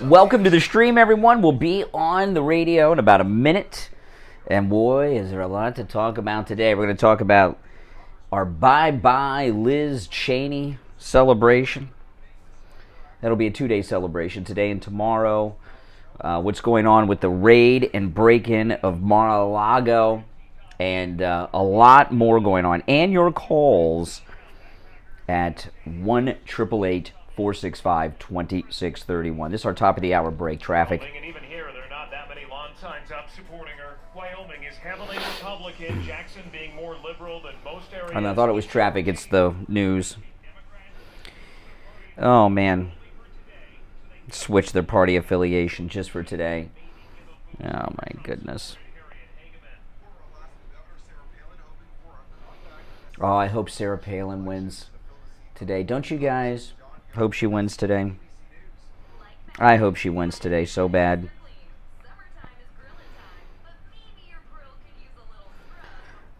Welcome to the stream, everyone. We'll be on the radio in about a minute. And boy, is there a lot to talk about today. We're going to talk about our bye-bye Liz Cheney celebration. That'll be a 2-day celebration, today and tomorrow. What's going on with the raid and break-in of Mar-a-Lago. And a lot more going on. And your calls at 1-888-465-2631. This is our top of the hour break. Traffic. And even here, there are not that many lawn signs up supporting her. Wyoming is heavily Republican, Jackson being more liberal than most areas. And I thought it was traffic. It's the news. Oh, man. Switch their party affiliation just for today. Oh, my goodness. Oh, I hope Sarah Palin wins today. Don't you guys hope she wins today? I hope she wins today so bad.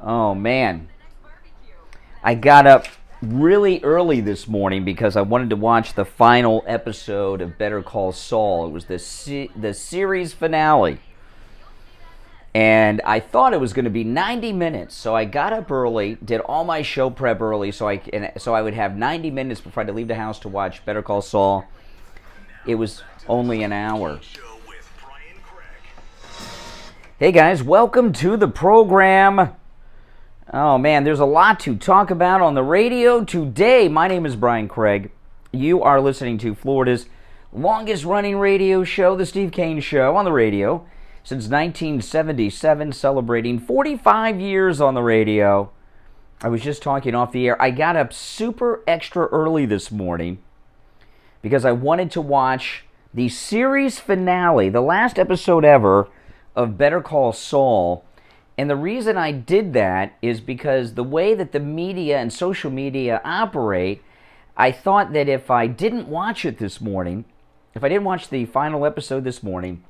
Oh, man. I got up really early this morning because I wanted to watch the final episode of Better Call Saul. It was the series finale. And I thought it was going to be 90 minutes, so I got up early, did all my show prep early, so I would have 90 minutes before I had to leave the house to watch Better Call Saul. It was only an hour. Hey guys, welcome to the program. Oh man, there's a lot to talk about on the radio today. My name is Brian Craig. You are listening to Florida's longest running radio show, the Steve Kane Show, on the radio. Since 1977, celebrating 45 years on the radio. I was just talking off the air. I got up super extra early this morning because I wanted to watch the series finale, the last episode ever of Better Call Saul. And the reason I did that is because the way that the media and social media operate, I thought that if I didn't watch it this morning, if I didn't watch the final episode this morning,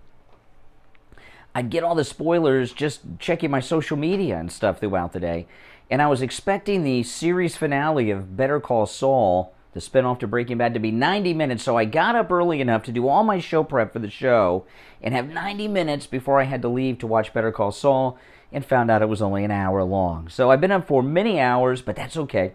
I'd get all the spoilers just checking my social media and stuff throughout the day. And I was expecting the series finale of Better Call Saul, the spinoff to Breaking Bad, to be 90 minutes. So I got up early enough to do all my show prep for the show and have 90 minutes before I had to leave to watch Better Call Saul, and found out it was only an hour long. So I've been up for many hours, but that's okay.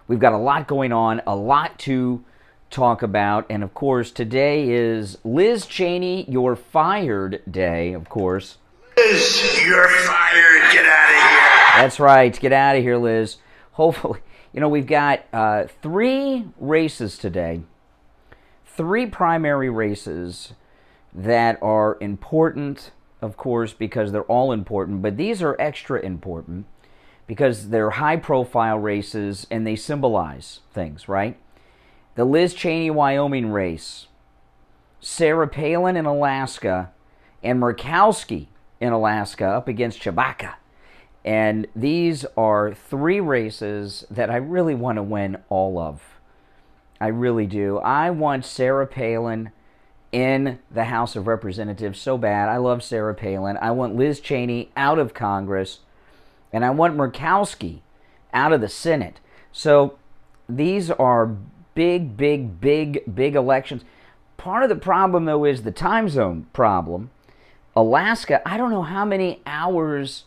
We've got a lot going on, a lot to talk about, and of course today is Liz Cheney, you're fired day, of course. Liz, you're fired, get out of here. That's right, get out of here, Liz. Hopefully, we've got 3 races today, 3 primary races that are important, of course, because they're all important, but these are extra important because they're high-profile races and they symbolize things, right? The Liz Cheney, Wyoming race, Sarah Palin in Alaska, and Murkowski in Alaska up against Chewbacca. And these are 3 races that I really want to win all of. I really do. I want Sarah Palin in the House of Representatives so bad. I love Sarah Palin. I want Liz Cheney out of Congress. And I want Murkowski out of the Senate. So these are big elections. Part of the problem, though, is the time zone problem. Alaska, I don't know how many hours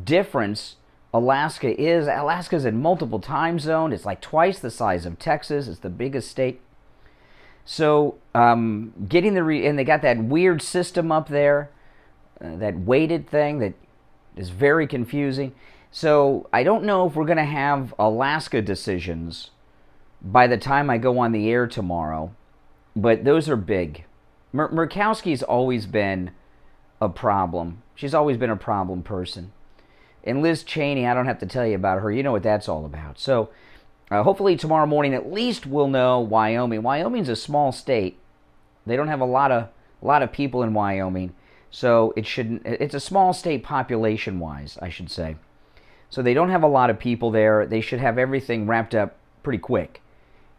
difference Alaska is. Alaska's in multiple time zones. It's like twice the size of Texas. It's the biggest state. So getting and they got that weird system up there, that weighted thing that is very confusing. So I don't know if we're going to have Alaska decisions by the time I go on the air tomorrow, but those are big. Murkowski's always been a problem. She's always been a problem person. And Liz Cheney, I don't have to tell you about her. You know what that's all about. So hopefully tomorrow morning at least we'll know Wyoming. Wyoming's a small state. They don't have a lot of people in Wyoming. So it's a small state population-wise, I should say. So they don't have a lot of people there. They should have everything wrapped up pretty quick.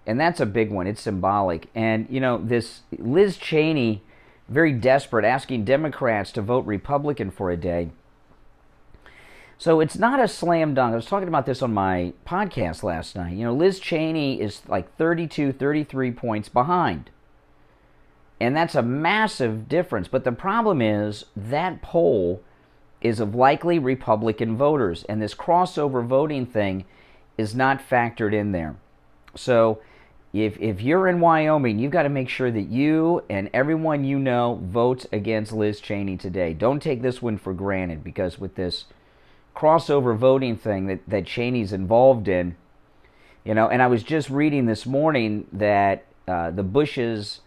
And that's a big one. It's symbolic. And, this Liz Cheney, very desperate, asking Democrats to vote Republican for a day. So it's not a slam dunk. I was talking about this on my podcast last night. You know, Liz Cheney is like 32, 33 points behind. And that's a massive difference. But the problem is that poll is of likely Republican voters. And this crossover voting thing is not factored in there. So if you're in Wyoming, you've got to make sure that you and everyone you know votes against Liz Cheney today. Don't take this one for granted, because with this crossover voting thing that Cheney's involved in, you know, and I was just reading this morning that the Bushes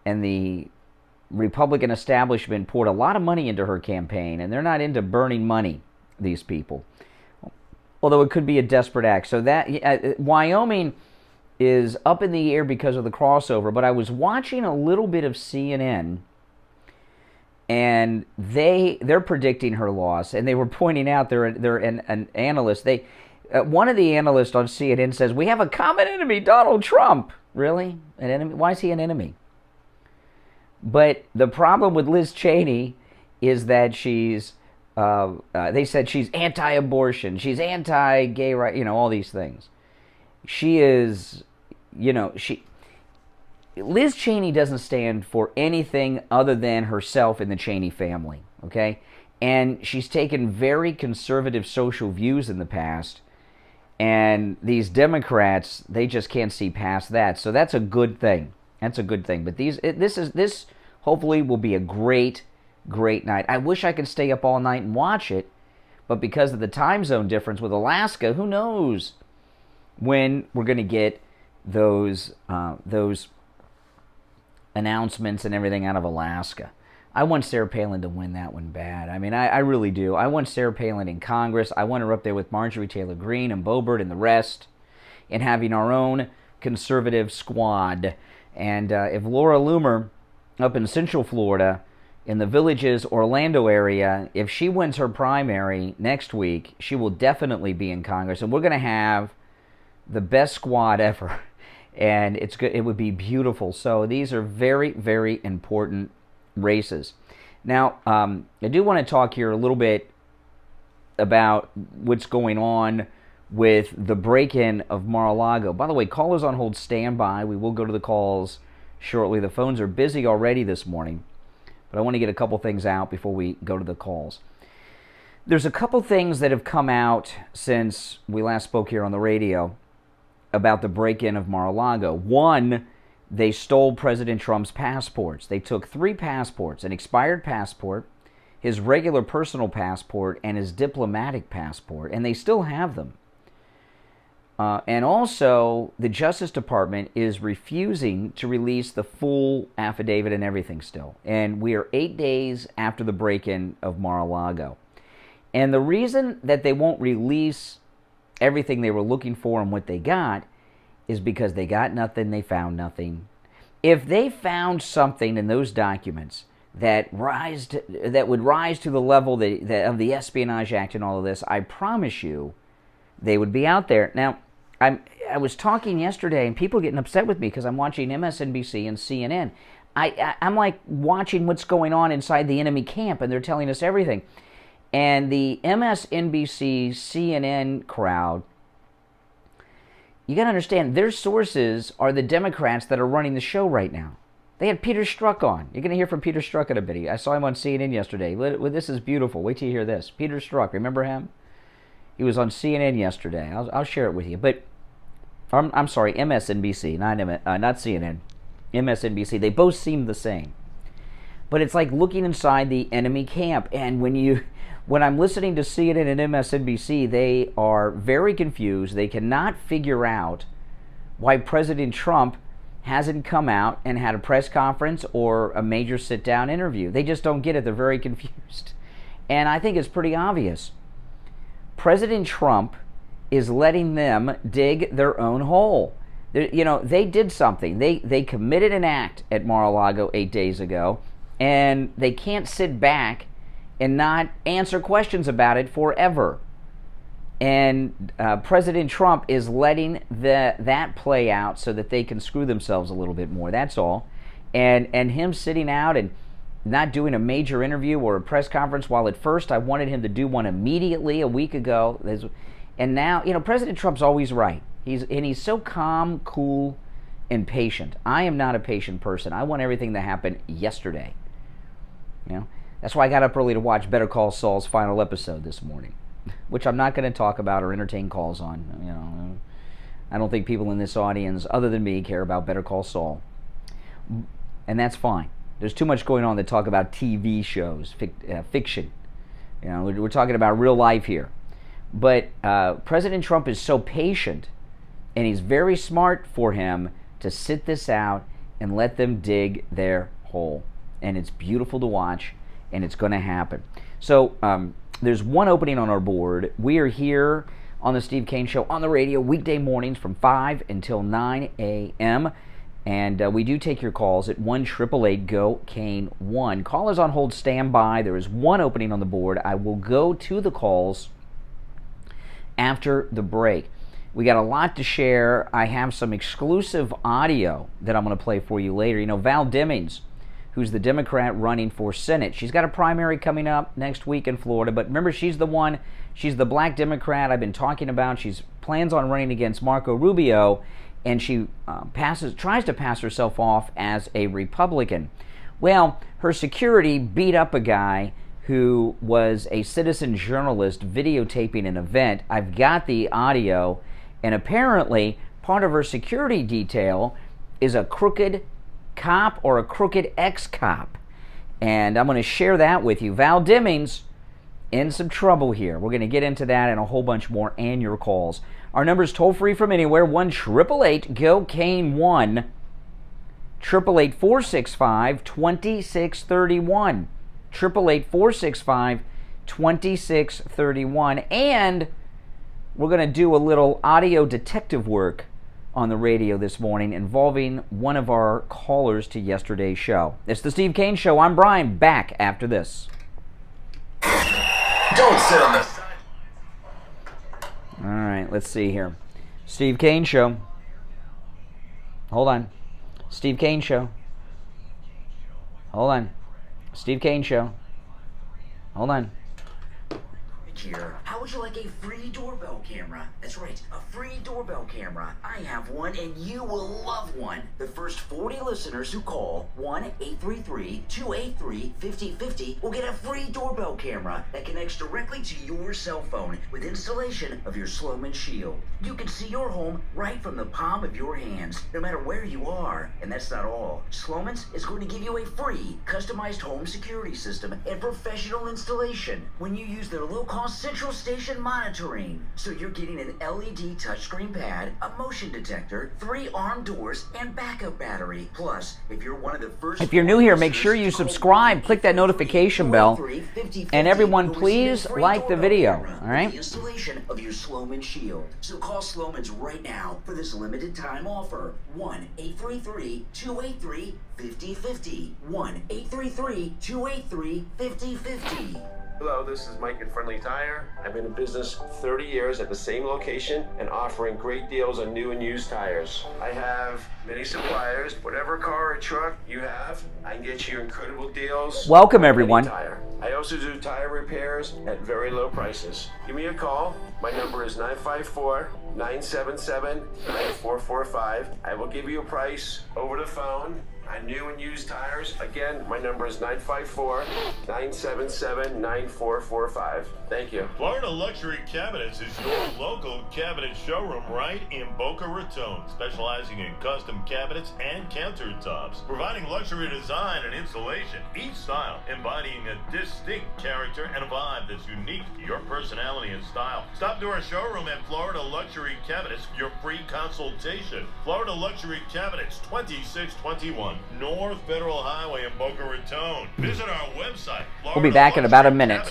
and the Republican establishment poured a lot of money into her campaign, and they're not into burning money, these people. Although it could be a desperate act. So that Wyoming is up in the air because of the crossover, but I was watching a little bit of CNN, and they're predicting her loss, and they were pointing out they're an analyst. One of the analysts on CNN says, "We have a common enemy, Donald Trump." Really? An enemy? Why is he an enemy? But the problem with Liz Cheney is that she's, they said she's anti-abortion, she's anti-gay right, you know, all these things. She is, you know, Liz Cheney doesn't stand for anything other than herself and the Cheney family, okay? And she's taken very conservative social views in the past, and these Democrats, they just can't see past that. So that's a good thing. That's a good thing. But this hopefully will be a great night. I wish I could stay up all night and watch it, but because of the time zone difference with Alaska, who knows when we're going to get those announcements and everything out of Alaska. I want Sarah Palin to win that one bad. I mean, I really do. I want Sarah Palin in Congress. I want her up there with Marjorie Taylor Greene and Boebert and the rest, and having our own conservative squad. And if Laura Loomer up in Central Florida, in the Villages, Orlando area, if she wins her primary next week, she will definitely be in Congress. And we're going to have the best squad ever. And it's good. It would be beautiful. So these are very, very important races. Now, I do want to talk here a little bit about what's going on with the break-in of Mar-a-Lago. By the way, callers on hold, stand by. We will go to the calls shortly. The phones are busy already this morning, but I want to get a couple things out before we go to the calls. There's a couple things that have come out since we last spoke here on the radio about the break-in of Mar-a-Lago. One, they stole President Trump's passports. They took 3 passports, an expired passport, his regular personal passport, and his diplomatic passport, and they still have them. And also, the Justice Department is refusing to release the full affidavit and everything still. And we are 8 days after the break-in of Mar-a-Lago. And the reason that they won't release everything they were looking for and what they got is because they got nothing, they found nothing. If they found something in those documents that would rise to the level of the Espionage Act and all of this, I promise you, they would be out there. Now, I was talking yesterday, and people getting upset with me because I'm watching MSNBC and CNN. I'm like watching what's going on inside the enemy camp, and they're telling us everything. And the MSNBC, CNN crowd, you got to understand, their sources are the Democrats that are running the show right now. They had Peter Strzok on. You're going to hear from Peter Strzok in a bit. I saw him on CNN yesterday. This is beautiful. Wait till you hear this. Peter Strzok, remember him? He was on CNN yesterday. I'll share it with you. But I'm sorry, MSNBC, not CNN. MSNBC. They both seem the same. But it's like looking inside the enemy camp. And when I'm listening to CNN and MSNBC, they are very confused. They cannot figure out why President Trump hasn't come out and had a press conference or a major sit-down interview. They just don't get it. They're very confused. And I think it's pretty obvious. President Trump is letting them dig their own hole. They did something. They committed an act at Mar-a-Lago 8 days ago, and they can't sit back and not answer questions about it forever. And President Trump is letting that play out so that they can screw themselves a little bit more. That's all. And him sitting out and not doing a major interview or a press conference, while at first I wanted him to do one immediately a week ago. And now, President Trump's always right. He's so calm, cool, and patient. I am not a patient person. I want everything to happen yesterday. That's why I got up early to watch Better Call Saul's final episode this morning, which I'm not going to talk about or entertain calls on. I don't think people in this audience, other than me, care about Better Call Saul. And that's fine. There's too much going on to talk about TV shows, fiction. We're talking about real life here. But President Trump is so patient, and he's very smart for him to sit this out and let them dig their hole. And it's beautiful to watch, and it's going to happen. So there's one opening on our board. We are here on the Steve Kane Show on the radio weekday mornings from 5 until 9 a.m. And we do take your calls at 1-888-GO-KANE-1. Callers on hold, stand by. There is one opening on the board. I will go to the calls after the break. We got a lot to share. I have some exclusive audio that I'm going to play for you later. Val Demings, who's the Democrat running for Senate. She's got a primary coming up next week in Florida, but remember, she's the black Democrat I've been talking about. She plans on running against Marco Rubio, and she tries to pass herself off as a Republican. Well, her security beat up a guy who was a citizen journalist videotaping an event. I've got the audio, and apparently part of her security detail is a crooked cop or a crooked ex-cop. And I'm going to share that with you. Val Demings in some trouble here. We're going to get into that and a whole bunch more and your calls. Our number's toll-free from anywhere, 1-888-GO-KANE-1, 888-465-2631, 888-465-2631. And we're going to do a little audio detective work on the radio this morning involving one of our callers to yesterday's show. It's the Steve Kane Show. I'm Brian, back after this. Don't sit on the sidelines. All right, let's see here. Steve Kane Show. Hold on. Steve Kane Show. Hold on. Steve Kane Show. Hold on. Here. How would you like a free doorbell camera? That's right, a free doorbell camera. I have one and you will love one. The first 40 listeners who call 1-833-283-5050 will get a free doorbell camera that connects directly to your cell phone with installation of your Sloman Shield. You can see your home right from the palm of your hands, no matter where you are. And that's not all. Sloman's is going to give you a free, customized home security system and professional installation when you use their low-cost central station monitoring. So you're getting an LED touchscreen pad, a motion detector, 3 armed doors, and backup battery. Plus, if you're one of the first... If you're new here, make sure you subscribe, click that notification bell, and everyone please like the video, all right? The installation of your Sloman Shield. So call Sloman's right now for this limited time offer. 1-833-283-5050. 1-833-283-5050. Hello, this is Mike at Friendly Tire. I've been in business 30 years at the same location and offering great deals on new and used tires. I have many suppliers. Whatever car or truck you have, I can get you incredible deals. Welcome, everyone. Tire. I also do tire repairs at very low prices. Give me a call. My number is 954-977-9445. I will give you a price over the phone on new and used tires. Again, my number is 954-977-9445. Thank you. Florida Luxury Cabinets is your local cabinet showroom right in Boca Raton, specializing in custom cabinets and countertops, providing luxury design and installation, each style embodying a distinct character and a vibe that's unique to your personality and style. Stop to our showroom at Florida Luxury Cabinets for your free consultation. Florida Luxury Cabinets, 2621 North Federal Highway in Boca Raton. Visit our website, We'll be back in about a minute.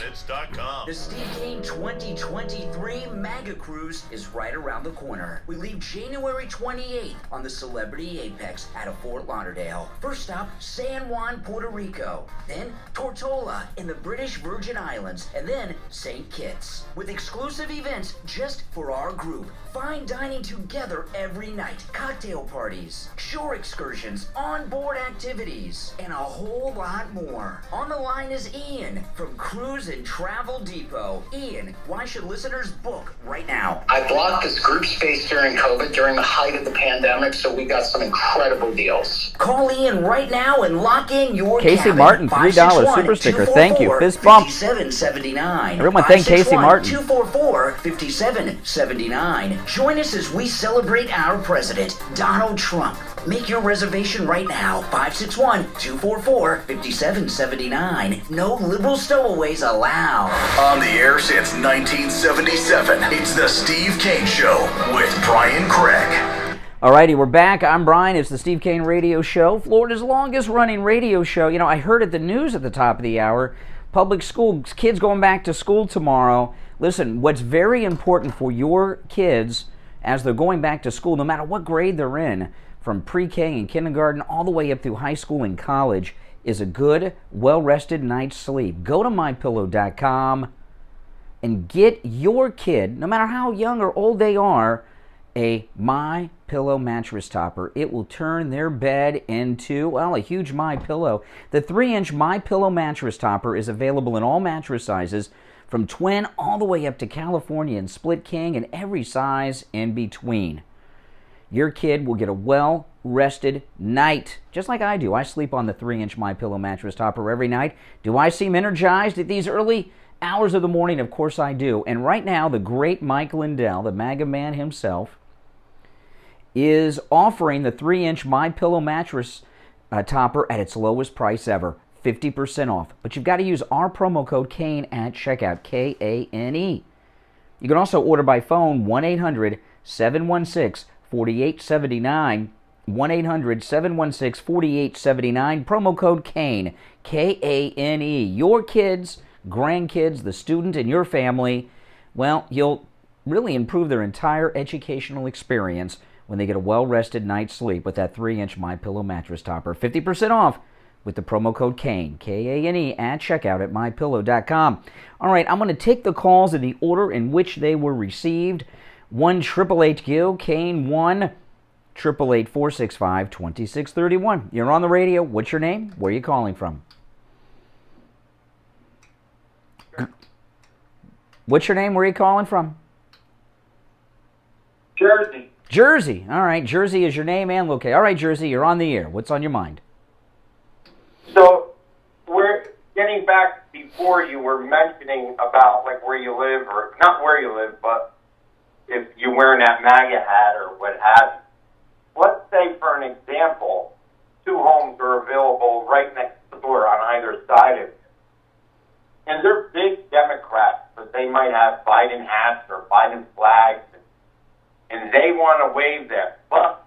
The Steve Kane 2023 MAGA Cruise is right around the corner. We leave January 28th on the Celebrity Apex out of Fort Lauderdale. First stop, San Juan, Puerto Rico. Then Tortola in the British Virgin Islands. And then St. Kitts. With exclusive events just for our group. Fine dining together every night. Cocktail parties. Shore excursions. On board sport activities, and a whole lot more. On the line is Ian from Cruise and Travel Depot. Ian, why should listeners book right now? I blocked this group space during COVID, during the height of the pandemic, so we got some incredible deals. Call Ian right now and lock in your Casey cabin. Martin, $3 super sticker. Thank you. Fist bump. Everyone thank Casey Martin. 244-5779. Join us as we celebrate our president, Donald Trump. Make your reservation right now. 561-244-5779. No liberal stowaways allowed. On the air since 1977, it's the Steve Kane Show with Brian Craig. Alrighty, we're back. I'm Brian. It's the Steve Kane Radio Show, Florida's longest running radio show. You know, I heard at the news at the top of the hour, public school, kids going back to school tomorrow. Listen, what's very important for your kids as they're going back to school, no matter what grade they're in, from pre-K and kindergarten all the way up through high school and college, is a good, well-rested night's sleep. Go to mypillow.com and get your kid, no matter how young or old they are, a My Pillow mattress topper. It will turn their bed into, well, a huge My Pillow. The 3-inch My Pillow mattress topper is available in all mattress sizes, from twin all the way up to California and split king, and every size in between. Your kid will get a well-rested night, just like I do. I sleep on the 3-inch My Pillow mattress topper every night. Do I seem energized at these early hours of the morning? Of course I do. And right now, the great Mike Lindell, the MAGA man himself, is offering the 3-inch My Pillow mattress topper at its lowest price ever, 50% off. But you've got to use our promo code KANE at checkout, K-A-N-E. You can also order by phone, 1-800-716-4879, 1-800-716-4879, promo code KANE, K-A-N-E. Your kids, grandkids, the student in your family, well, you'll really improve their entire educational experience when they get a well-rested night's sleep with that 3-inch My Pillow mattress topper. 50% off with the promo code KANE, K-A-N-E, at checkout at mypillow.com. All right, I'm going to take the calls in the order in which they were received. 1-888-GIL, KANE 1-888-465-2631. You're on the radio. What's your name? Where are you calling from? What's your name? Where are you calling from? Jersey. Jersey. All right, Jersey is your name and location. All right, Jersey, you're on the air. What's on your mind? So we're getting back before you were mentioning about like where you live, or not where you live, but if you're wearing that MAGA hat or what have you. Let's say, for an example, 2 homes are available right next door on either side of you. And they're big Democrats, but they might have Biden hats or Biden flags, and they want to wave them. But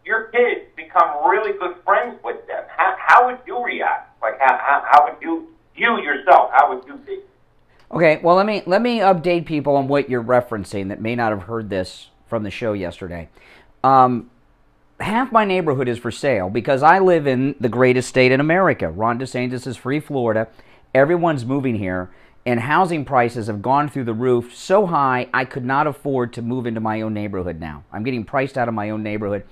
your kids become really good friends with them. How would you react? Like, how would you yourself, how would you be? Okay, well, let me update people on what you're referencing that may not have heard this from the show yesterday. Half my neighborhood is for sale because I live in the greatest state in America. Ron DeSantis is free Florida. Everyone's moving here, and housing prices have gone through the roof so high I could not afford to move into my own neighborhood now. I'm getting priced out of my own neighborhood.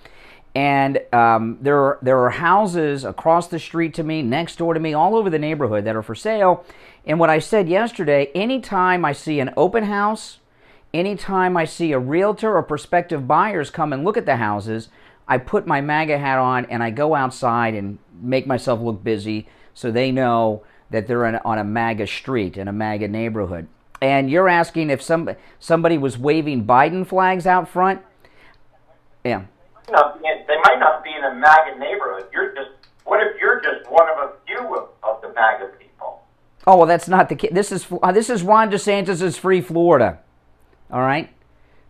And there are houses across the street to me, next door to me, all over the neighborhood that are for sale. And what I said yesterday, anytime I see an open house, anytime I see a realtor or prospective buyers come and look at the houses, I put my MAGA hat on and I go outside and make myself look busy so they know that they're on a MAGA street, in a MAGA neighborhood. And you're asking if somebody was waving Biden flags out front? Yeah. They might not be in a MAGA neighborhood. What if you're just one of a few of the MAGA people? Oh, well, that's not the case. This is Ron DeSantis' free Florida. All right?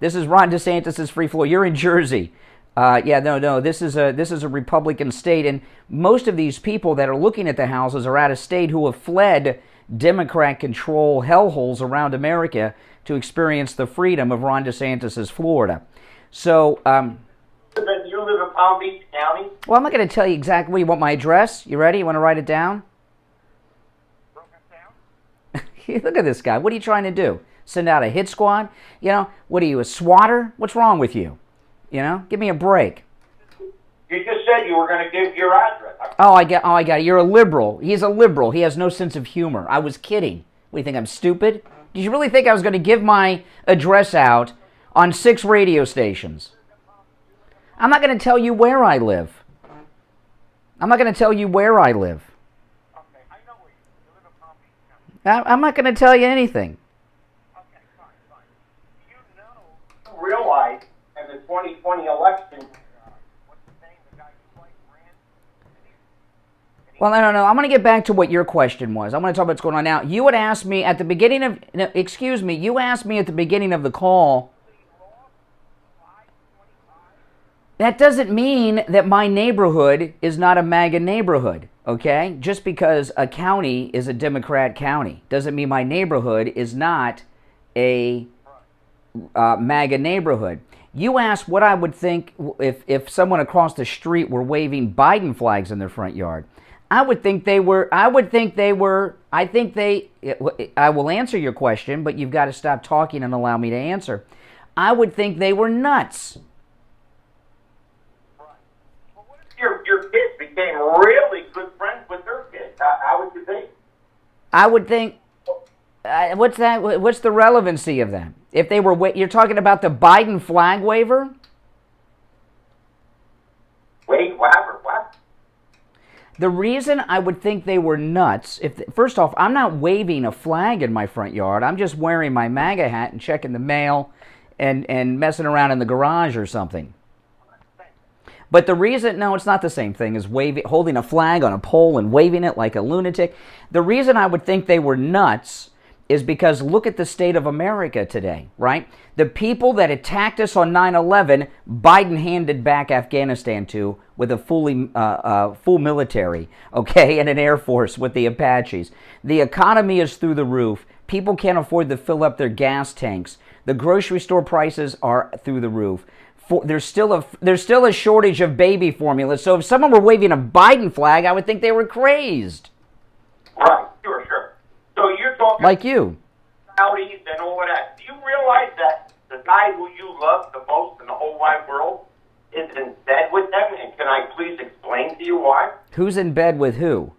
This is Ron DeSantis' free Florida. You're in Jersey. This is a Republican state, and most of these people that are looking at the houses are out of state who have fled Democrat control hellholes around America to experience the freedom of Ron DeSantis' Florida. So, you live in Palm Beach County? Well, I'm not going to tell you exactly. You want my address? You ready? You want to write it down? Look at this guy. What are you trying to do? Send out a hit squad? You know, what are you, a swatter? What's wrong with you? You know, give me a break. You just said you were going to give your address. Oh, I got it. You're a liberal. He's a liberal. He has no sense of humor. I was kidding. What, do you think I'm stupid? Did you really think I was going to give my address out on 6 radio stations? I'm not going to tell you where I live. I'm not going to tell you where I live. Okay, I know where you live in Palm Beach County. I'm not going to tell you anything. Okay, fine. You realize in the 2020 election, what's his name, the guy who ran? Well, no. I'm going to get back to what your question was. I'm going to talk about what's going on now. You had asked me at the beginning of, no, excuse me, you asked me at the beginning of the call. That doesn't mean that my neighborhood is not a MAGA neighborhood, okay? Just because a county is a Democrat county doesn't mean my neighborhood is not a MAGA neighborhood. You asked what I would think if someone across the street were waving Biden flags in their front yard. I will answer your question, but you've got to stop talking and allow me to answer. I would think they were nuts. Your kids became really good friends with their kids. How would you think? I would think, what's that? What's the relevancy of that? If they were, you're talking about the Biden flag waiver? Wait, what? The reason I would think they were nuts, first off, I'm not waving a flag in my front yard. I'm just wearing my MAGA hat and checking the mail and messing around in the garage or something. But the reason, no, it's not the same thing as holding a flag on a pole and waving it like a lunatic. The reason I would think they were nuts is because look at the state of America today, right? The people that attacked us on 9/11, Biden handed back Afghanistan to with a full military, okay, and an air force with the Apaches. The economy is through the roof. People can't afford to fill up their gas tanks. The grocery store prices are through the roof. There's still a shortage of baby formula. So if someone were waving a Biden flag, I would think they were crazed. Right, sure. So you're talking like you, Saudis and all of that. Do you realize that the guy who you love the most in the whole wide world is in bed with them? And can I please explain to you why? Who's in bed with who?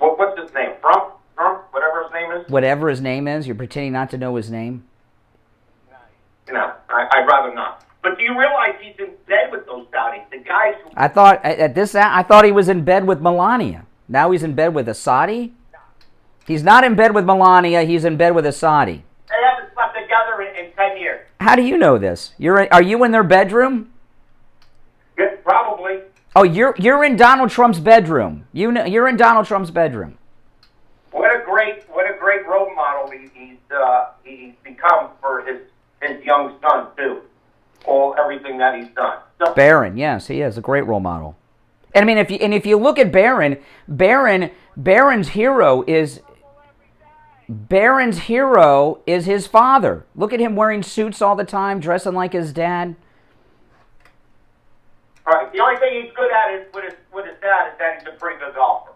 Well, what's his name? Trump, whatever his name is. Whatever his name is, you're pretending not to know his name. No, I'd rather not. But do you realize he's in bed with those Saudis? The guys who... I thought he was in bed with Melania. Now he's in bed with a Saudi? He's not in bed with Melania, he's in bed with a Saudi. They haven't slept together in 10 years. How do you know this? Are you in their bedroom? Yeah, probably. Oh, you're in Donald Trump's bedroom. You're in Donald Trump's bedroom. What a great role model he's become for his young son too. Everything that he's done. So, Barron, yes, he is a great role model. And I mean, if you look at Barron's hero is his father. Look at him wearing suits all the time, dressing like his dad. Right. The only thing he's good at is with his dad is that he's a pretty good golfer.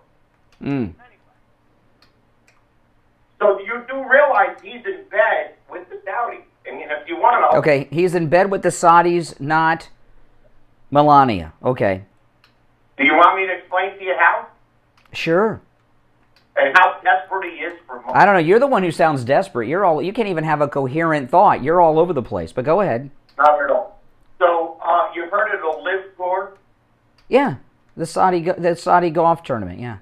So you do realize he's in bed with the Saudis. I mean, if you want to... Okay, he's in bed with the Saudis, not Melania. Okay. Do you want me to explain to you how? Sure. And how desperate he is for money? I don't know. You're the one who sounds desperate. You can't even have a coherent thought. You're all over the place. But go ahead. Not at all. So you've heard of the Live Tour? Yeah, the Saudi golf tournament. Yeah.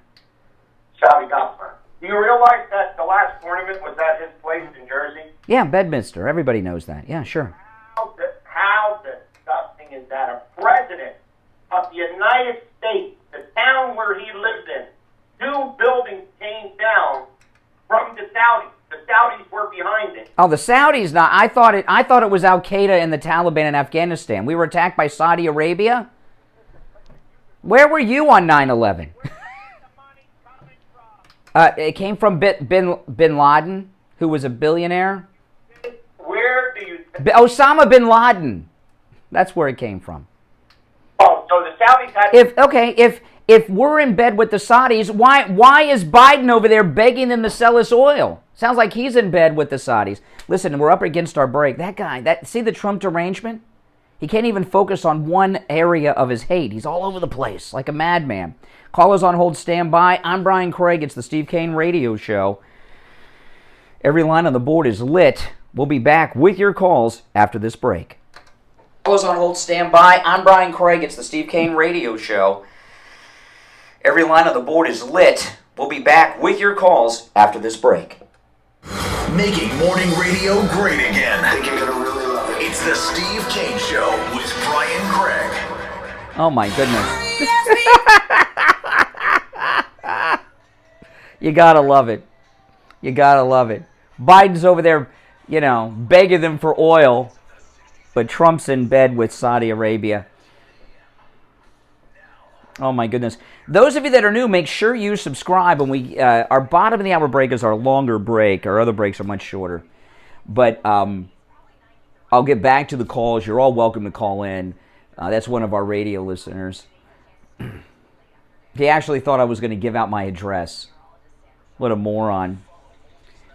Saudi golf tournament. Do you realize that the last tournament was at his place in Jersey? Yeah, Bedminster. Everybody knows that. Yeah, sure. How disgusting is that? A president of the United States, the town where he lived in, 2 buildings came down from the Saudis. The Saudis were behind it. Oh, the Saudis? Not. I thought it was Al Qaeda and the Taliban in Afghanistan. We were attacked by Saudi Arabia. Where were you on 9/11? It came from Bin Laden, who was a billionaire. Where do you... Osama Bin Laden. That's where it came from. Oh, so the Saudis had... If we're in bed with the Saudis, why is Biden over there begging them to sell us oil? Sounds like he's in bed with the Saudis. Listen, we're up against our break. That guy, see the Trump derangement? He can't even focus on one area of his hate. He's all over the place, like a madman. Callers on hold, stand by. I'm Brian Craig. It's the Steve Kane Radio Show. Every line on the board is lit. We'll be back with your calls after this break. Callers on hold, stand by. I'm Brian Craig. It's the Steve Kane Radio Show. Every line on the board is lit. We'll be back with your calls after this break. Making morning radio great again. I think you're gonna really love it. It's the Steve Kane Show with Brian Craig. Oh my goodness. You gotta love it. You gotta love it. Biden's over there, begging them for oil, but Trump's in bed with Saudi Arabia. Oh my goodness. Those of you that are new, make sure you subscribe. And our bottom of the hour break is our longer break. Our other breaks are much shorter. But I'll get back to the calls. You're all welcome to call in. That's one of our radio listeners. He actually thought I was going to give out my address. What a moron.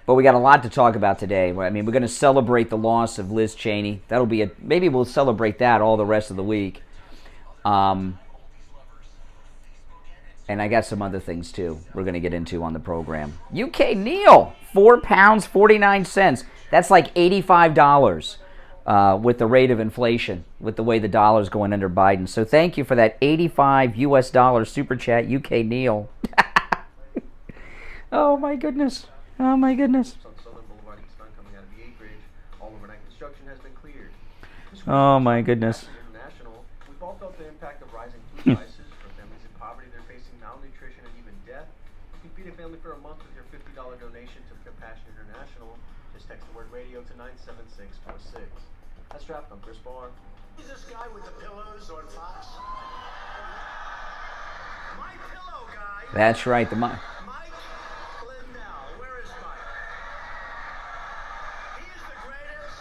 But we got a lot to talk about today. I mean, we're going to celebrate the loss of Liz Cheney. Maybe we'll celebrate that all the rest of the week. And I got some other things, too, we're going to get into on the program. UK Neil, £4.49. That's like $85 with the rate of inflation, with the way the dollar's going under Biden. So thank you for that $85 super chat, UK Neil. Oh, my goodness. Oh, my goodness. Oh, my goodness. We've all felt the impact of rising food prices. Family for a month with your $50 donation to Compassion International. Just text the word radio to 97646. That's Draft. I'm Chris Barr. Is this guy with the pillows on Fox? My pillow guy. That's right. Mike Lindell. Where is Mike? He is the greatest.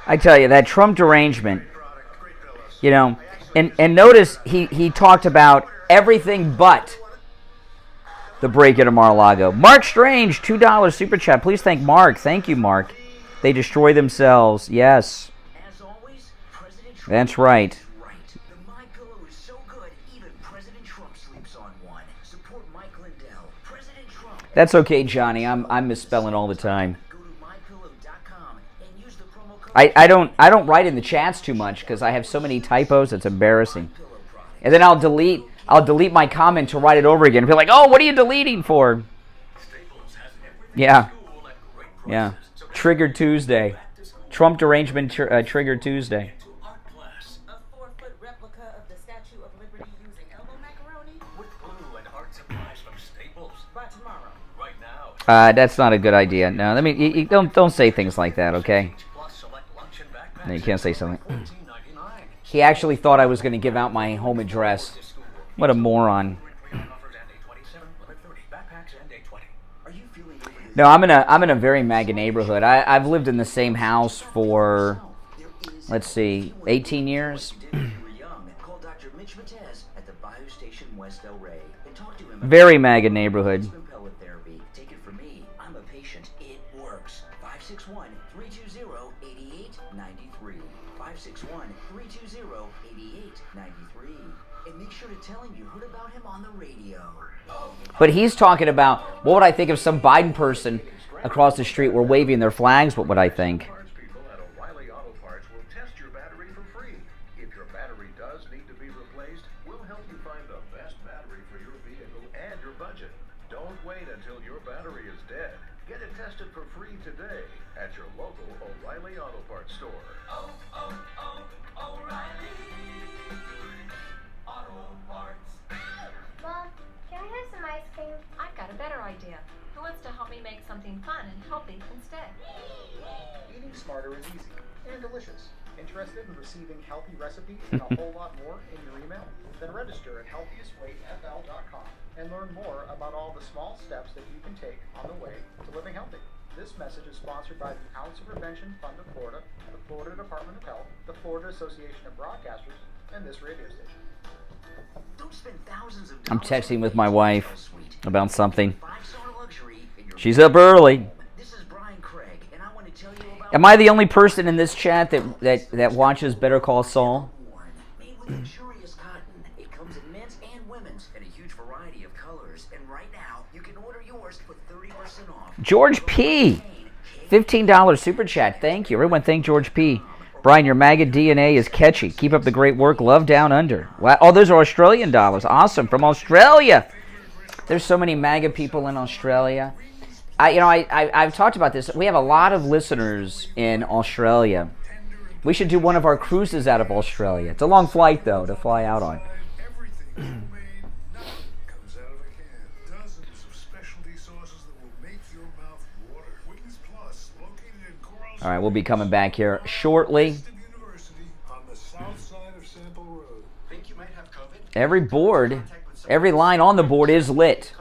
I tell you, that Trump derangement, and notice he talked about everything but the break-in of Mar-a-Lago. Mark Strange, $2 super chat. Please thank Mark. Thank you, Mark. They destroy themselves. Yes. As always, President Trump That's right. is right. The My Pillow is so good, even President Trump sleeps on one. Support Mike Lindell. President Trump. That's okay, Johnny. I'm misspelling all the time. Go to mypillow.com and use the promo code. I don't write in the chats too much because I have so many typos. It's embarrassing. And then I'll delete my comment to write it over again and be like, oh, what are you deleting for? Yeah. Yeah. Trigger Tuesday. Trump derangement trigger Tuesday. A 4-foot replica of the Statue of Liberty using elbow macaroni with glue and art supplies from Staples. by tomorrow. Right now. That's not a good idea. No, you don't say things like that, okay? No, you can't say something. He actually thought I was going to give out my home address. What a moron. No, I'm in a very MAGA neighborhood. I've lived in the same house for, let's see, 18 years. Very MAGA neighborhood. Take it from me. I'm a patient. It works. 561-320-8893. 561-320-8893. And make sure to tell him you heard about him on the radio. But he's talking about, what would I think if some Biden person across the street were waving their flags? What would I think? People at O'Reilly Auto Parts will test your battery for free. If your battery does need to be replaced, we'll help you find the best battery for your vehicle and your budget. Don't wait until your battery is dead. Get it tested for free today at your local O'Reilly Auto Parts store. O'Reilly Auto Parts. Mom, can I have some ice cream? I've got a better idea. Who wants to help me make something fun and healthy instead? Eating smarter is easy and delicious. Interested in receiving healthy recipes and a whole lot more in your email? Then register at healthiestweightfl.com and learn more about all the small steps that you can take on the way to living healthy. This message is sponsored by the Ounce of Prevention Fund of Florida, the Florida Department of Health, the Florida Association of Broadcasters, and this radio station. Don't spend thousands of I'm dollars texting with my wife about something. 5-star luxury in your She's up early. This is Brian Craig, and I want to tell you about Am I the only person in this chat that watches Better Call Saul? Made with luxurious cotton. It comes in men's and women's in a huge variety of colors. And right now, you can order yours for 30% off. George P. $15 super chat. Thank you. Everyone thank George P. Brian, your MAGA DNA is catchy. Keep up the great work. Love down under. Wow. Oh, those are Australian dollars. Awesome. From Australia. There's so many MAGA people in Australia. I've talked about this. We have a lot of listeners in Australia. We should do one of our cruises out of Australia. It's a long flight, though, to fly out on. All right, we'll be coming back here shortly. Every board, every line on the board is lit.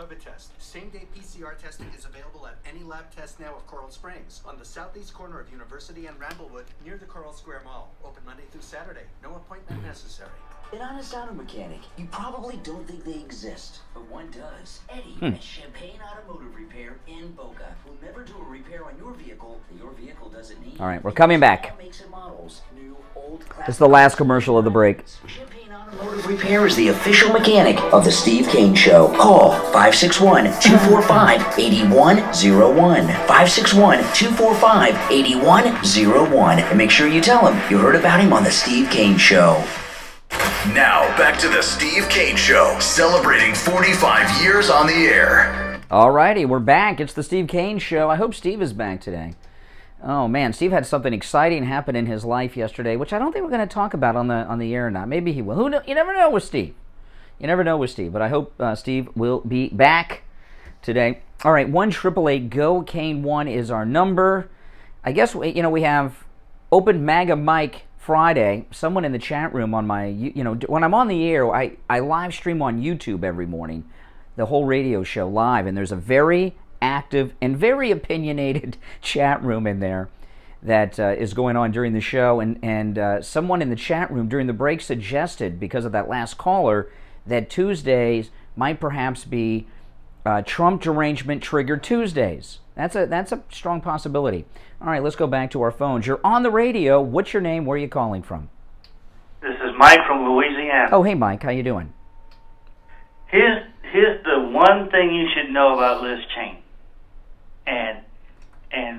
Same-day PCR testing is available at any lab test now of Coral Springs on the southeast corner of University and Ramblewood near the Coral Square Mall. Open Monday through Saturday. No appointment necessary. An honest auto mechanic. You probably don't think they exist, but one does. Eddie at Champagne Automotive Repair in Boca will never do a repair on your vehicle that your vehicle doesn't need. All right, we're coming back. Makes and models, new, old, This is the last commercial of the break. Automotive Repair is the official mechanic of the Steve Kane Show. Call 561-245-8101. 561-245-8101. And make sure you tell him you heard about him on the Steve Kane Show. Now, back to the Steve Kane Show, celebrating 45 years on the air. All righty, we're back. It's the Steve Kane Show. I hope Steve is back today. Oh, man, Steve had something exciting happen in his life yesterday, which I don't think we're going to talk about on the air or not. Maybe he will. You never know with Steve. You never know with Steve, but I hope Steve will be back today. All right, 1-888-GO-KANE-1 is our number. I guess, we have Open MAGA Mike Friday. Someone in the chat room on my, when I'm on the air, I live stream on YouTube every morning, the whole radio show live, and there's a very active and very opinionated chat room in there that is going on during the show, and someone in the chat room during the break suggested, because of that last caller, that Tuesdays might perhaps be Trump derangement triggered Tuesdays. That's a strong possibility. All right, let's go back to our phones. You're on the radio. What's your name? Where are you calling from? This is Mike from Louisiana. Oh, hey, Mike. How you doing? Here's the one thing you should know about Liz Cheney. And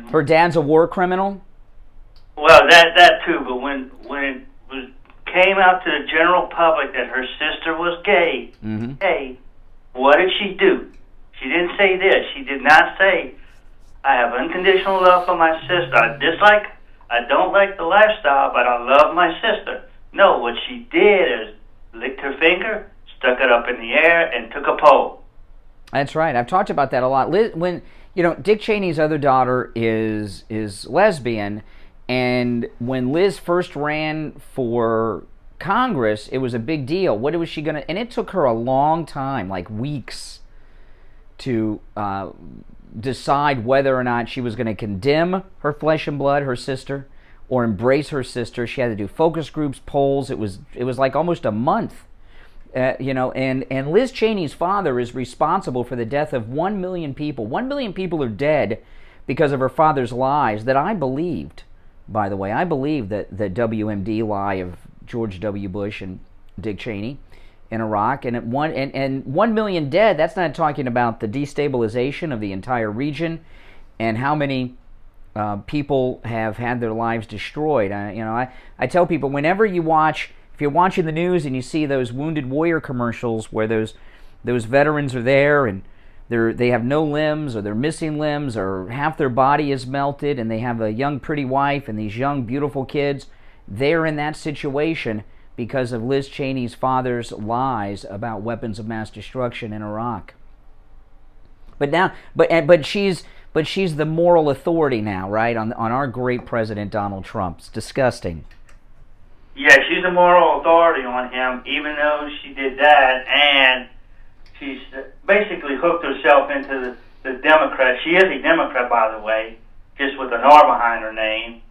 her dad's a war criminal? Well, that too, but when it came out to the general public that her sister was gay, hey, what did she do? She didn't say this. She did not say, I have unconditional love for my sister. I don't like the lifestyle, but I love my sister. No, what she did is licked her finger, stuck it up in the air, and took a poll. That's right. I've talked about that a lot. Liz, when Dick Cheney's other daughter is lesbian, and when Liz first ran for Congress, it was a big deal. What was she going to... And it took her a long time, like weeks, to decide whether or not she was going to condemn her flesh and blood, her sister, or embrace her sister. She had to do focus groups, polls. It was like almost a month. And Liz Cheney's father is responsible for the death of 1 million people. 1 million people are dead because of her father's lies that I believed, by the way. I believed that the WMD lie of George W. Bush and Dick Cheney in Iraq. And 1 million dead, that's not talking about the destabilization of the entire region and how many people have had their lives destroyed. I tell people, whenever you watch... If you're watching the news and you see those Wounded Warrior commercials where those veterans are there and they have no limbs, or they're missing limbs, or half their body is melted, and they have a young pretty wife and these young beautiful kids, they're in that situation because of Liz Cheney's father's lies about weapons of mass destruction in Iraq. But she's the moral authority now, right, on our great president Donald Trump. It's disgusting. Yeah, she's a moral authority on him, even though she did that, and she's basically hooked herself into the Democrats. She is a Democrat, by the way, just with an R behind her name,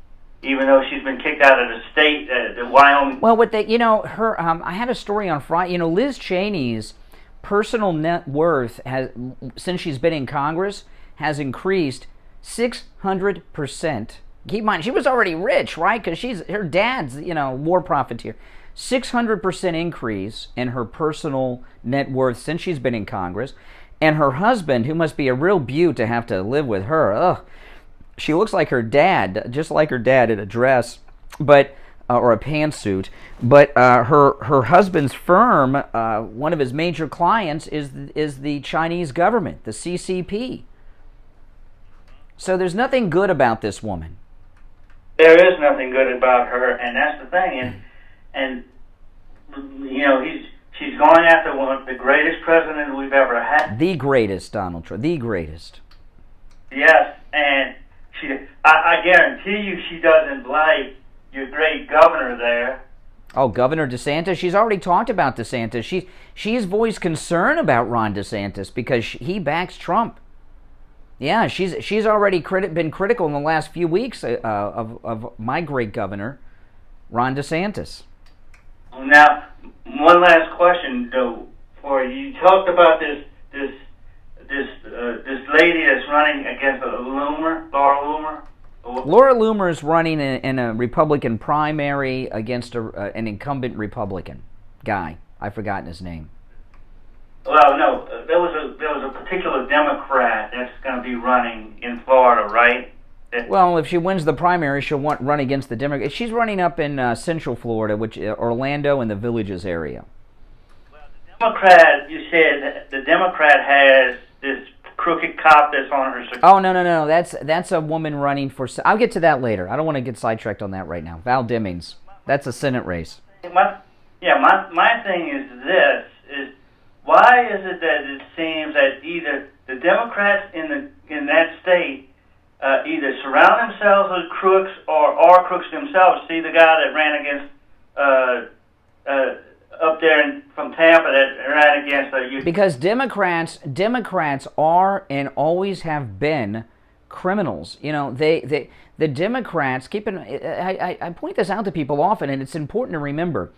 even though she's been kicked out of the state, the Wyoming. Well, her, I had a story on Friday. Liz Cheney's personal net worth has, since she's been in Congress, has increased 600%. Keep in mind, she was already rich, right? Because her dad's, war profiteer. 600% increase in her personal net worth since she's been in Congress. And her husband, who must be a real beaut to have to live with her, she looks like her dad, just like her dad in a dress, but or a pantsuit. But her husband's firm, one of his major clients is the Chinese government, the CCP. So there's nothing good about this woman. There is nothing good about her, and that's the thing. And she's going after the greatest president we've ever had. The greatest, Donald Trump. The greatest. Yes, and I guarantee you she doesn't like your great governor there. Oh, Governor DeSantis? She's already talked about DeSantis. She's voiced concern about Ron DeSantis because he backs Trump. Yeah, she's already been critical in the last few weeks of my great governor, Ron DeSantis. Now, one last question though for you. You talked about this lady that's running against Laura Loomer. Laura Loomer is running in a Republican primary against an incumbent Republican guy. I've forgotten his name. Well, no, there was a particular Democrat that's going to be running in Florida, right? Well, if she wins the primary, she'll run against the Democrat. She's running up in Central Florida, which Orlando and the Villages area. Well, the Democrat, you said the Democrat has this crooked cop that's on her. Oh no! That's a woman running for. I'll get to that later. I don't want to get sidetracked on that right now. Val Demings. That's a Senate race. My thing is this: is why is it that it seems that either the Democrats in that state either surround themselves with crooks or are crooks themselves? See the guy that ran against up there from Tampa that ran against because Democrats are and always have been criminals. The Democrats I point this out to people often, and it's important to remember.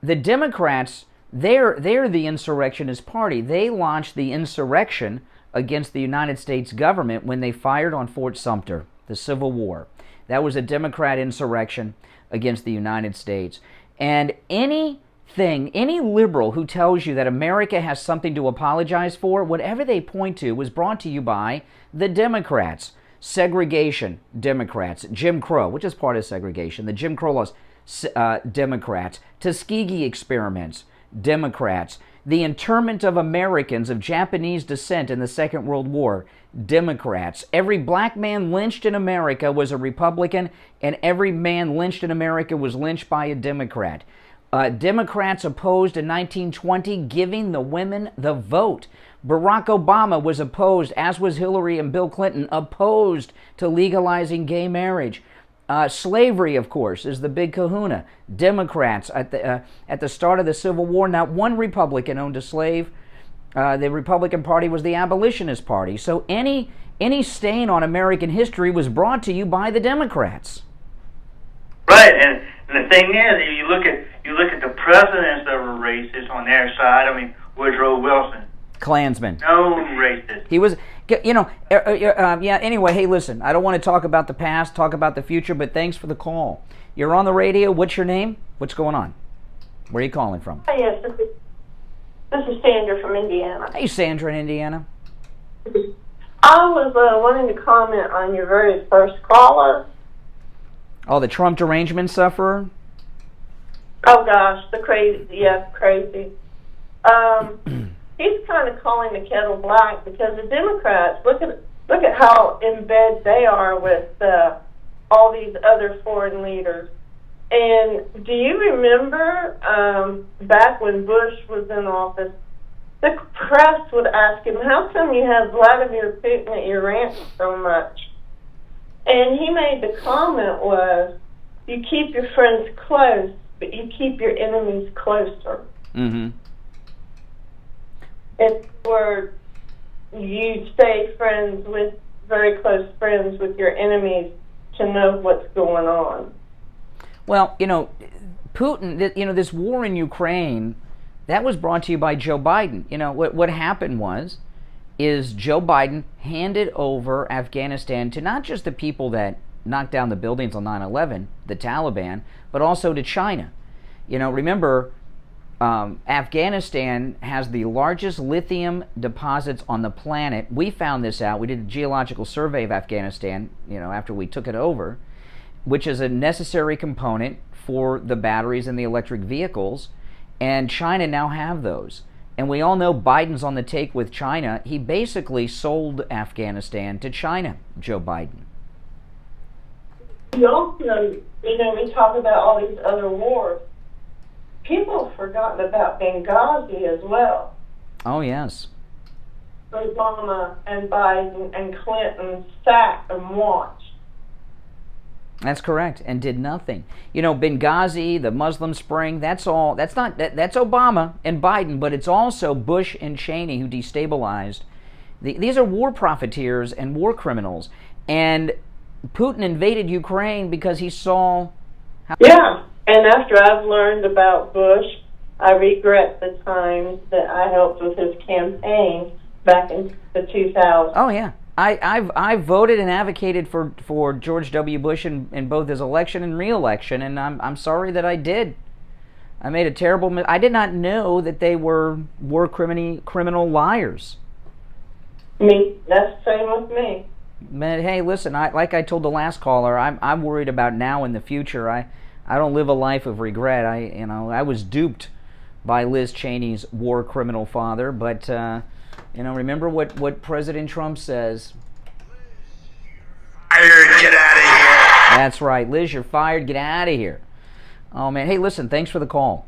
The Democrats, they're the insurrectionist party. They launched the insurrection against the United States government when they fired on Fort Sumter, the Civil War. That was a Democrat insurrection against the United States. And any liberal who tells you that America has something to apologize for, whatever they point to was brought to you by the Democrats. Segregation, Democrats. Jim Crow, which is part of segregation. The Jim Crow laws, Democrats. Tuskegee experiments, Democrats. The internment of Americans of Japanese descent in the Second World War, Democrats. Every black man lynched in America was a Republican, and every man lynched in America was lynched by a Democrat. Democrats opposed in 1920 giving the women the vote. Barack Obama was opposed, as was Hillary and Bill Clinton, opposed to legalizing gay marriage. Slavery, of course, is the big kahuna. Democrats, at the start of the Civil War, not one Republican owned a slave. The Republican Party was the abolitionist party. So any stain on American history was brought to you by the Democrats. Right, and the thing is, you look at the presidents that were racist on their side. I mean, Woodrow Wilson, Klansman. No racist. He was, anyway, hey, listen, I don't want to talk about the past, talk about the future, but thanks for the call. You're on the radio. What's your name? What's going on? Where are you calling from? Hi, yes, this is Sandra from Indiana. Hey, Sandra in Indiana. I was wanting to comment on your very first caller. Oh, the Trump derangement sufferer? Oh, gosh, crazy. He's kind of calling the kettle black because the Democrats, look at how in bed they are with all these other foreign leaders. And do you remember back when Bush was in office, the press would ask him, how come you have Vladimir Putin at your ranch so much? And he made the comment was, you keep your friends close, but you keep your enemies closer. Mm-hmm. It's where you stay very close friends with your enemies to know what's going on. Well, Putin, this war in Ukraine, that was brought to you by Joe Biden. What happened is Joe Biden handed over Afghanistan to not just the people that knocked down the buildings on 9/11, the Taliban, but also to China. You know, remember, Afghanistan has the largest lithium deposits on the planet. We found this out. We did a geological survey of Afghanistan, you know, after we took it over, which is a necessary component for the batteries in the electric vehicles, and China now have those. And we all know Biden's on the take with China. He basically sold Afghanistan to China, Joe Biden. You also, you know, we talk about all these other wars. People have forgotten about Benghazi as well. Oh, yes. Obama and Biden and Clinton sat and watched. That's correct, and did nothing. You know, Benghazi, the Muslim Spring, that's all. That's Obama and Biden, but it's also Bush and Cheney who destabilized. These are war profiteers and war criminals. And Putin invaded Ukraine because he saw how... Yeah, and after I've learned about Bush, I regret the times that I helped with his campaign back in the 2000s. Oh, yeah. I've voted and advocated for George W. Bush in both his election and re-election, and I'm sorry that I did. I made a terrible I did not know that they were criminal liars. Me, that's the same with me. But hey, listen, like I told the last caller, I'm worried about now and the future. I don't live a life of regret. I was duped by Liz Cheney's war criminal father, but you know, remember what President Trump says. Fired, get out of here. That's right, Liz, you're fired, get out of here. Oh man, hey, listen, thanks for the call.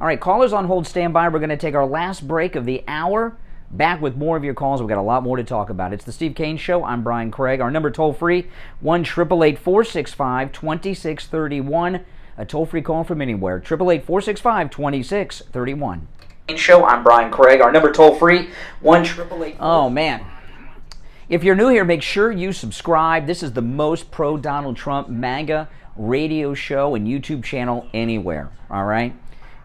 All right, callers on hold, stand by. We're going to take our last break of the hour. Back with more of your calls. We've got a lot more to talk about. It's the Steve Kane Show. I'm Brian Craig. Our number toll free, 1-888-465-2631. A toll free call from anywhere, 888-465-2631. Show. I'm Brian Craig. Our number toll free, 1-888. Oh man. If you're new here, make sure you subscribe. This is the most pro Donald Trump MAGA radio show and YouTube channel anywhere. All right?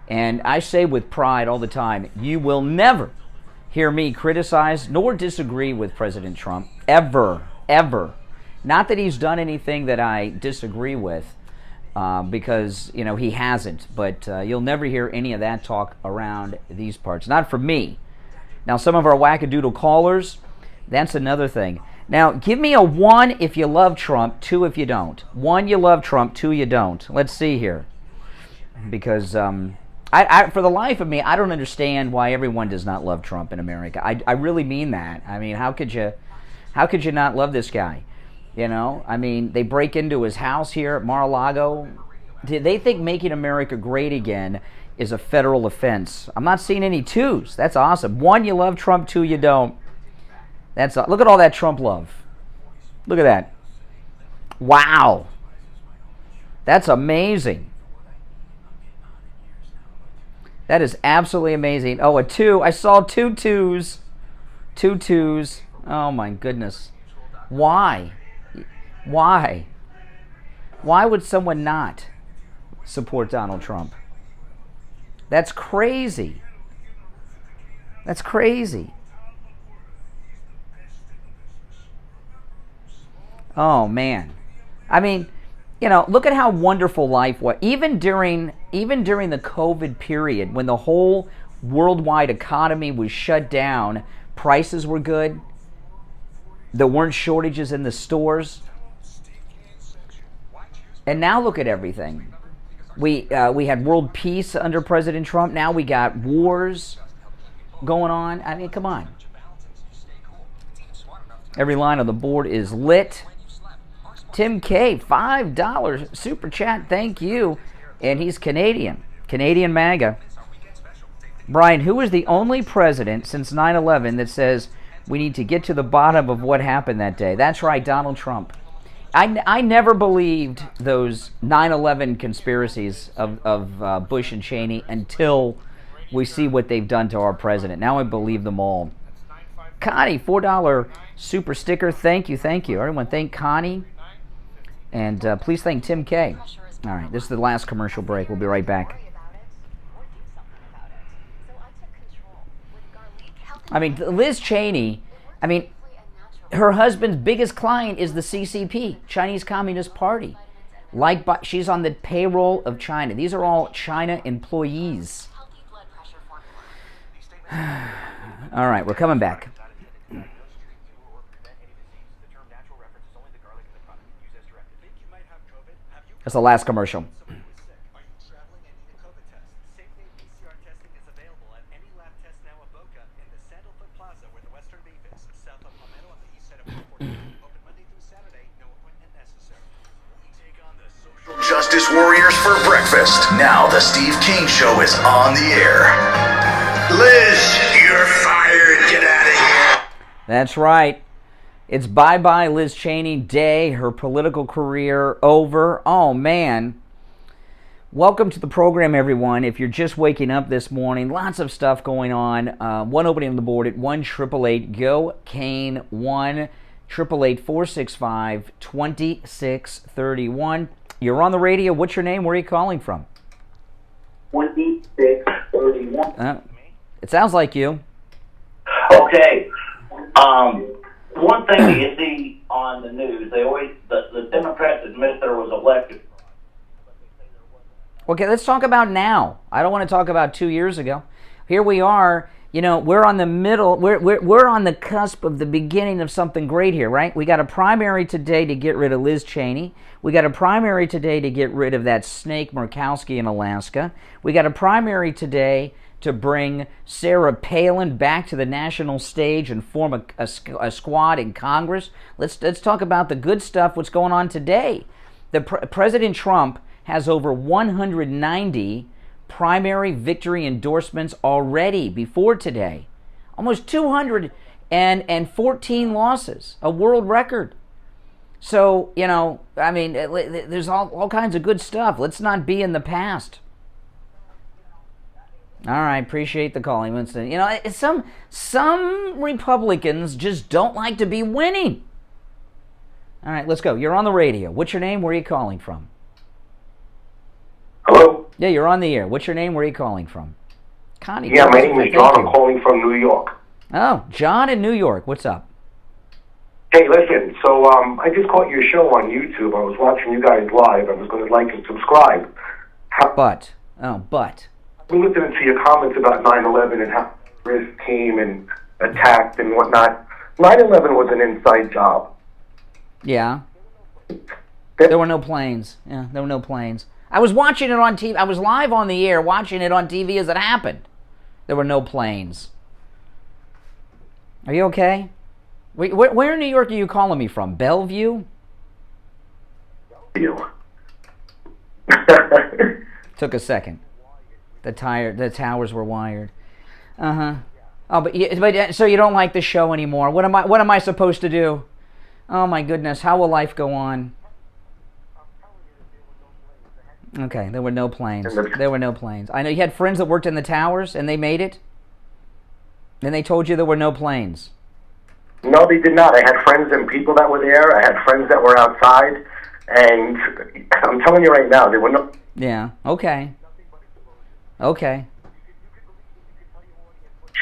And I say with pride all the time, you will never hear me criticize nor disagree with President Trump. Ever. Ever. Not that he's done anything that I disagree with, because, you know, he hasn't. But you'll never hear any of that talk around these parts. Not from me. Now, some of our wackadoodle callers, that's another thing. Now, give me a 1 if you love Trump, 2 if you don't. 1, you love Trump, 2, you don't. Let's see here. Because I for the life of me, I don't understand why everyone does not love Trump in America. I really mean that. I mean, how could you not love this guy? You know, I mean, they break into his house here at Mar-a-Lago. They think making America great again is a federal offense. I'm not seeing any 2s. That's awesome. 1, you love Trump, 2, you don't. Look at all that Trump love. Look at that. Wow. That's amazing. That is absolutely amazing. Oh, a 2. I saw 2 2s. 2 2s. Oh, my goodness. Why? Why? Why would someone not support Donald Trump? That's crazy. That's crazy. Oh, man. I mean, you know, look at how wonderful life was. Even during the COVID period, when the whole worldwide economy was shut down, prices were good. There weren't shortages in the stores. And now look at everything. We had world peace under President Trump. Now we got wars going on. I mean, come on. Every line on the board is lit. Tim K, $5 super chat, thank you. And he's Canadian MAGA. Brian, who is the only president since 9/11 that says we need to get to the bottom of what happened that day? That's right, Donald Trump. I never believed those 9/11 conspiracies of Bush and Cheney until we see what they've done to our president. Now I believe them all. Connie, $4 super sticker, thank you. Everyone thank Connie. And please thank Tim K. All right, this is the last commercial break. We'll be right back. I mean, Liz Cheney, I mean, her husband's biggest client is the CCP, Chinese Communist Party. She's on the payroll of China. These are all China employees. All right, we're coming back. That's the last commercial. Justice warriors for breakfast. Now the Steve Kane Show is on the air. Liz, you're fired. Get out of here. That's right. It's bye-bye Liz Cheney day. Her political career over. Oh, man. Welcome to the program, everyone. If you're just waking up this morning, lots of stuff going on. One opening on the board at 1-888-GO-KANE, 1-888-465-2631. You're on the radio. What's your name? Where are you calling from? 2631. It sounds like you. Okay. One thing you see on the news, they always the Democrats admit there was elected. Okay, let's talk about now. I don't want to talk about 2 years ago. Here we are. You know, we're on the middle. We're on the cusp of the beginning of something great here, right? We got a primary today to get rid of Liz Cheney. We got a primary today to get rid of that snake Murkowski in Alaska. We got a primary today to bring Sarah Palin back to the national stage and form a squad in Congress. Let's talk about the good stuff. What's going on today? President Trump has over 190 primary victory endorsements already before today. Almost 214 losses, a world record. So, you know, I mean, there's all kinds of good stuff. Let's not be in the past. All right, appreciate the calling, Winston. You know, some Republicans just don't like to be winning. All right, let's go. You're on the radio. What's your name? Where are you calling from? Hello? Yeah, you're on the air. What's your name? Where are you calling from? Connie. Yeah, my name is John. I'm calling from New York. Oh, John in New York. What's up? Hey, listen, so I just caught your show on YouTube. I was watching you guys live. I was going to like and subscribe. But. I'm listening to your comments about 9/11 and how terrorists came and attacked and whatnot. 9/11 was an inside job. Yeah. There were no planes. Yeah, there were no planes. I was watching it on TV. I was live on the air watching it on TV as it happened. There were no planes. Are you okay? Where in New York are you calling me from? Bellevue? Took a second. The towers were wired. Oh, but so you don't like the show anymore? What am I supposed to do? Oh my goodness, how will life go on? Okay, there were no planes. There were no planes. I know you had friends that worked in the towers and they made it. And they told you there were no planes. No, they did not. I had friends and people that were there. I had friends that were outside. And I'm telling you right now, there were no... Yeah, okay. Okay.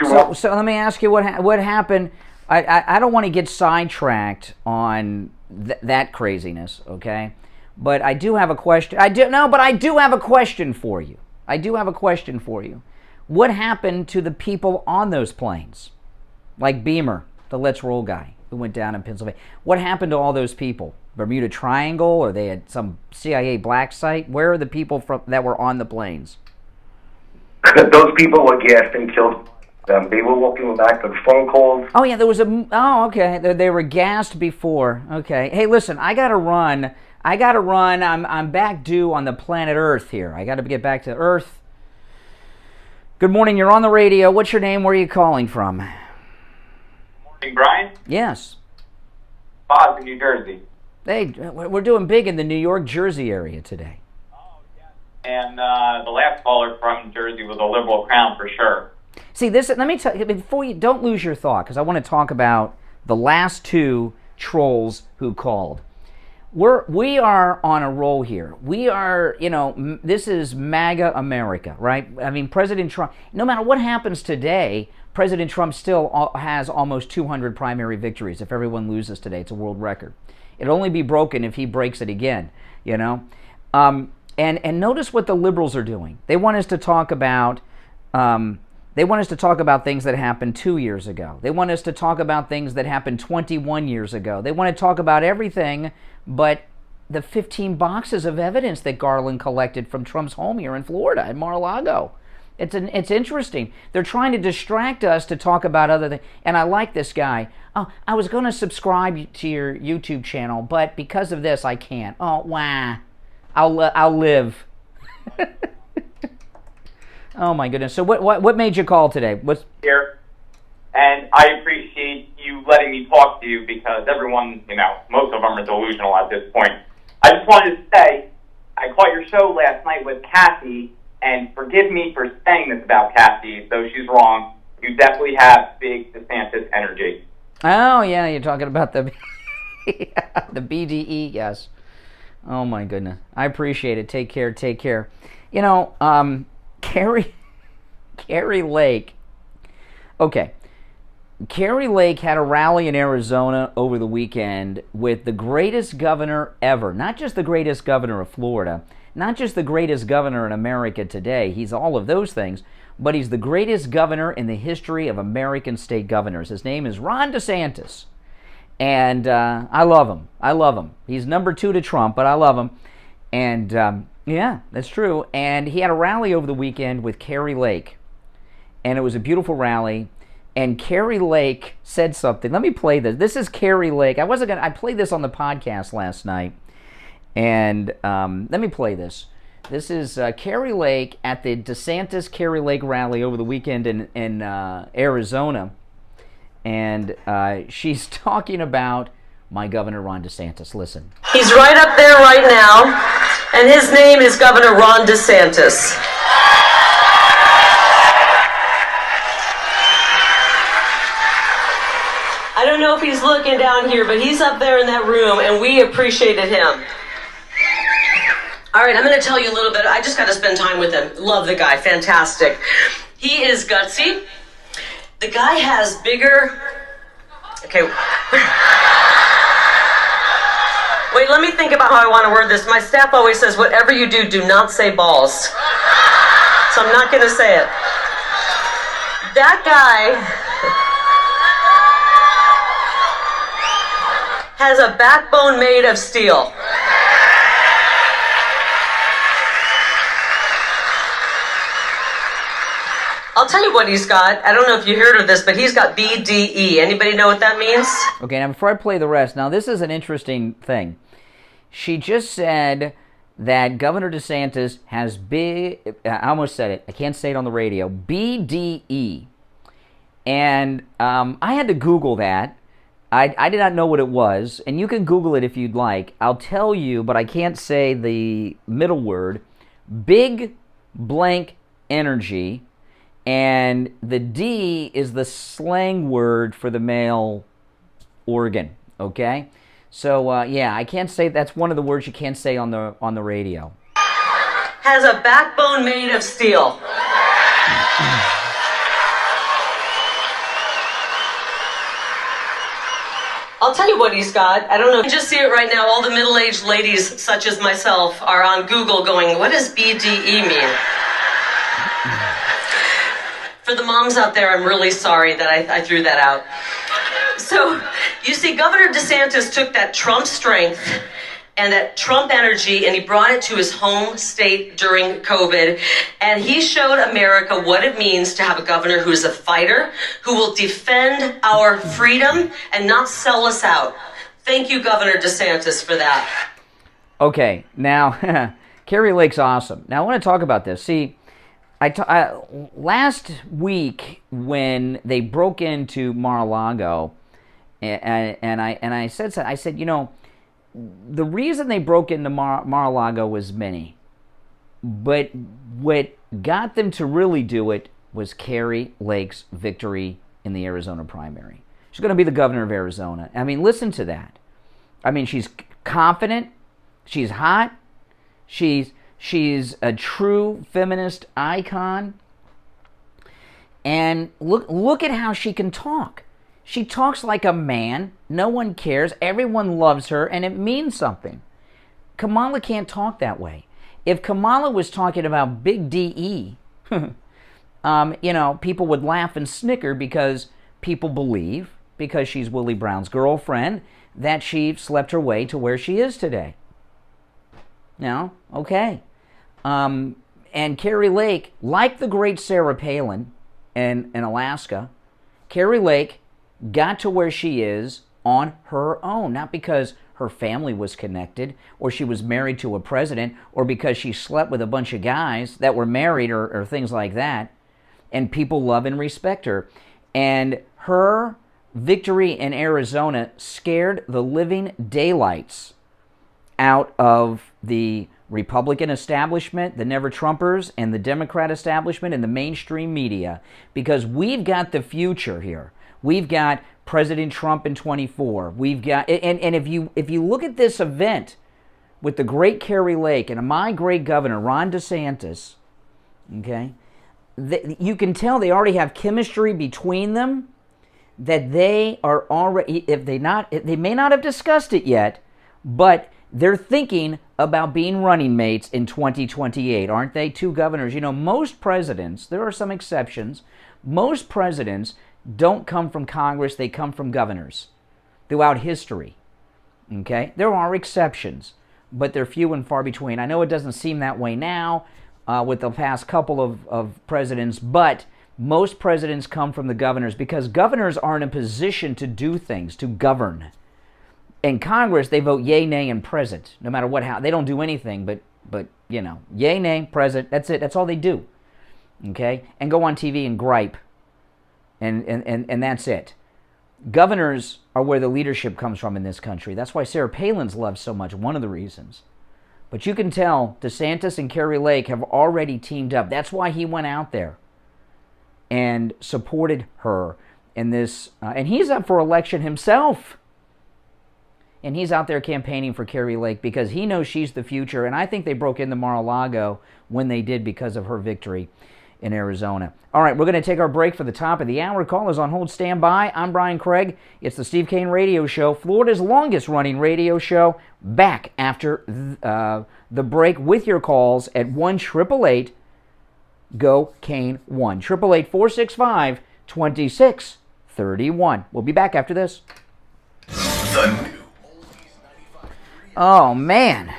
So let me ask you what happened. I don't want to get sidetracked on that craziness, okay? But I do have a question. I do have a question for you. What happened to the people on those planes? Like Beamer, the Let's Roll guy who went down in Pennsylvania. What happened to all those people? Bermuda Triangle, or they had some CIA black site? Where are the people that were on the planes? Those people were gassed and killed. They were walking back to phone calls. Oh, yeah, there was okay. They were gassed before. Okay. Hey, listen, I got to run. I'm back due on the planet Earth here. I got to get back to Earth. Good morning. You're on the radio. What's your name? Where are you calling from? Morning, Brian. Yes. Bob in New Jersey. Hey, we're doing big in the New York, Jersey area today. And the last caller from Jersey was a liberal crown for sure. See, let me tell you, before you, don't lose your thought, because I want to talk about the last two trolls who called. We are on a roll here. We are, this is MAGA America, right? I mean, President Trump, no matter what happens today, President Trump still has almost 200 primary victories. If everyone loses today, it's a world record. It'll only be broken if he breaks it again, you know. And notice what the liberals are doing. They want us to talk about things that happened 2 years ago. They want us to talk about things that happened 21 years ago. They want to talk about everything but the 15 boxes of evidence that Garland collected from Trump's home here in Florida at Mar-a-Lago. It's interesting. They're trying to distract us to talk about other things. And I like this guy. Oh, I was going to subscribe to your YouTube channel, but because of this, I can't. Oh, wow. I'll live. Oh my goodness. So what made you call today? What's here? And I appreciate you letting me talk to you because everyone, most of them are delusional at this point. I just wanted to say, I caught your show last night with Kathy, and forgive me for saying this about Kathy, though she's wrong. You definitely have big DeSantis energy. Oh yeah, you're talking about the the BDE, yes. Oh my goodness. I appreciate it. Take care, take care. Carrie Lake. Okay. Carrie Lake had a rally in Arizona over the weekend with the greatest governor ever. Not just the greatest governor of Florida, not just the greatest governor in America today. He's all of those things, but he's the greatest governor in the history of American state governors. His name is Ron DeSantis. And I love him. I love him. He's number 2 to Trump, but I love him. And yeah, that's true. And he had a rally over the weekend with Carrie Lake. And it was a beautiful rally. And Carrie Lake said something. Let me play this. This is Carrie Lake. I played this on the podcast last night. And let me play this. This is Carrie Lake at the DeSantis Carrie Lake rally over the weekend in Arizona. And she's talking about my governor, Ron DeSantis. Listen. He's right up there right now, and his name is Governor Ron DeSantis. I don't know if he's looking down here, but he's up there in that room, and we appreciated him. All right, I'm going to tell you a little bit. I just got to spend time with him. Love the guy. Fantastic. He is gutsy. The guy has bigger... Okay. Wait, let me think about how I want to word this. My staff always says, whatever you do, do not say balls. So I'm not going to say it. That guy has a backbone made of steel. I'll tell you what he's got. I don't know if you heard of this, but he's got BDE. Anybody know what that means? Okay, now before I play the rest, now this is an interesting thing. She just said that Governor DeSantis has I almost said it. I can't say it on the radio. BDE. And I had to Google that. I did not know what it was, and you can Google it if you'd like. I'll tell you, but I can't say the middle word. Big blank energy. And the D is the slang word for the male organ, okay? So, yeah, I can't say, that's one of the words you can't say on the radio. Has a backbone made of steel. I'll tell you what he's got. I don't know. You just see it right now. All the middle-aged ladies, such as myself, are on Google going, what does BDE mean? For the moms out there, I'm really sorry that I threw that out. So, you see, Governor DeSantis took that Trump strength and that Trump energy, and he brought it to his home state during COVID, and he showed America what it means to have a governor who is a fighter, who will defend our freedom and not sell us out. Thank you, Governor DeSantis, for that. Okay, now, Carrie Lake's awesome. Now, I want to talk about this. See, last week when they broke into Mar-a-Lago, and I said, you know, the reason they broke into Mar-a-Lago was many, but what got them to really do it was Carrie Lake's victory in the Arizona primary. She's going to be the governor of Arizona. I mean, listen to that. I mean, she's confident, she's hot, she's a true feminist icon, And look at how she can talk. She talks like a man. No one cares. Everyone loves her, and it means something. Kamala can't talk that way. If Kamala was talking about Big DE, people would laugh and snicker because people believe, because she's Willie Brown's girlfriend, that she slept her way to where she is today. No? Okay. And Carrie Lake, like the great Sarah Palin in Alaska, Carrie Lake got to where she is on her own, not because her family was connected, or she was married to a president, or because she slept with a bunch of guys that were married, or things like that. And people love and respect her. And her victory in Arizona scared the living daylights out of the Republican establishment, the Never-Trumpers, and the Democrat establishment, and the mainstream media, because we've got the future here. We've got President Trump in 24. We've got, and if you look at this event with the great Carrie Lake and my great governor Ron DeSantis, okay, you can tell they already have chemistry between them. That they are already, they may not have discussed it yet, but they're thinking about being running mates in 2028, aren't they? Two governors. Most presidents, there are some exceptions, most presidents don't come from Congress, they come from governors throughout history. Okay? There are exceptions, but they're few and far between. I know it doesn't seem that way now with the past couple of presidents, but most presidents come from the governors because governors are in a position to do things, to govern. In Congress, they vote yay, nay, and present, no matter how. They don't do anything but yay, nay, present. That's it. That's all they do. Okay? And go on TV and gripe. And that's it. Governors are where the leadership comes from in this country. That's why Sarah Palin's loved so much, one of the reasons. But you can tell DeSantis and Carrie Lake have already teamed up. That's why he went out there and supported her in this. And he's up for election himself. And he's out there campaigning for Carrie Lake because he knows she's the future. And I think they broke into Mar-a-Lago when they did because of her victory in Arizona. All right, we're going to take our break for the top of the hour. Callers on hold, stand by. I'm Brian Craig. It's the Steve Kane Radio Show, Florida's longest-running radio show. Back after the break with your calls at 1-888-GO-KANE 1-888-465-2631. We'll be back after this. Oh, man.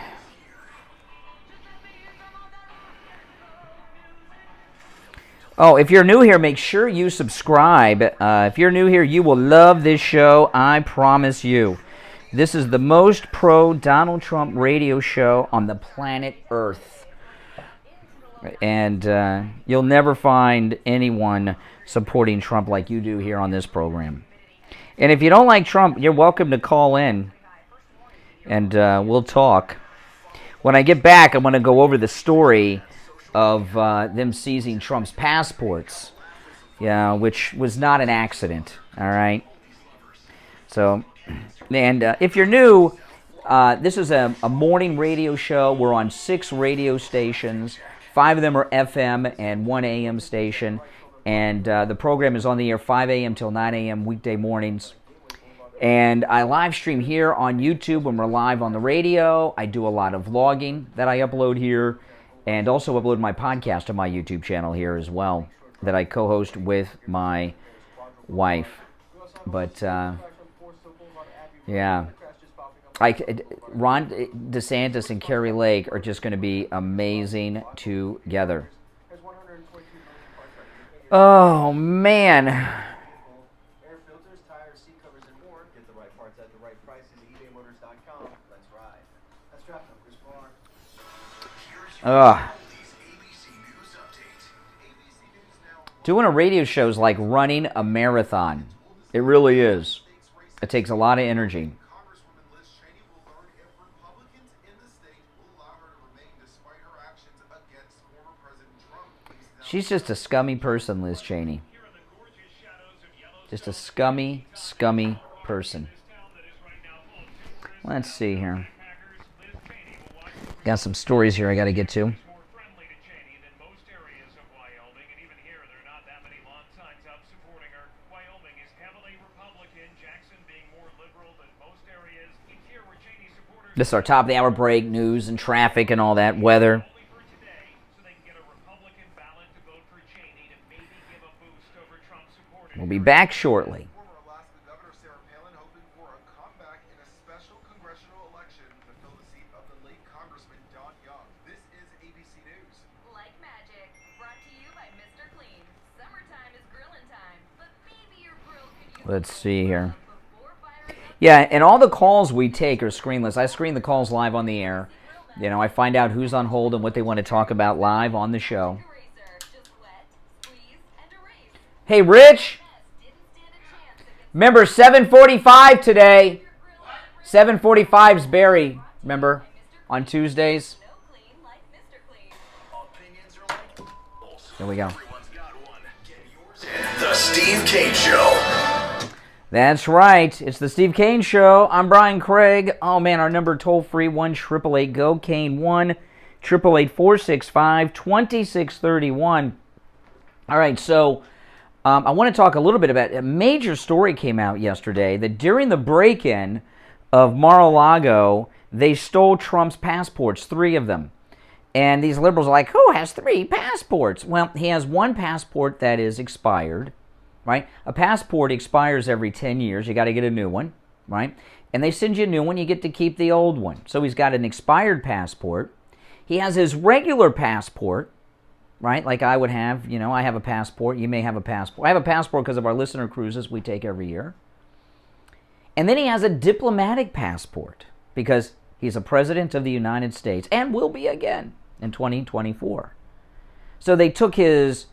Oh, if you're new here, make sure you subscribe. If you're new here, you will love this show. I promise you. This is the most pro-Donald Trump radio show on the planet Earth. And you'll never find anyone supporting Trump like you do here on this program. And if you don't like Trump, you're welcome to call in. And we'll talk. When I get back, I'm going to go over the story of them seizing Trump's passports, which was not an accident, all right? So, and if you're new, this is a morning radio show. We're on 6 radio stations. 5 of them are FM and 1 AM station. And the program is on the air 5 a.m. till 9 a.m. weekday mornings. And I live stream here on YouTube when we're live on the radio. I do a lot of vlogging that I upload here. And also upload my podcast to my YouTube channel here as well, that I co-host with my wife. But, yeah. Ron DeSantis and Carrie Lake are just going to be amazing together. Oh, man. Doing a radio show is like running a marathon. It really is. It takes a lot of energy. She's just a scummy person, Liz Cheney. Just a scummy, scummy person. Let's see here. Got some stories here I got to get to. This is our top of the hour break, news and traffic and all that, weather. We'll be back shortly. Let's see here. Yeah, and all the calls we take are screenless. I screen the calls live on the air. You know, I find out who's on hold and what they want to talk about live on the show. Hey, Rich. Remember, 7:45 today. 7:45's Barry, remember, on Tuesdays. Here we go. The Steve Kane Show. That's right. It's the Steve Kane Show. I'm Brian Craig. Oh, man, our number toll-free, 1-888-GO-KANE, 1-888-465-2631. All right, so I want to talk a little bit about a major story came out yesterday that during the break-in of Mar-a-Lago, they stole Trump's passports, 3 of them. And these liberals are like, who has 3 passports? Well, he has 1 passport that is expired, right? A passport expires every 10 years. You got to get a new one, right? And they send you a new one. You get to keep the old one. So he's got an expired passport. He has his regular passport, right? Like I would have, you know, I have a passport. You may have a passport. I have a passport because of our listener cruises we take every year. And then he has a diplomatic passport because he's a president of the United States and will be again in 2024. So they took his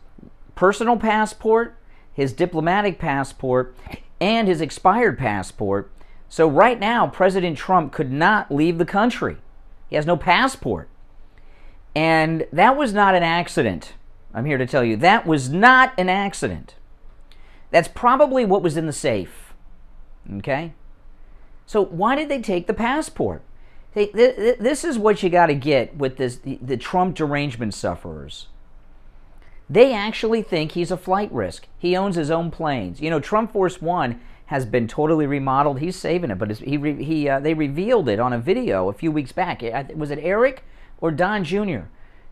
personal passport, his diplomatic passport, and his expired passport. So right now, President Trump could not leave the country. He has no passport. And that was not an accident. I'm here to tell you, that was not an accident. That's probably what was in the safe. Okay? So why did they take the passport? This is what you got to get with the Trump derangement sufferers. They actually think he's a flight risk. He owns his own planes. You know, Trump Force One has been totally remodeled. He's saving it, but they revealed it on a video a few weeks back. Was it Eric or Don Jr.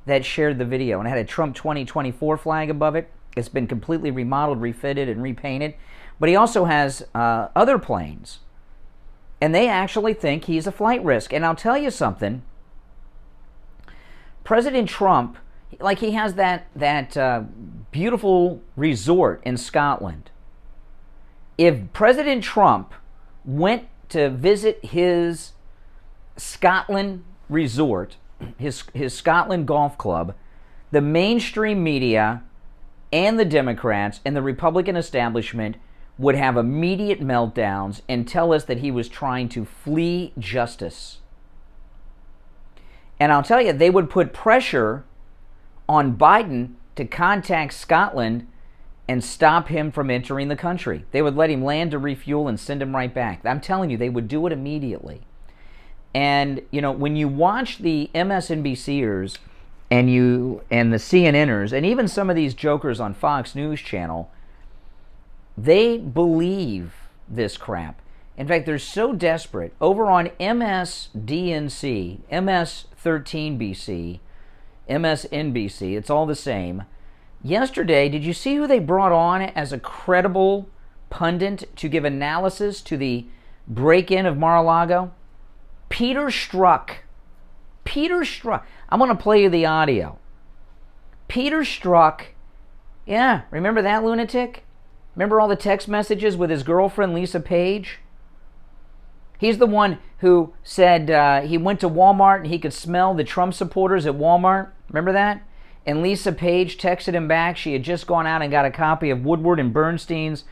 that shared the video? And it had a Trump 2024 flag above it. It's been completely remodeled, refitted, and repainted. But he also has other planes. And they actually think he's a flight risk. And I'll tell you something. President Trump, like he has that beautiful resort in Scotland. If President Trump went to visit his Scotland resort, his Scotland golf club, the mainstream media and the Democrats and the Republican establishment would have immediate meltdowns and tell us that he was trying to flee justice. And I'll tell you, they would put pressure on Biden to contact Scotland and stop him from entering the country. They would let him land to refuel and send him right back. I'm telling you, they would do it immediately. And, you know, when you watch the MSNBCers and the CNNers and even some of these jokers on Fox News Channel, they believe this crap. In fact, they're so desperate. Over on MSDNC, MS13BC, MSNBC, it's all the same. Yesterday, did you see who they brought on as a credible pundit to give analysis to the break-in of Mar-a-Lago? Peter Strzok. Peter Strzok. I'm going to play you the audio. Peter Strzok. Yeah, remember that lunatic? Remember all the text messages with his girlfriend, Lisa Page? He's the one who said he went to Walmart and he could smell the Trump supporters at Walmart. Remember that? And Lisa Page texted him back. She had just gone out and got a copy of Woodward and Bernstein's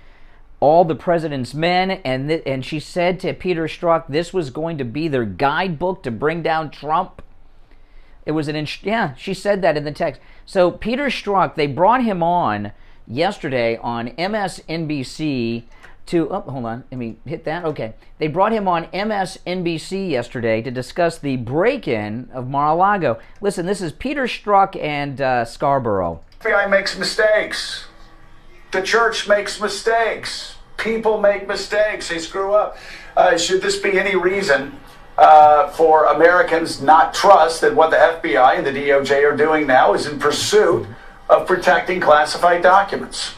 All the President's Men. And she said to Peter Strzok, this was going to be their guidebook to bring down Trump. It was she said that in the text. So Peter Strzok, they brought him on yesterday on MSNBC to, hold on, let me hit that. Okay. They brought him on MSNBC yesterday to discuss the break-in of Mar-a-Lago. Listen, this is Peter Strzok and Scarborough. The FBI makes mistakes. The church makes mistakes. People make mistakes. They screw up. Should this be any reason for Americans not trust that what the FBI and the DOJ are doing now is in pursuit of protecting classified documents?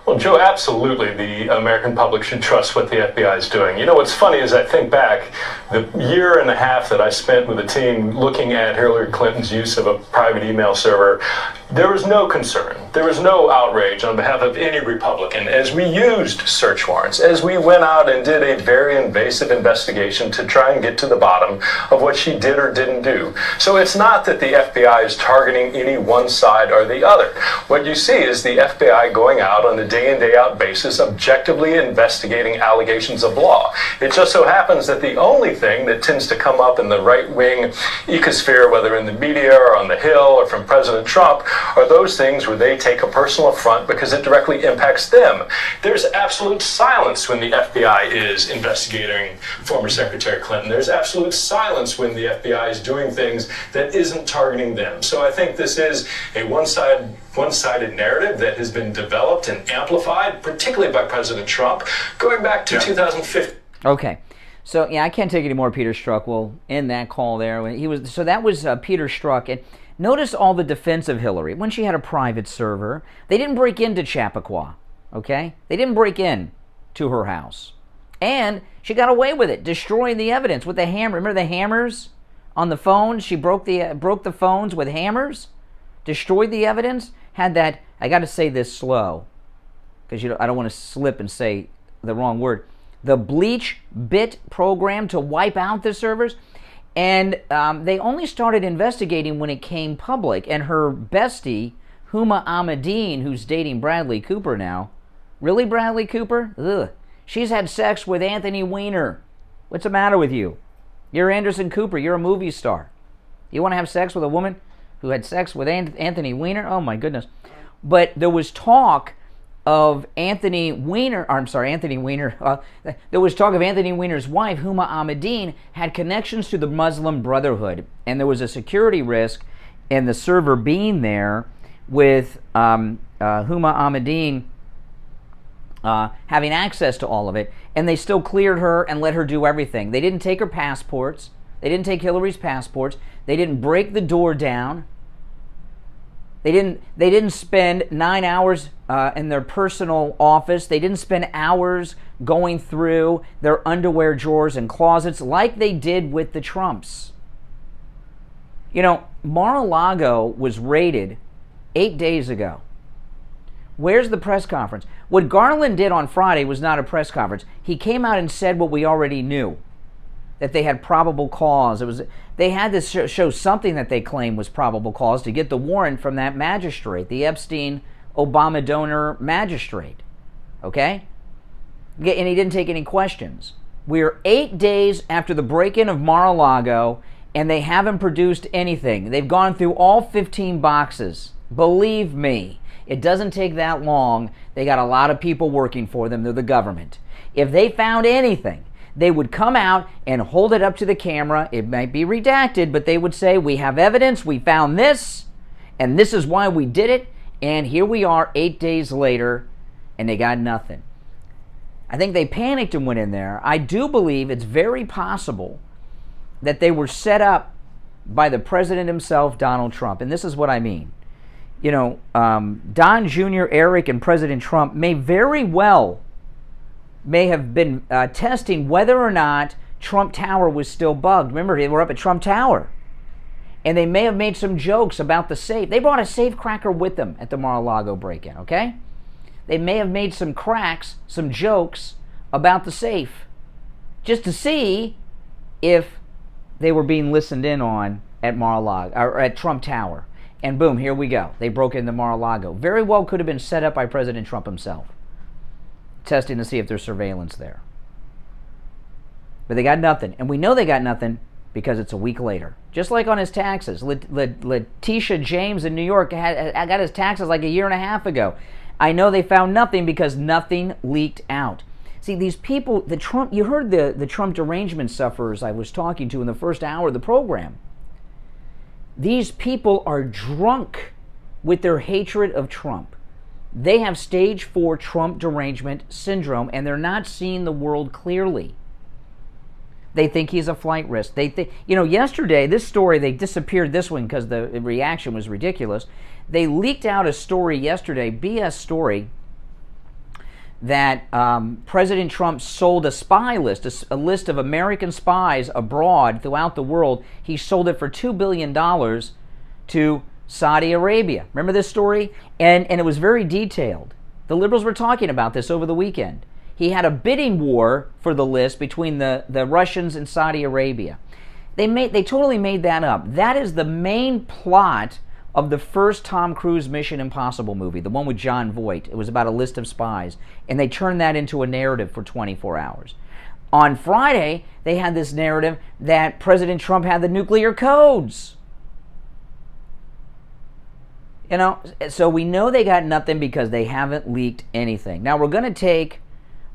Well, Joe, absolutely the American public should trust what the FBI is doing. You know, what's funny is I think back the year and a half that I spent with a team looking at Hillary Clinton's use of a private email server, there was no concern. There was no outrage on behalf of any Republican as we used search warrants, as we went out and did a very invasive investigation to try and get to the bottom of what she did or didn't do. So it's not that the FBI is targeting any one side or the other. What you see is the FBI going out on a day in, day out basis, objectively investigating allegations of law. It just so happens that the only thing that tends to come up in the right-wing ecosphere, whether in the media or on the Hill or from President Trump, are those things where they take a personal affront because it directly impacts them. There's absolute silence when the FBI is investigating former Secretary Clinton. There's absolute silence when the FBI is doing things that isn't targeting them. So I think this is a one-sided narrative that has been developed and amplified, particularly by President Trump, going back to 2015. Okay. So, yeah, I can't take any more Peter Strzok. We'll end that call there. So that was Peter Strzok. And notice all the defense of Hillary. When she had a private server, they didn't break into Chappaqua, okay? They didn't break in to her house. And she got away with it, destroying the evidence with the hammer. Remember the hammers on the phones? She broke the phones with hammers, destroyed the evidence, had that, I got to say this slow, because I don't want to slip and say the wrong word, the bleach bit program to wipe out the servers. And they only started investigating when it came public. And her bestie, Huma Ahmadine, who's dating Bradley Cooper now. Really, Bradley Cooper? Ugh. She's had sex with Anthony Weiner. What's the matter with you? You're Anderson Cooper. You're a movie star. You want to have sex with a woman who had sex with Anthony Weiner? Oh, my goodness. But there was talk of Anthony Weiner, there was talk of Anthony Weiner's wife, Huma Ahmadine, had connections to the Muslim Brotherhood. And there was a security risk in the server being there with Huma Ahmadine having access to all of it. And they still cleared her and let her do everything. They didn't take her passports. They didn't take Hillary's passports. They didn't break the door down. They didn't spend 9 hours in their personal office. They didn't spend hours going through their underwear drawers and closets like they did with the Trumps. You know, Mar-a-Lago was raided 8 days ago. Where's the press conference? What Garland did on Friday was not a press conference. He came out and said what we already knew, that they had probable cause. They had to show something that they claimed was probable cause to get the warrant from that magistrate, the Epstein Obama donor magistrate. Okay? And he didn't take any questions. We're 8 days after the break-in of Mar-a-Lago, and they haven't produced anything. They've gone through all 15 boxes. Believe me, it doesn't take that long. They got a lot of people working for them. They're the government. If they found anything, they would come out and hold it up to the camera. It might be redacted, but they would say, we have evidence, we found this, and this is why we did it, and here we are 8 days later, and they got nothing. I think they panicked and went in there. I do believe it's very possible that they were set up by the president himself, Donald Trump, and this is what I mean. You know, Don Jr., Eric, and President Trump may have been testing whether or not Trump Tower was still bugged. Remember, they were up at Trump Tower. And they may have made some jokes about the safe. They brought a safe cracker with them at the Mar-a-Lago break-in, okay? They may have made some cracks, some jokes about the safe, just to see if they were being listened in on at Mar-a-Lago, or at Trump Tower. And boom, here we go. They broke into Mar-a-Lago. Very well could have been set up by President Trump himself, testing to see if there's surveillance there. But they got nothing. And we know they got nothing because it's a week later. Just like on his taxes. Letitia James in New York got his taxes like a year and a half ago. I know they found nothing because nothing leaked out. See, these people, you heard the Trump derangement sufferers I was talking to in the first hour of the program. These people are drunk with their hatred of Trump. They have stage 4 Trump derangement syndrome, and they're not seeing the world clearly. They think he's a flight risk. They think, yesterday, this story, they disappeared this one because the reaction was ridiculous. They leaked out a story yesterday, BS story, that President Trump sold a spy list, a list of American spies abroad throughout the world. He sold it for $2 billion to Saudi Arabia. Remember this story? And it was very detailed. The liberals were talking about this over the weekend. He had a bidding war for the list between the Russians and Saudi Arabia. They totally made that up. That is the main plot of the first Tom Cruise Mission Impossible movie, the one with Jon Voight. It was about a list of spies, and they turned that into a narrative for 24 hours. On Friday, they had this narrative that President Trump had the nuclear codes. So we know they got nothing because they haven't leaked anything. Now we're going to take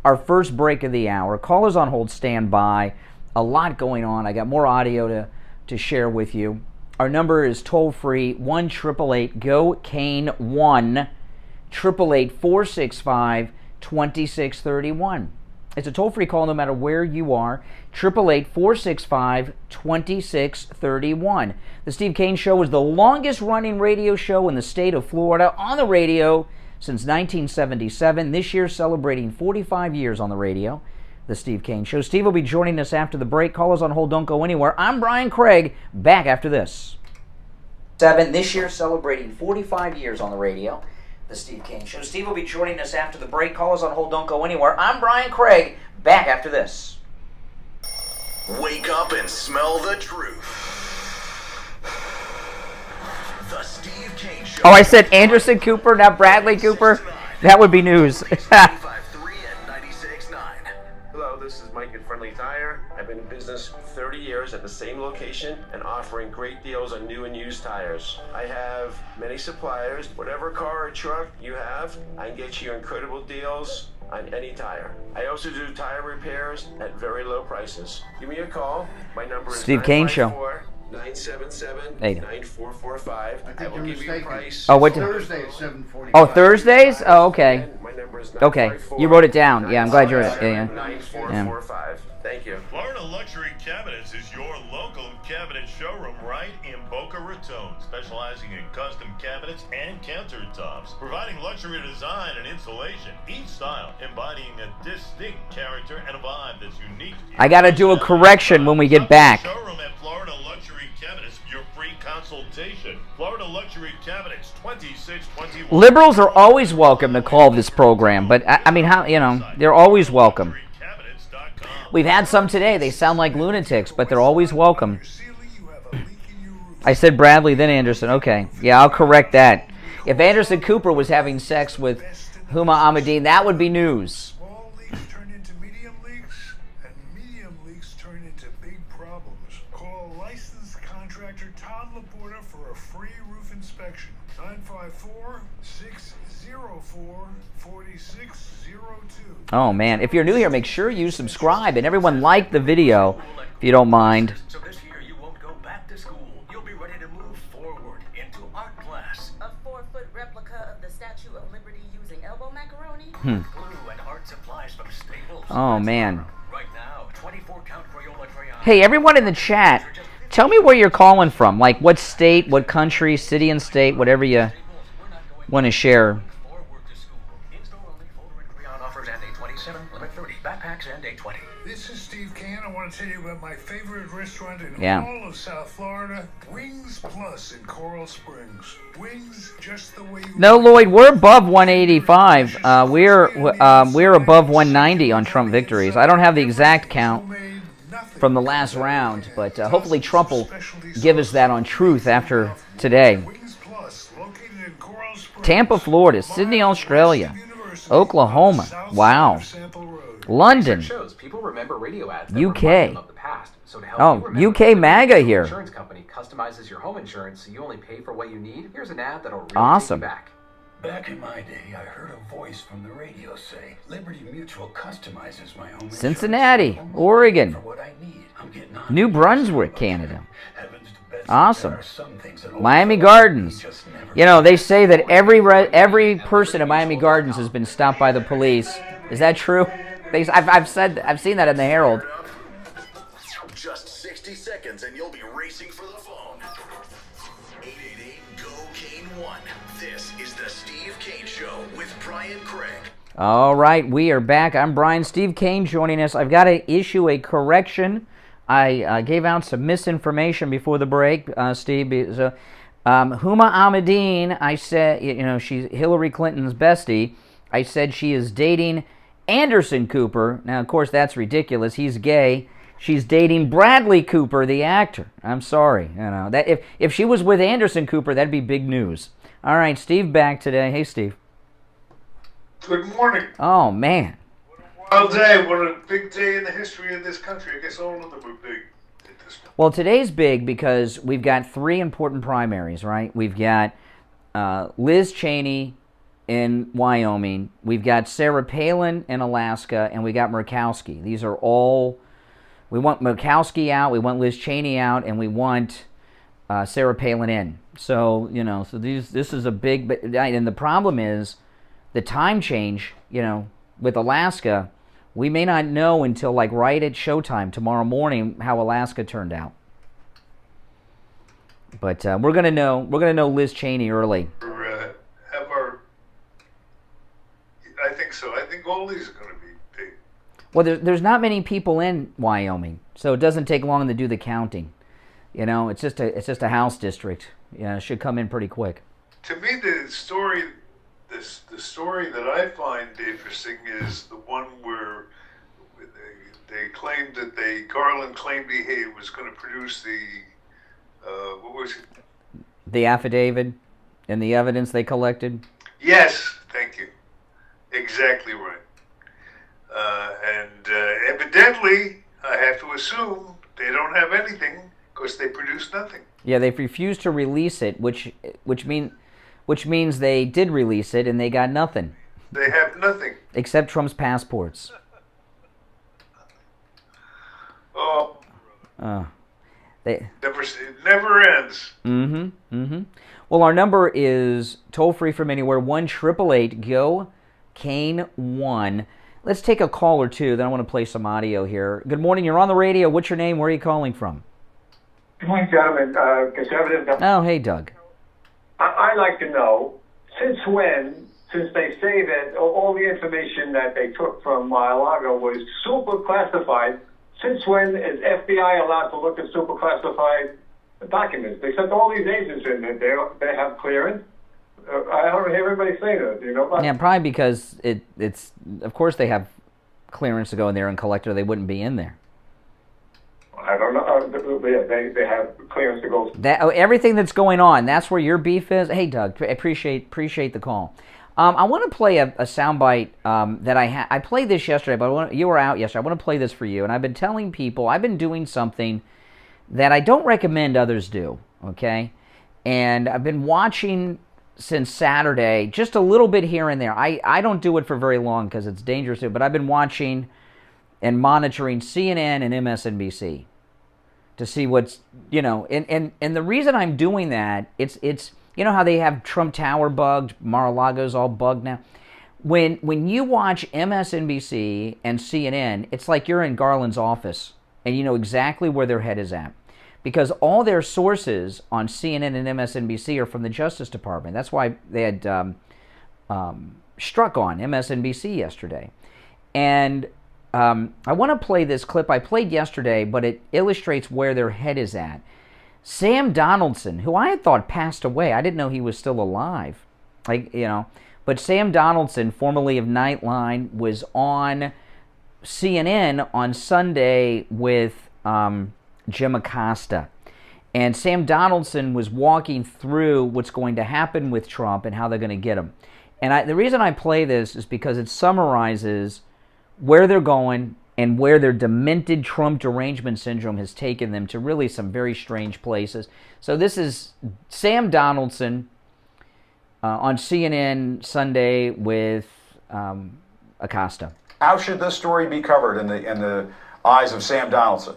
our first break of the hour. Callers on hold, stand by. A lot going on. I got more audio to share with you. Our number is toll-free, 1-888-GO-CANE, 1-888-465-2631. It's a toll-free call no matter where you are, 888-465-2631. The Steve Kane Show is the longest-running radio show in the state of Florida on the radio since 1977. This year celebrating 45 years on the radio. The Steve Kane Show. Steve will be joining us after the break. Callers on hold, don't go anywhere. I'm Brian Craig, back after this. This year celebrating 45 years on the radio. The Steve Kane Show. Steve will be joining us after the break. Callers on hold, don't go anywhere. I'm Brian Craig, back after this. Wake up and smell the truth. The Steve Kane Show. Oh, I said Anderson Cooper, not Bradley Cooper? That would be news. Hello, this is Mike at Friendly Tire. I've been in business 30 years at the same location and offering great deals on new and used tires. I have many suppliers. Whatever car or truck you have, I can get you incredible deals on any tire. I also do tire repairs at very low prices. Give me a call. My number is Steve Kane Show. 977-9445. I will give you a price. Oh, what? Thursday at 7:45. Oh, Thursdays? Oh, okay. Okay, you wrote it down. Yeah, I'm glad you wrote it. Yeah. 9445. Thank you. Florida Luxury Cabinets is your local cabinet showroom right in Boca Raton, specializing in custom cabinets and countertops, providing luxury design and installation, each style embodying a distinct character and a vibe that's unique to you. I got to do a correction when we get back. Showroom at Florida Luxury Cabinets, your free consultation. Florida Luxury Cabinets, 2621. Liberals are always welcome to call this program, but I mean, they're always welcome. We've had some today. They sound like lunatics, but they're always welcome. I said Bradley, then Anderson. Okay. Yeah, I'll correct that. If Anderson Cooper was having sex with Huma Ahmadine, that would be news. Small leaks turn into medium leaks, and medium leaks turn into big problems. Call licensed contractor Tom Laporta for a free roof inspection. 954-604-4602. Oh, man. If you're new here, make sure you subscribe. And everyone like the video, if you don't mind. So this year you won't go back to school. You'll be ready to move forward into art class. A 4-foot replica of the Statue of Liberty using elbow macaroni. Glue and art supplies from Staples. Oh, man. Right now, 24-count Crayola crayons. Hey, everyone in the chat, tell me where you're calling from. Like what state, what country, city and state, whatever you want to share. Backpacks and 820. This is Steve Kane. I want to tell you about my favorite restaurant in all of South Florida, Wings Plus in Coral Springs. Wings just the way you No, Lloyd, we're above 185. We're above 190 on Trump victories. I don't have the exact count from the last round, but hopefully Trump will give us that on Truth after today. Tampa, Florida, Sydney, Australia, Oklahoma. Wow. London, people remember radio ads that UK. remind them of the past. So to help you remember, UK MAGA here. Insurance company customizes your home insurance so you only pay for what you need. Here's an ad that'll really Awesome. take you back. Back in my day, I heard a voice from the radio say, Liberty Mutual customizes my home Cincinnati, Oregon, for what I need. I'm getting on New Brunswick, Canada. Awesome. Miami Gardens. You know, they say that every person in Miami Gardens has been stopped by the police. Is that true? I've seen that in the Herald. 60 seconds and you'll be racing for the phone. 888-GO-KANE-1. This is the Steve Kane Show with Brian Craig. All right, we are back. I'm Brian. Steve Kane joining us. I've got to issue a correction. I gave out some misinformation before the break, Steve. So, Huma Ahmadine, I said, she's Hillary Clinton's bestie. I said she is dating Anderson Cooper. Now, of course, that's ridiculous. He's gay. She's dating Bradley Cooper, the actor. I'm sorry. That if she was with Anderson Cooper, that'd be big news. All right, Steve back today. Hey, Steve. Good morning. Oh, man. Wild day. What a big day in the history of this country. I guess all of them were big. Well, today's big because we've got 3 important primaries, right? We've got Liz Cheney in Wyoming. We've got Sarah Palin in Alaska, and we got Murkowski. These are all... We want Murkowski out, we want Liz Cheney out, and we want Sarah Palin in. So, this is a big... And the problem is the time change, with Alaska, we may not know until right at showtime tomorrow morning how Alaska turned out. But we're gonna know Liz Cheney early. I think so. I think all these are going to be big. Well, there's not many people in Wyoming, so it doesn't take long to do the counting. It's just a House district. It should come in pretty quick. To me, the story that I find interesting is the one where they claimed that Garland claimed he was going to produce the what was it? The affidavit and the evidence they collected. Yes, thank you. Exactly right. And evidently, I have to assume they don't have anything because they produced nothing. Yeah, they've refused to release it, which means they did release it and they got nothing. They have nothing. Except Trump's passports. Oh. It never ends. Well, our number is toll-free from anywhere, 1-888-GO-KANE-1. Let's take a call or two, then I want to play some audio here. Good morning, you're on the radio. What's your name? Where are you calling from? Good morning, gentlemen. Conservative. Oh, hey, Doug. I'd like to know, since they say that all the information that they took from Mar-a-Lago was super classified, since when is FBI allowed to look at super classified documents? They sent all these agents in there. They have clearance. I don't hear everybody say that. Yeah, probably because it's. Of course, they have clearance to go in there and collect, or they wouldn't be in there. I don't know. They have clearance to go. Everything that's going on. That's where your beef is. Hey, Doug, appreciate the call. I want to play a soundbite that I played this yesterday, but you were out yesterday. I want to play this for you, and I've been telling people I've been doing something that I don't recommend others do. Okay, and I've been watching since Saturday, just a little bit here and there. I don't do it for very long because it's dangerous, but I've been watching and monitoring CNN and MSNBC to see what's, and the reason I'm doing that, it's how they have Trump Tower bugged, Mar-a-Lago's all bugged now. When you watch MSNBC and CNN, it's like you're in Garland's office and you know exactly where their head is at. Because all their sources on CNN and MSNBC are from the Justice Department. That's why they had Strzok on MSNBC yesterday. And I want to play this clip I played yesterday, but it illustrates where their head is at. Sam Donaldson, who I had thought passed away. I didn't know he was still alive. But Sam Donaldson, formerly of Nightline, was on CNN on Sunday with Jim Acosta. And Sam Donaldson was walking through what's going to happen with Trump and how they're going to get him. And the reason I play this is because it summarizes where they're going and where their demented Trump derangement syndrome has taken them to really some very strange places. So this is Sam Donaldson on CNN Sunday with Acosta. How should this story be covered in the eyes of Sam Donaldson?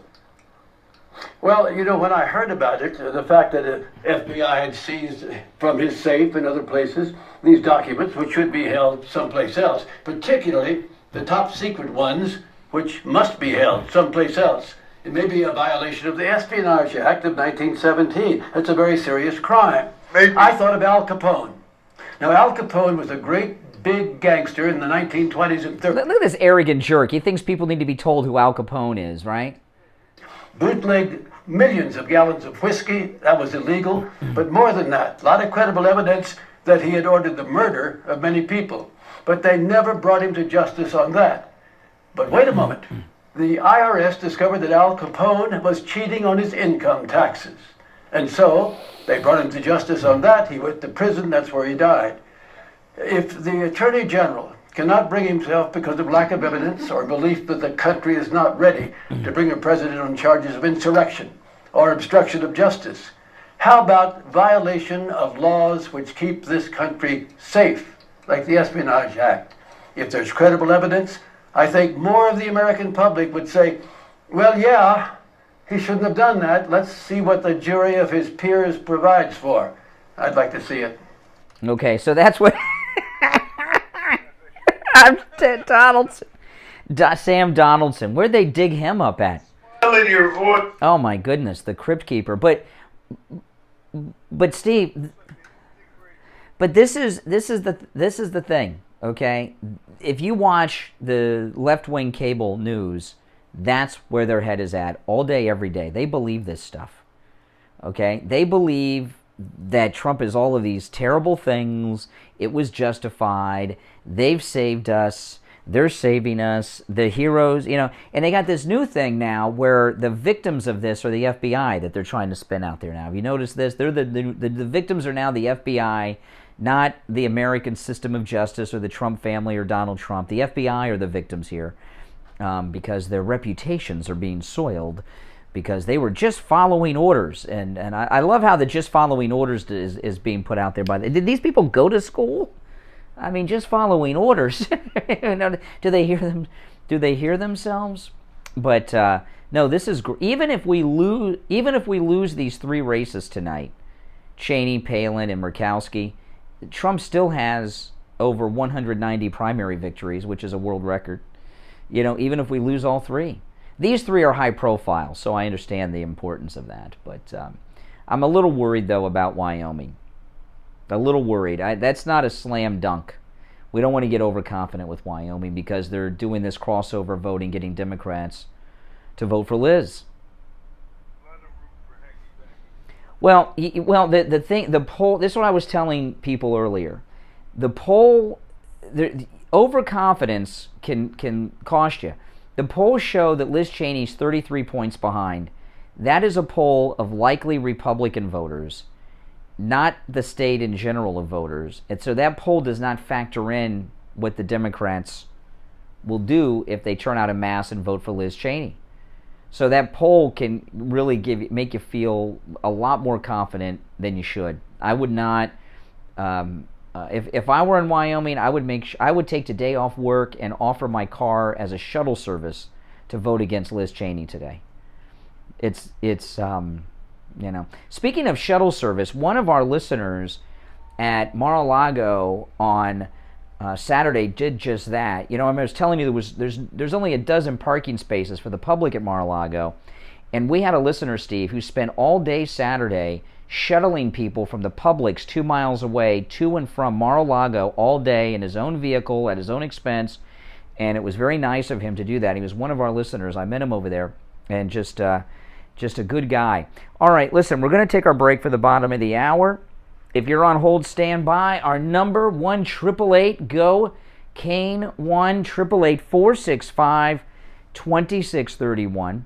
Well, when I heard about it, the fact that the FBI had seized from his safe and other places these documents, which should be held someplace else, particularly the top secret ones, which must be held someplace else. It may be a violation of the Espionage Act of 1917. It's a very serious crime. Maybe. I thought of Al Capone. Now, Al Capone was a great big gangster in the 1920s and 30s. Look at this arrogant jerk. He thinks people need to be told who Al Capone is, right? Bootlegged millions of gallons of whiskey. That was illegal. But more than that, a lot of credible evidence that he had ordered the murder of many people. But they never brought him to justice on that. But wait a moment. The IRS discovered that Al Capone was cheating on his income taxes. And so they brought him to justice on that. He went to prison. That's where he died. If the Attorney General cannot bring himself because of lack of evidence or belief that the country is not ready to bring a president on charges of insurrection or obstruction of justice, how about violation of laws which keep this country safe, like the Espionage Act? If there's credible evidence, I think more of the American public would say, well, yeah, he shouldn't have done that. Let's see what the jury of his peers provides for. I'd like to see it. Okay, so that's what... Donaldson. Sam Donaldson. Where'd they dig him up at? Your voice. Oh my goodness, the Crypt Keeper. But Steve, but this is the thing, okay? If you watch the left-wing cable news, that's where their head is at all day, every day. They believe this stuff, okay? They believe that Trump is all of these terrible things. It was justified. They've saved us. They're saving us. The heroes, you know. And they got this new thing now where the victims of this are the FBI that they're trying to spin out there now. Have you noticed this? They're the victims are now the FBI, not the American system of justice or the Trump family or Donald Trump. The FBI are the victims here because their reputations are being soiled, because they were just following orders. And I love how the just following orders is being put out there by did these people go to school? I mean, just following orders. Do they hear them? Do they hear themselves? But no, this is even if we lose these three races tonight, Cheney, Palin, and Murkowski, Trump still has over 190 primary victories, which is a world record. You know, even if we lose all three. These three are high profile, so I understand the importance of that. But I'm a little worried, though, about Wyoming. A little worried. That's not a slam dunk. We don't want to get overconfident with Wyoming because they're doing this crossover voting, getting Democrats to vote for Liz. Well, the poll. This is what I was telling people earlier. The poll, overconfidence can cost you. The polls show that Liz Cheney's 33 points behind. That is a poll of likely Republican voters, not the state in general of voters. And so that poll does not factor in what the Democrats will do if they turn out en masse and vote for Liz Cheney. So that poll can really make you feel a lot more confident than you should. I would not... If I were in Wyoming, I would take today off work and offer my car as a shuttle service to vote against Liz Cheney today. It's you know. Speaking of shuttle service, one of our listeners at Mar-a-Lago on Saturday did just that. You know, I was telling you there's only a dozen parking spaces for the public at Mar-a-Lago, and we had a listener, Steve, who spent all day Saturday shuttling people from the Publix 2 miles away to and from Mar-a-Lago all day in his own vehicle at his own expense, and it was very nice of him to do that. He was one of our listeners. I met him over there, and just a good guy. All right, listen, we're going to take our break for the bottom of the hour. If you're on hold, stand by. Our number 1-888-GO Kane 1-888-465-2631.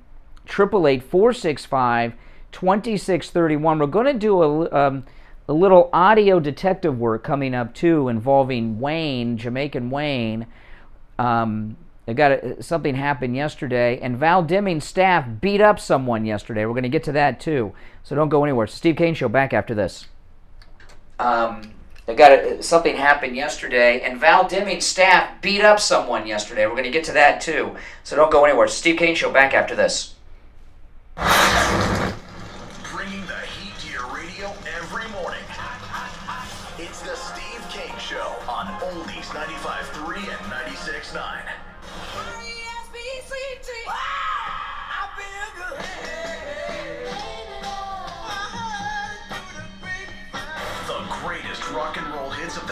888-465-2631. We're going to do a little audio detective work coming up too, involving Wayne, Jamaican Wayne. Something happened yesterday, and Val Deming's staff beat up someone yesterday. We're going to get to that too, so don't go anywhere. It's the Steve Kane Show, back after this. Something happened yesterday, and Val Deming's staff beat up someone yesterday. We're going to get to that too, so don't go anywhere. It's the Steve Kane Show, back after this. Bringing the heat to your radio every morning. It's the Steve Kane Show on Oldies 95.3 and 96.9.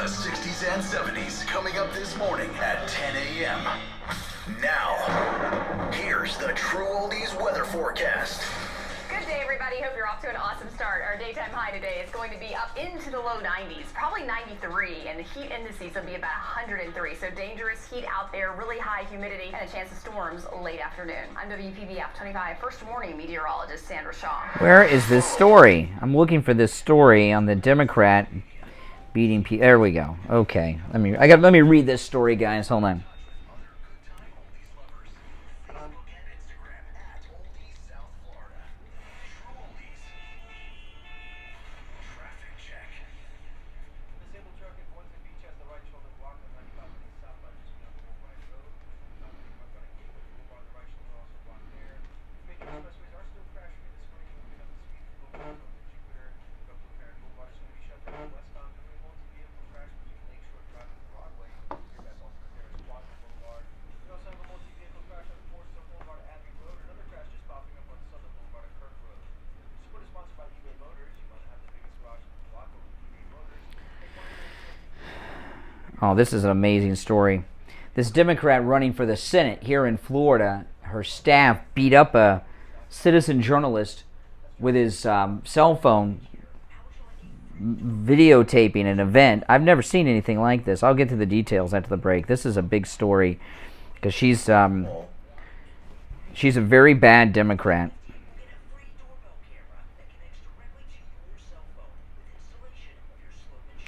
The 60s and 70s coming up this morning at 10 a.m. Now, here's the True Oldies weather forecast. Good day, everybody. Hope you're off to an awesome start. Our daytime high today is going to be up into the low 90s, probably 93, and the heat indices will be about 103. So dangerous heat out there, really high humidity, and a chance of storms late afternoon. I'm WPBF 25 First Warning meteorologist Sandra Shaw. Where is this story? I'm looking for this story on the Democrat beating P. There we go. Okay, let me read this story, guys. Hold on. Oh, this is an amazing story. This Democrat running for the Senate here in Florida, her staff beat up a citizen journalist with his cell phone videotaping an event. I've never seen anything like this. I'll get to the details after the break. This is a big story because she's a very bad Democrat.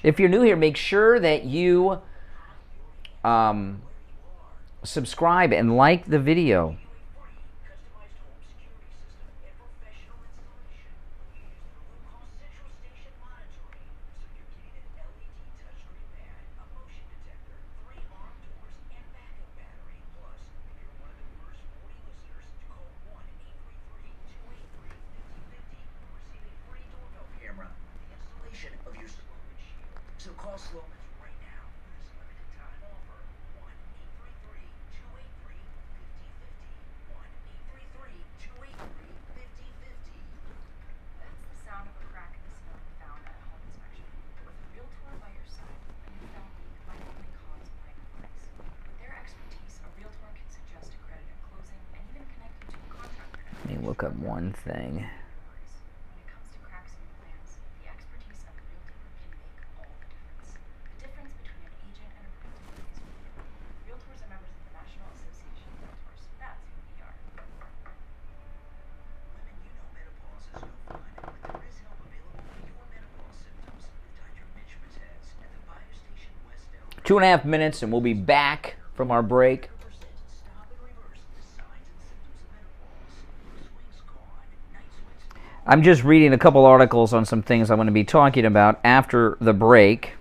If you're new here, make sure that you subscribe and like the video. Let me look up one thing. Two and a half minutes and we'll be back from our break. I'm just reading a couple articles on some things I'm going to be talking about after the break.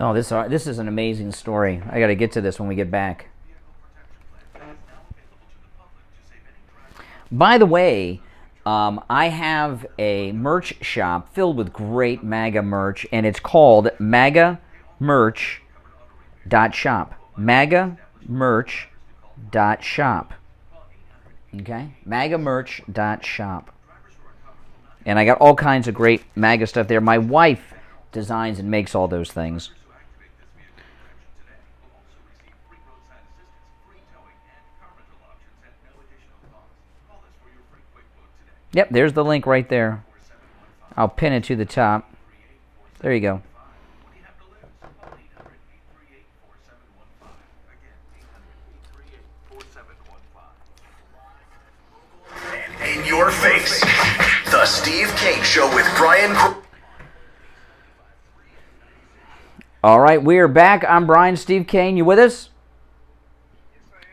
Oh, this is an amazing story. I got to get to this when we get back. By the way, I have a merch shop filled with great MAGA merch, and it's called MAGAmerch.shop. MAGAmerch.shop. Okay? MAGAmerch.shop. And I got all kinds of great MAGA stuff there. My wife designs and makes all those things. Yep, there's the link right there. I'll pin it to the top. There you go. In your face, the Steve Kane Show with Brian. All right, we are back. I'm Brian, Steve Kane. You with us?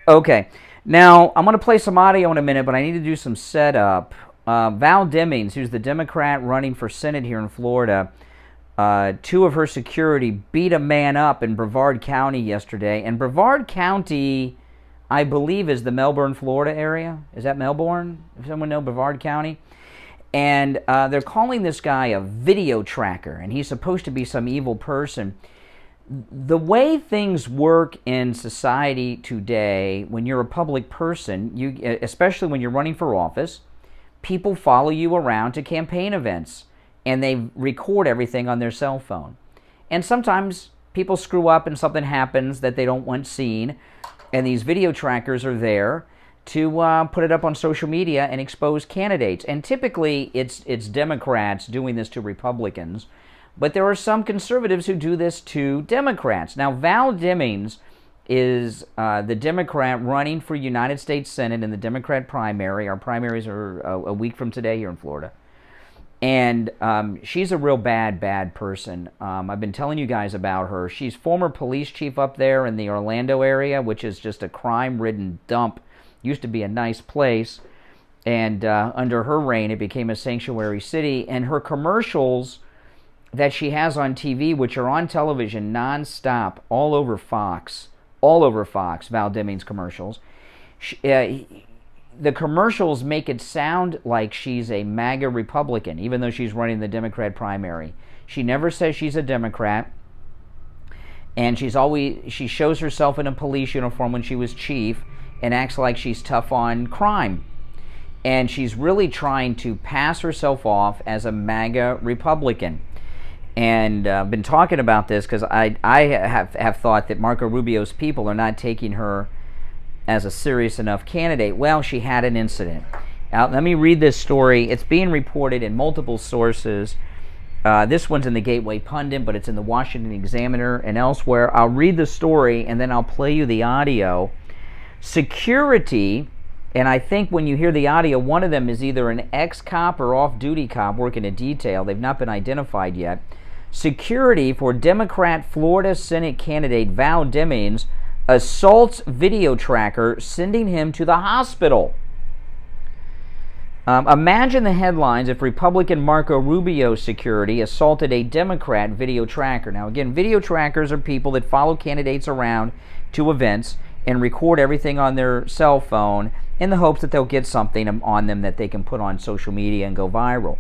Okay. Now, I'm going to play some audio in a minute, but I need to do some setup. Val Demings, who's the Democrat running for Senate here in Florida, two of her security beat a man up in Brevard County yesterday. And Brevard County, I believe, is the Melbourne, Florida area. Is that Melbourne? If someone know Brevard County? And they're calling this guy a video tracker, and he's supposed to be some evil person. The way things work in society today, when you're a public person, especially when you're running for office, people follow you around to campaign events, and they record everything on their cell phone. And sometimes people screw up and something happens that they don't want seen, and these video trackers are there to put it up on social media and expose candidates. And typically, it's Democrats doing this to Republicans, but there are some conservatives who do this to Democrats. Now, Val Demings is the Democrat running for United States Senate in the Democrat primary. Our primaries are a week from today here in Florida. And she's a real bad person. I've been telling you guys about her. She's former police chief up there in the Orlando area, which is just a crime-ridden dump. Used to be a nice place. And under her reign, it became a sanctuary city. And her commercials that she has on TV, which are on television nonstop, all over Fox, Val Demings commercials. The commercials make it sound like she's a MAGA Republican, even though she's running the Democrat primary. She never says she's a Democrat, and she shows herself in a police uniform when she was chief and acts like she's tough on crime. And she's really trying to pass herself off as a MAGA Republican. And I've been talking about this because I have thought that Marco Rubio's people are not taking her as a serious enough candidate. Well, she had an incident. Now, let me read this story. It's being reported in multiple sources. This one's in the Gateway Pundit, but it's in the Washington Examiner and elsewhere. I'll read the story, and then I'll play you the audio. Security, and I think when you hear the audio, one of them is either an ex-cop or off-duty cop working a detail. They've not been identified yet. Security for Democrat Florida Senate candidate Val Demings assaults video tracker, sending him to the hospital. Imagine the headlines if Republican Marco Rubio's security assaulted a Democrat video tracker. Now, again, video trackers are people that follow candidates around to events and record everything on their cell phone in the hopes that they'll get something on them that they can put on social media and go viral.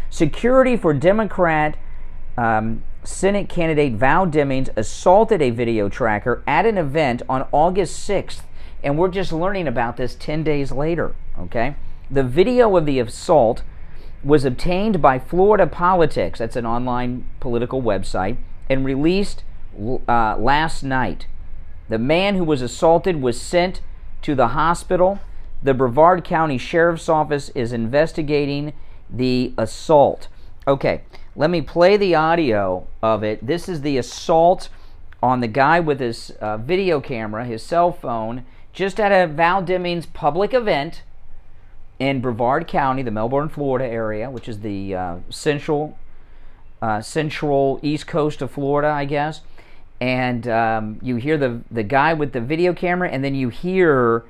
Security for Democrat Senate candidate Val Demings assaulted a video tracker at an event on August 6th, and we're just learning about this 10 days later, okay? The video of the assault was obtained by Florida Politics, that's an online political website, and released last night. The man who was assaulted was sent to the hospital. The Brevard County Sheriff's Office is investigating the assault. Okay, let me play the audio of it. This is the assault on the guy with his video camera, his cell phone, just at a Val Demings public event in Brevard County, the Melbourne, Florida area, which is the central east coast of Florida, I guess. And you hear the guy with the video camera, and then you hear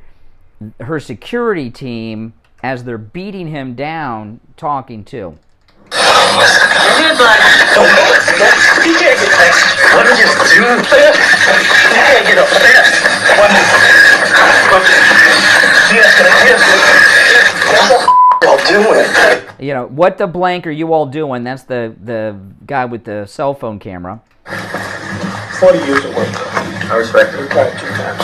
her security team as they're beating him down talking too. You can't get that. Let me just do this. You can't get upset. What y'all doing? You know, what the blank are you all doing? That's the guy with the cell phone camera. 40 years of work. I respect it. Retired 2 times.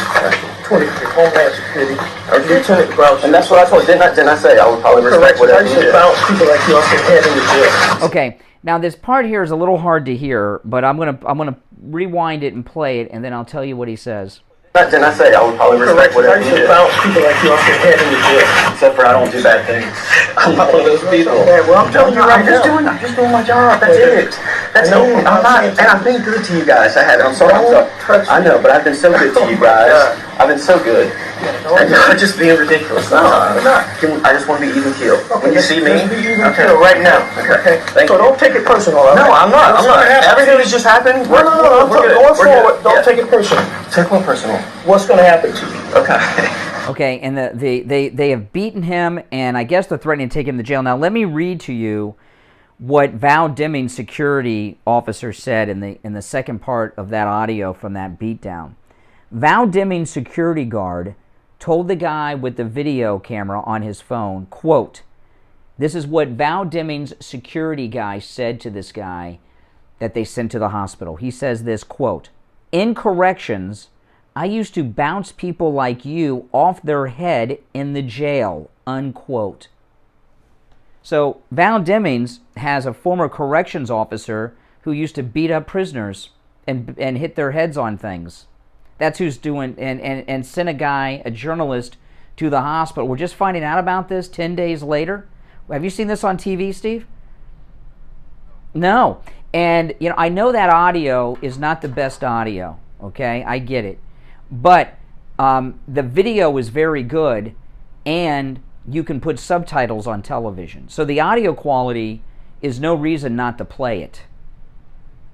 23 Homeland Security. Lieutenant Grouch. And that's what I told you. Didn't I say I would probably respect whatever you did? I used to bounce people like you off their head in the jail. Okay, now this part here is a little hard to hear, but I'm gonna rewind it and play it, and then I'll tell you what he says. Didn't I say I would probably respect whatever you did? I used to bounce people like you off their head in the jail. Except for I don't do bad things. I'm not one of those people. Well, I'm telling you right now. I'm just doing my job. That's it. That's it. I'm not, and I've been good to you guys. I have. I'm sorry. I know, but I've been so good to you guys. I've been so good. And you're just being ridiculous. No, I'm not. I just want to be even keeled. When you see me, okay, right now. Okay. So don't take it personal. No, I'm not. I'm not. Everything that's just happened. No. Going forward, don't take it personal. Take what personal? What's going to happen to you? Okay. Okay, and they have beaten him, and I guess they're threatening to take him to jail. Now, let me read to you what Val Deming's security officer said in the second part of that audio from that beatdown. Val Deming's security guard told the guy with the video camera on his phone, quote, this is what Val Deming's security guy said to this guy that they sent to the hospital. He says this, quote, in corrections, I used to bounce people like you off their head in the jail, unquote. So Val Demings has a former corrections officer who used to beat up prisoners and hit their heads on things. That's who's doing, and sent a guy, a journalist, to the hospital. We're just finding out about this 10 days later. Have you seen this on TV, Steve? No. And, you know, I know that audio is not the best audio, okay? I get it. But the video is very good, and you can put subtitles on television. So the audio quality is no reason not to play it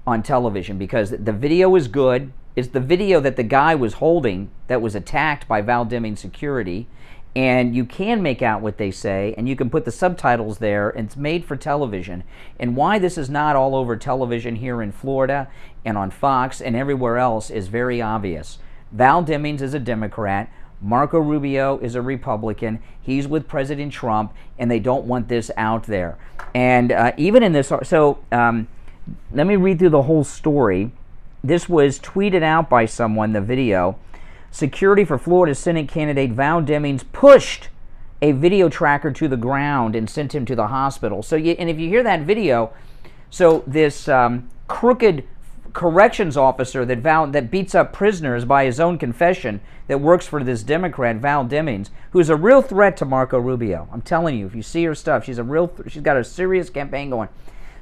on television, because the video is good. It's the video that the guy was holding that was attacked by Val Deming security, and you can make out what they say, and you can put the subtitles there, and it's made for television. And why this is not all over television here in Florida and on Fox and everywhere else is very obvious. Val Demings is a Democrat. Marco Rubio is a Republican. He's with President Trump, and they don't want this out there. And even in this, so let me read through the whole story. This was tweeted out by someone, the video. Security for Florida Senate candidate Val Demings pushed a video tracker to the ground and sent him to the hospital. So, and if you hear that video, so this crooked corrections officer that beats up prisoners by his own confession, that works for this Democrat, Val Demings, who's a real threat to Marco Rubio. I'm telling you, if you see her stuff, she's she's got a serious campaign going.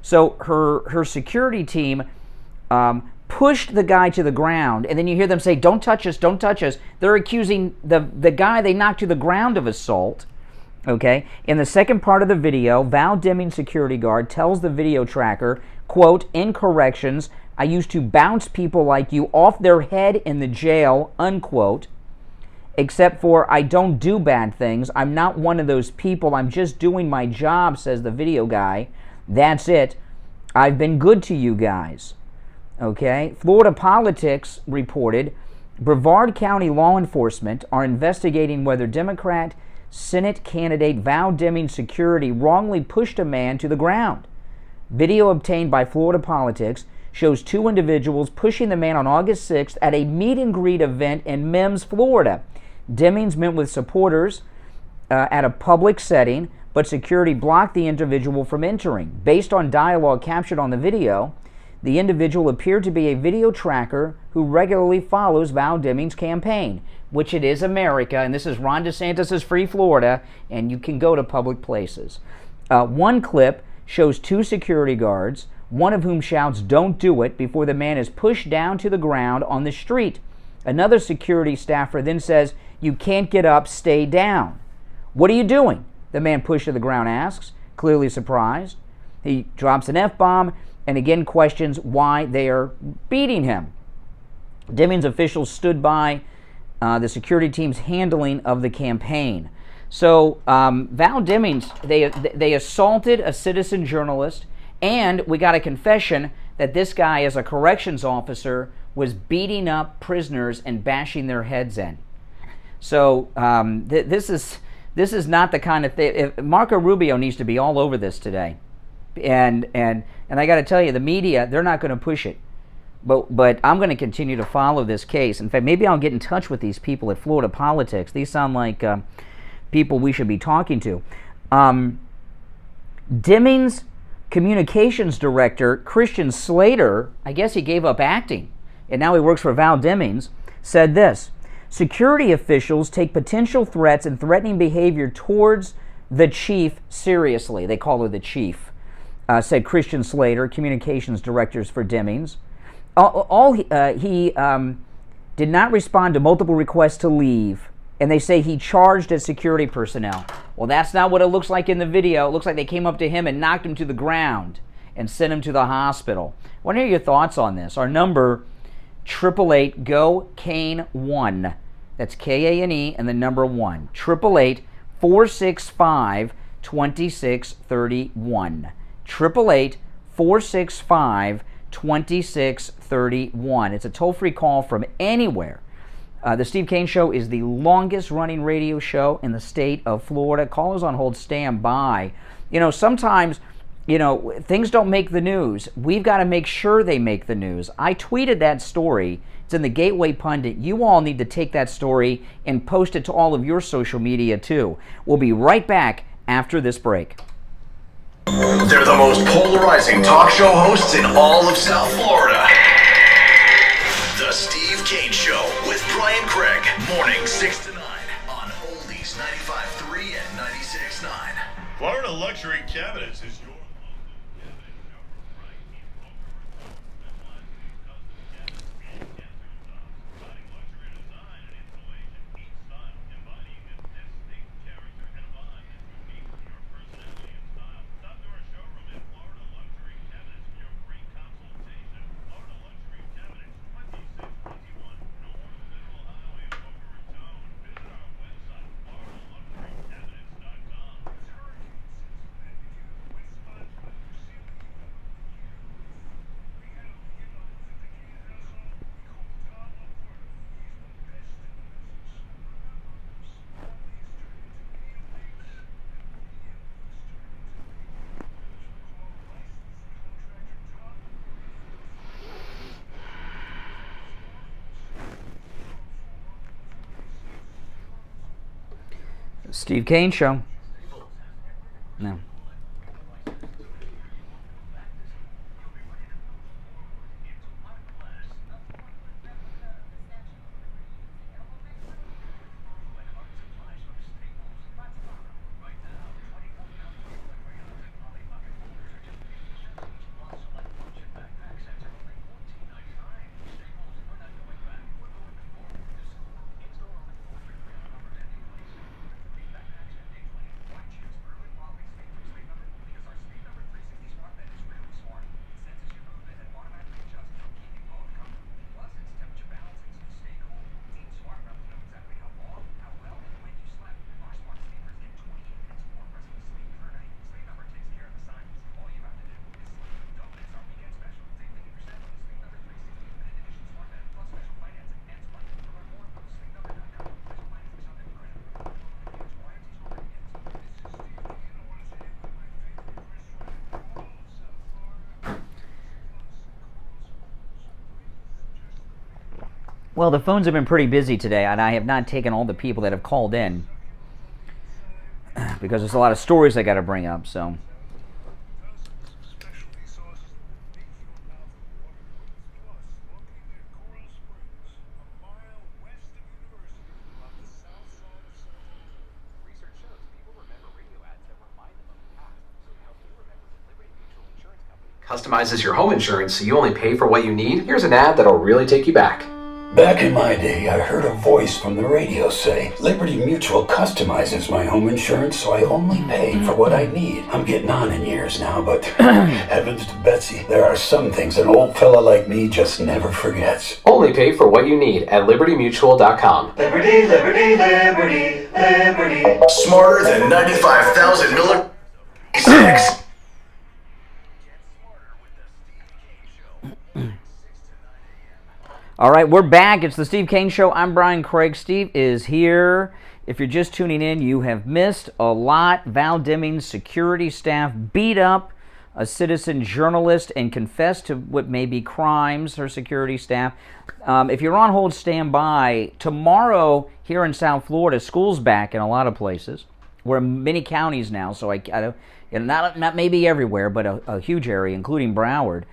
So her security team pushed the guy to the ground, and then you hear them say, don't touch us, don't touch us. They're accusing the guy they knocked to the ground of assault. Okay? In the second part of the video, Val Deming security guard tells the video tracker, quote, in corrections, I used to bounce people like you off their head in the jail, unquote, except for I don't do bad things. I'm not one of those people. I'm just doing my job, says the video guy. That's it. I've been good to you guys. Okay? Florida Politics reported Brevard County law enforcement are investigating whether Democrat Senate candidate Val Deming security wrongly pushed a man to the ground. Video obtained by Florida Politics shows 2 individuals pushing the man on August 6th at a meet and greet event in Mims, Florida. Demings met with supporters at a public setting, but security blocked the individual from entering. Based on dialogue captured on the video, the individual appeared to be a video tracker who regularly follows Val Deming's campaign, which it is America, and this is Ron DeSantis' free Florida, and you can go to public places. One clip shows 2 security guards, one of whom shouts, don't do it, before the man is pushed down to the ground on the street. Another security staffer then says, you can't get up, stay down. What are you doing? The man pushed to the ground asks, clearly surprised. He drops an F-bomb and again questions why they are beating him. Demings officials stood by the security team's handling of the campaign. So Val Demings, they assaulted a citizen journalist And we got a confession that this guy, as a corrections officer, was beating up prisoners and bashing their heads in. So this is not the kind of thing. Marco Rubio needs to be all over this today, and I got to tell you, the media, they're not going to push it, but I'm going to continue to follow this case. In fact, maybe I'll get in touch with these people at Florida Politics. These sound like people we should be talking to. Deming's communications director, Christian Slater, I guess he gave up acting, and now he works for Val Demings, said this: security officials take potential threats and threatening behavior towards the chief seriously. They call her the chief, said Christian Slater, communications directors for Demings. He did not respond to multiple requests to leave, and they say he charged at security personnel. Well, that's not what it looks like in the video. It looks like they came up to him and knocked him to the ground and sent him to the hospital. What are your thoughts on this? Our number, 888-GO-KANE-1. That's K-A-N-E and the number 1. 888-465-2631. 888-465-2631. It's a toll-free call from anywhere. The Steve Kane Show is the longest-running radio show in the state of Florida. Callers on hold, stand by. You know, sometimes, things don't make the news. We've got to make sure they make the news. I tweeted that story. It's in the Gateway Pundit. You all need to take that story and post it to all of your social media, too. We'll be right back after this break. They're the most polarizing talk show hosts in all of South Florida. The Steve Kane Show with Brian Craig. Morning 6 to 9 on Oldies 95.3 and 96.9. Florida Luxury Cabinets is your Steve Kane Show. No. Well, the phones have been pretty busy today, and I have not taken all the people that have called in because there's a lot of stories I got to bring up, so. Customizes your home insurance so you only pay for what you need. Here's an ad that'll really take you back. Back in my day, I heard a voice from the radio say, Liberty Mutual customizes my home insurance so I only pay for what I need. I'm getting on in years now, but heavens to Betsy, there are some things an old fella like me just never forgets. Only pay for what you need at libertymutual.com. Liberty, liberty, liberty, liberty. Smarter than 95,000 millimeters. All right, we're back. It's the Steve Kane Show. I'm Brian Craig. Steve is here. If you're just tuning in, you have missed a lot. Val Deming's security staff beat up a citizen journalist and confessed to what may be crimes, her security staff. If you're on hold, stand by. Tomorrow, here in South Florida, school's back in a lot of places. We're in many counties now, so I don't, not maybe everywhere, but a huge area, including Broward.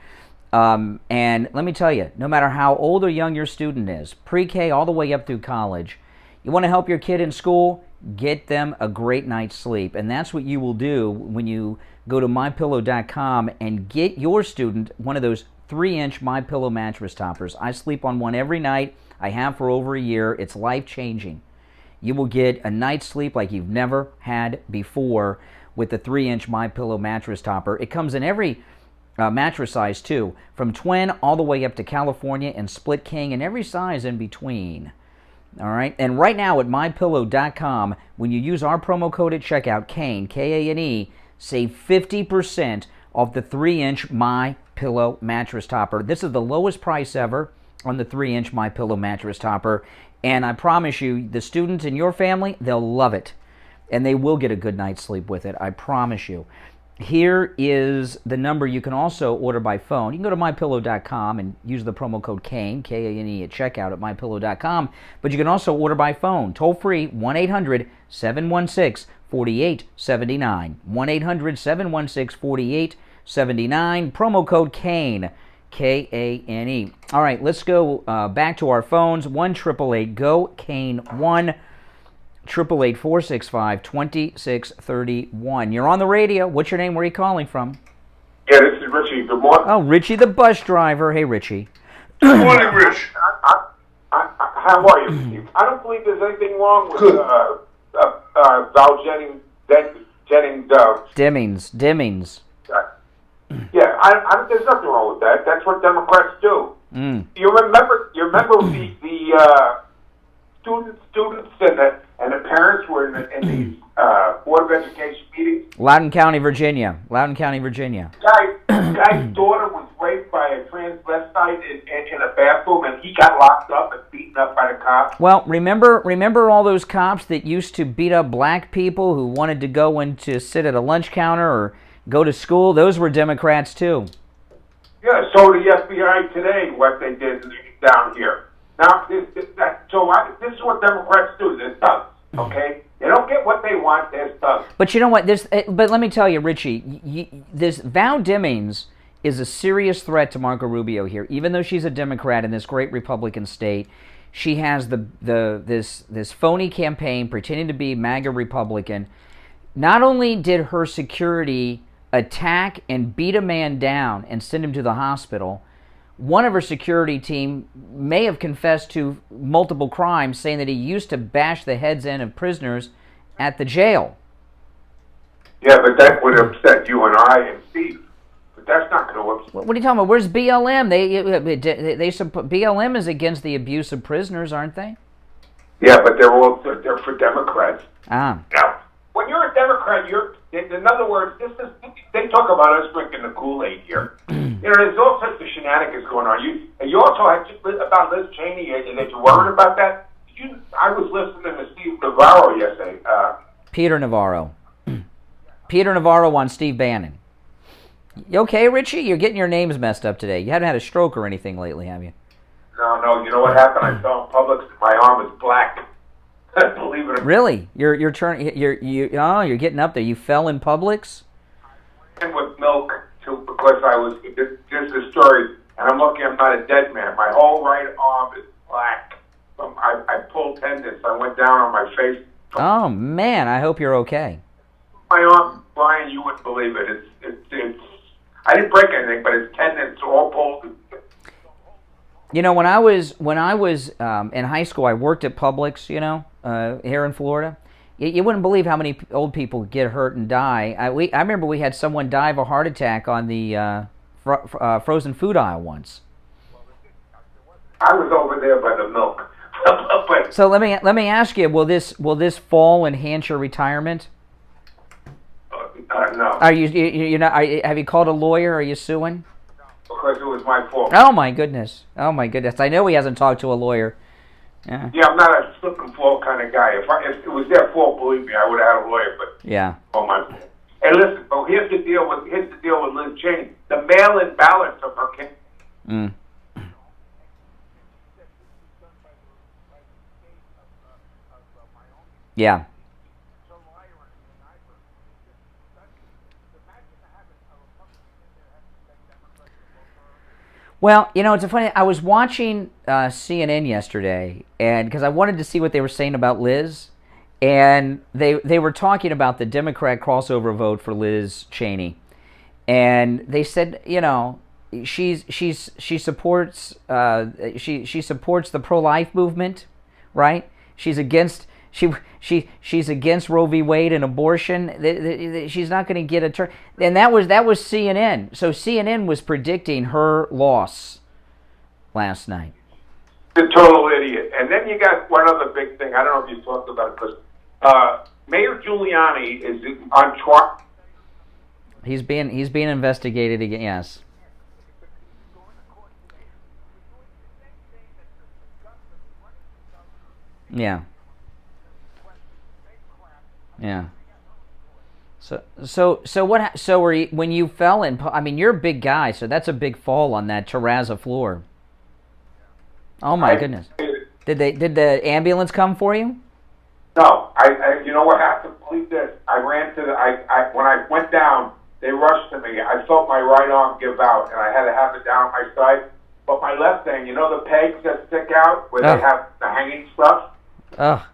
And let me tell you, no matter how old or young your student is, pre-K all the way up through college, you want to help your kid in school, get them a great night's sleep. And that's what you will do when you go to MyPillow.com and get your student one of those 3-inch MyPillow mattress toppers. I sleep on one every night. I have for over a year. It's life-changing. You will get a night's sleep like you've never had before with the 3-inch MyPillow mattress topper. It comes in every mattress size too, from twin all the way up to California and split king and every size in between. All right, and right now at MyPillow.com, when you use our promo code at checkout, Kane, K-A-N-E, save 50% off the 3-inch MyPillow mattress topper. This is the lowest price ever on the 3-inch MyPillow mattress topper, and I promise you, the students in your family, they'll love it, and they will get a good night's sleep with it, I promise you. Here is the number you can also order by phone. You can go to MyPillow.com and use the promo code Kane, K-A-N-E, at checkout at MyPillow.com. But you can also order by phone, toll-free, 1-800-716-4879. 1-800-716-4879. Promo code Kane, K-A-N-E. All right, let's go back to our phones. 1-888-GO-KANE-1. 888-465-2631. You're on the radio. What's your name? Where are you calling from? Yeah, this is Richie. Good morning. Oh, Richie the bus driver. Hey, Richie. Good morning, Rich. How are you, Steve? I don't believe there's anything wrong with Val Demings. Demings. Yeah, there's nothing wrong with that. That's what Democrats do. You remember the students and the parents were in these Board of Education meetings. Loudoun County, Virginia. Guy's daughter was raped by a transvestite in a bathroom, and he got locked up and beaten up by the cops. Well, remember all those cops that used to beat up black people who wanted to go in to sit at a lunch counter or go to school? Those were Democrats, too. Yeah, so the FBI today, what they did down here. Now, this is what Democrats do. They're thugs, okay? They don't get what they want. They're thugs. But you know what? But let me tell you, Richie, this Val Demings is a serious threat to Marco Rubio here. Even though she's a Democrat in this great Republican state, she has this phony campaign pretending to be MAGA Republican. Not only did her security attack and beat a man down and send him to the hospital, one of her security team may have confessed to multiple crimes, saying that he used to bash the heads in of prisoners at the jail. Yeah, but that would upset you and I and Steve. But that's not going to upset. What are you talking about? Where's BLM? BLM is against the abuse of prisoners, aren't they? Yeah, but they're for Democrats. Ah. Now, when you're a Democrat, in other words, they talk about us drinking the Kool-Aid here. There's all sorts of shenanigans going on. You also had about Liz Cheney, and that you worried about that? I was listening to Steve Navarro yesterday. Peter Navarro. Peter Navarro on Steve Bannon. You okay, Richie? You're getting your names messed up today. You haven't had a stroke or anything lately, have you? No. You know what happened? I fell in Publix, and my arm is black. Believe it or not. Really? You're getting up there. You fell in Publix? And with milk too, because I was just a story, and I'm lucky I'm not a dead man. My whole right arm is black. I pulled tendons. I went down on my face. Oh man, I hope you're okay. My arm, Brian, you wouldn't believe it. It's I didn't break anything, but it's tendons all pulled. You know, when I was in high school, I worked at Publix. Here in Florida. You wouldn't believe how many old people get hurt and die. I remember we had someone die of a heart attack on the frozen food aisle once. I was over there by the milk. So let me ask you: Will this fall enhance your retirement? No. Are you not? Have you called a lawyer? Are you suing? Because it was my fault. Oh my goodness. Oh my goodness. I know he hasn't talked to a lawyer. Yeah. Yeah, I'm not a slip and fall kind of guy. If it was their fault, believe me, I would have had a lawyer. But yeah. Oh my. Hey, listen. But here's the deal with Liz Cheney. The mail-in ballots of her case. Mm. Yeah. Well, you know, it's funny. I was watching CNN yesterday, and because I wanted to see what they were saying about Liz, and they were talking about the Democrat crossover vote for Liz Cheney, and they said, you know, she supports she supports the pro-life movement, right? She's against she's against Roe v. Wade and abortion. She's not going to get a turn. And that was CNN. So CNN was predicting her loss last night. The total idiot. And then you got one other big thing. I don't know if you talked about it, because Mayor Giuliani is on trial. He's being investigated again. Yes. Yeah. Yeah. So what? So were you, when you fell in? I mean, you're a big guy, so that's a big fall on that terrazzo floor. Oh my goodness! Did the ambulance come for you? No, I you know what happened? Believe this. I ran to when I went down, they rushed to me. I felt my right arm give out, and I had to have it down my side. But my left thing, you know the pegs that stick out where they have the hanging stuff? Oh.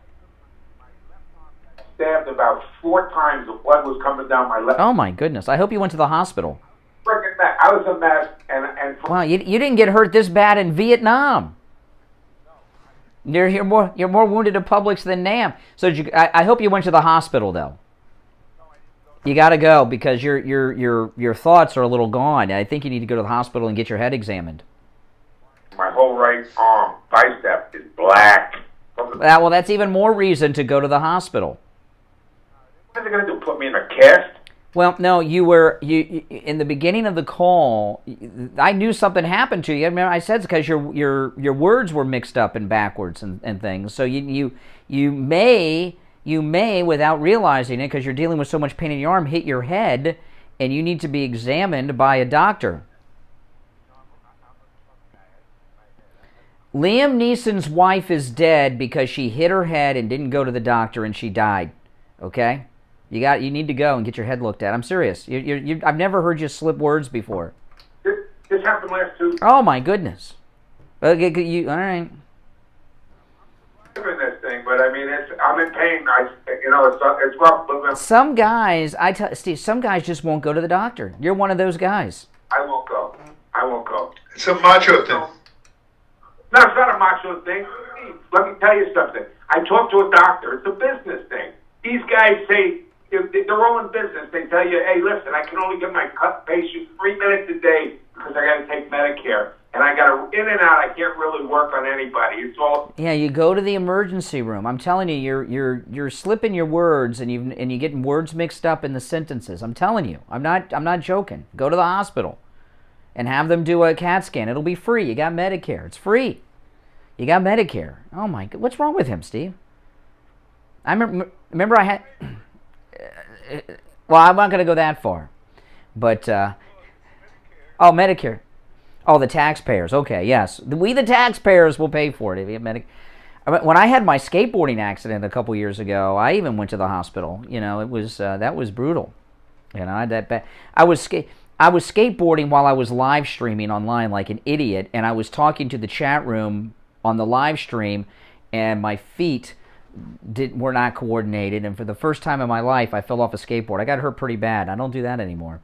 Stabbed about 4 times. The blood was coming down my left. Oh my goodness! I hope you went to the hospital. Freaking mess. I was a mess, and wow, you didn't get hurt this bad in Vietnam. You're more wounded to Publix than Nam. So I hope you went to the hospital though. You got to go because your thoughts are a little gone. I think you need to go to the hospital and get your head examined. My whole right arm bicep is black. Well, that's even more reason to go to the hospital. What are they going to do? Put me in a cast? Well, no, you in the beginning of the call. I knew something happened to you. I mean, I said it's because your words were mixed up and backwards and things. So you may without realizing it, because you're dealing with so much pain in your arm, hit your head, and you need to be examined by a doctor. Liam Neeson's wife is dead because she hit her head and didn't go to the doctor, and she died. Okay. You need to go and get your head looked at. I'm serious. I've never heard you slip words before. This happened last Tuesday. Oh my goodness. All right. This thing, but I mean, I'm in pain. It's rough. Some guys, Steve, some guys just won't go to the doctor. You're one of those guys. I won't go. It's a macho thing. No, it's not a macho thing. Let me tell you something. I talked to a doctor. It's a business thing. These guys say, they're all in business. They tell you, hey, listen, I can only give my patient 3 minutes a day because I got to take Medicare. And I got to, in and out, I can't really work on anybody. It's all... Yeah, you go to the emergency room. I'm telling you, you're slipping your words and you're getting words mixed up in the sentences. I'm telling you. I'm not joking. Go to the hospital and have them do a CAT scan. It'll be free. You got Medicare. It's free. You got Medicare. Oh my God. What's wrong with him, Steve? I remember I had... well, I'm not going to go that far. But, Medicare. Oh, the taxpayers. Okay, yes. We, the taxpayers, will pay for it. When I had my skateboarding accident a couple years ago, I even went to the hospital. You know, it was that was brutal. You know, I had that bad. I was skateboarding while I was live streaming online like an idiot, and I was talking to the chat room on the live stream, and my feet were not coordinated, and for the first time in my life, I fell off a skateboard. I got hurt pretty bad. I don't do that anymore.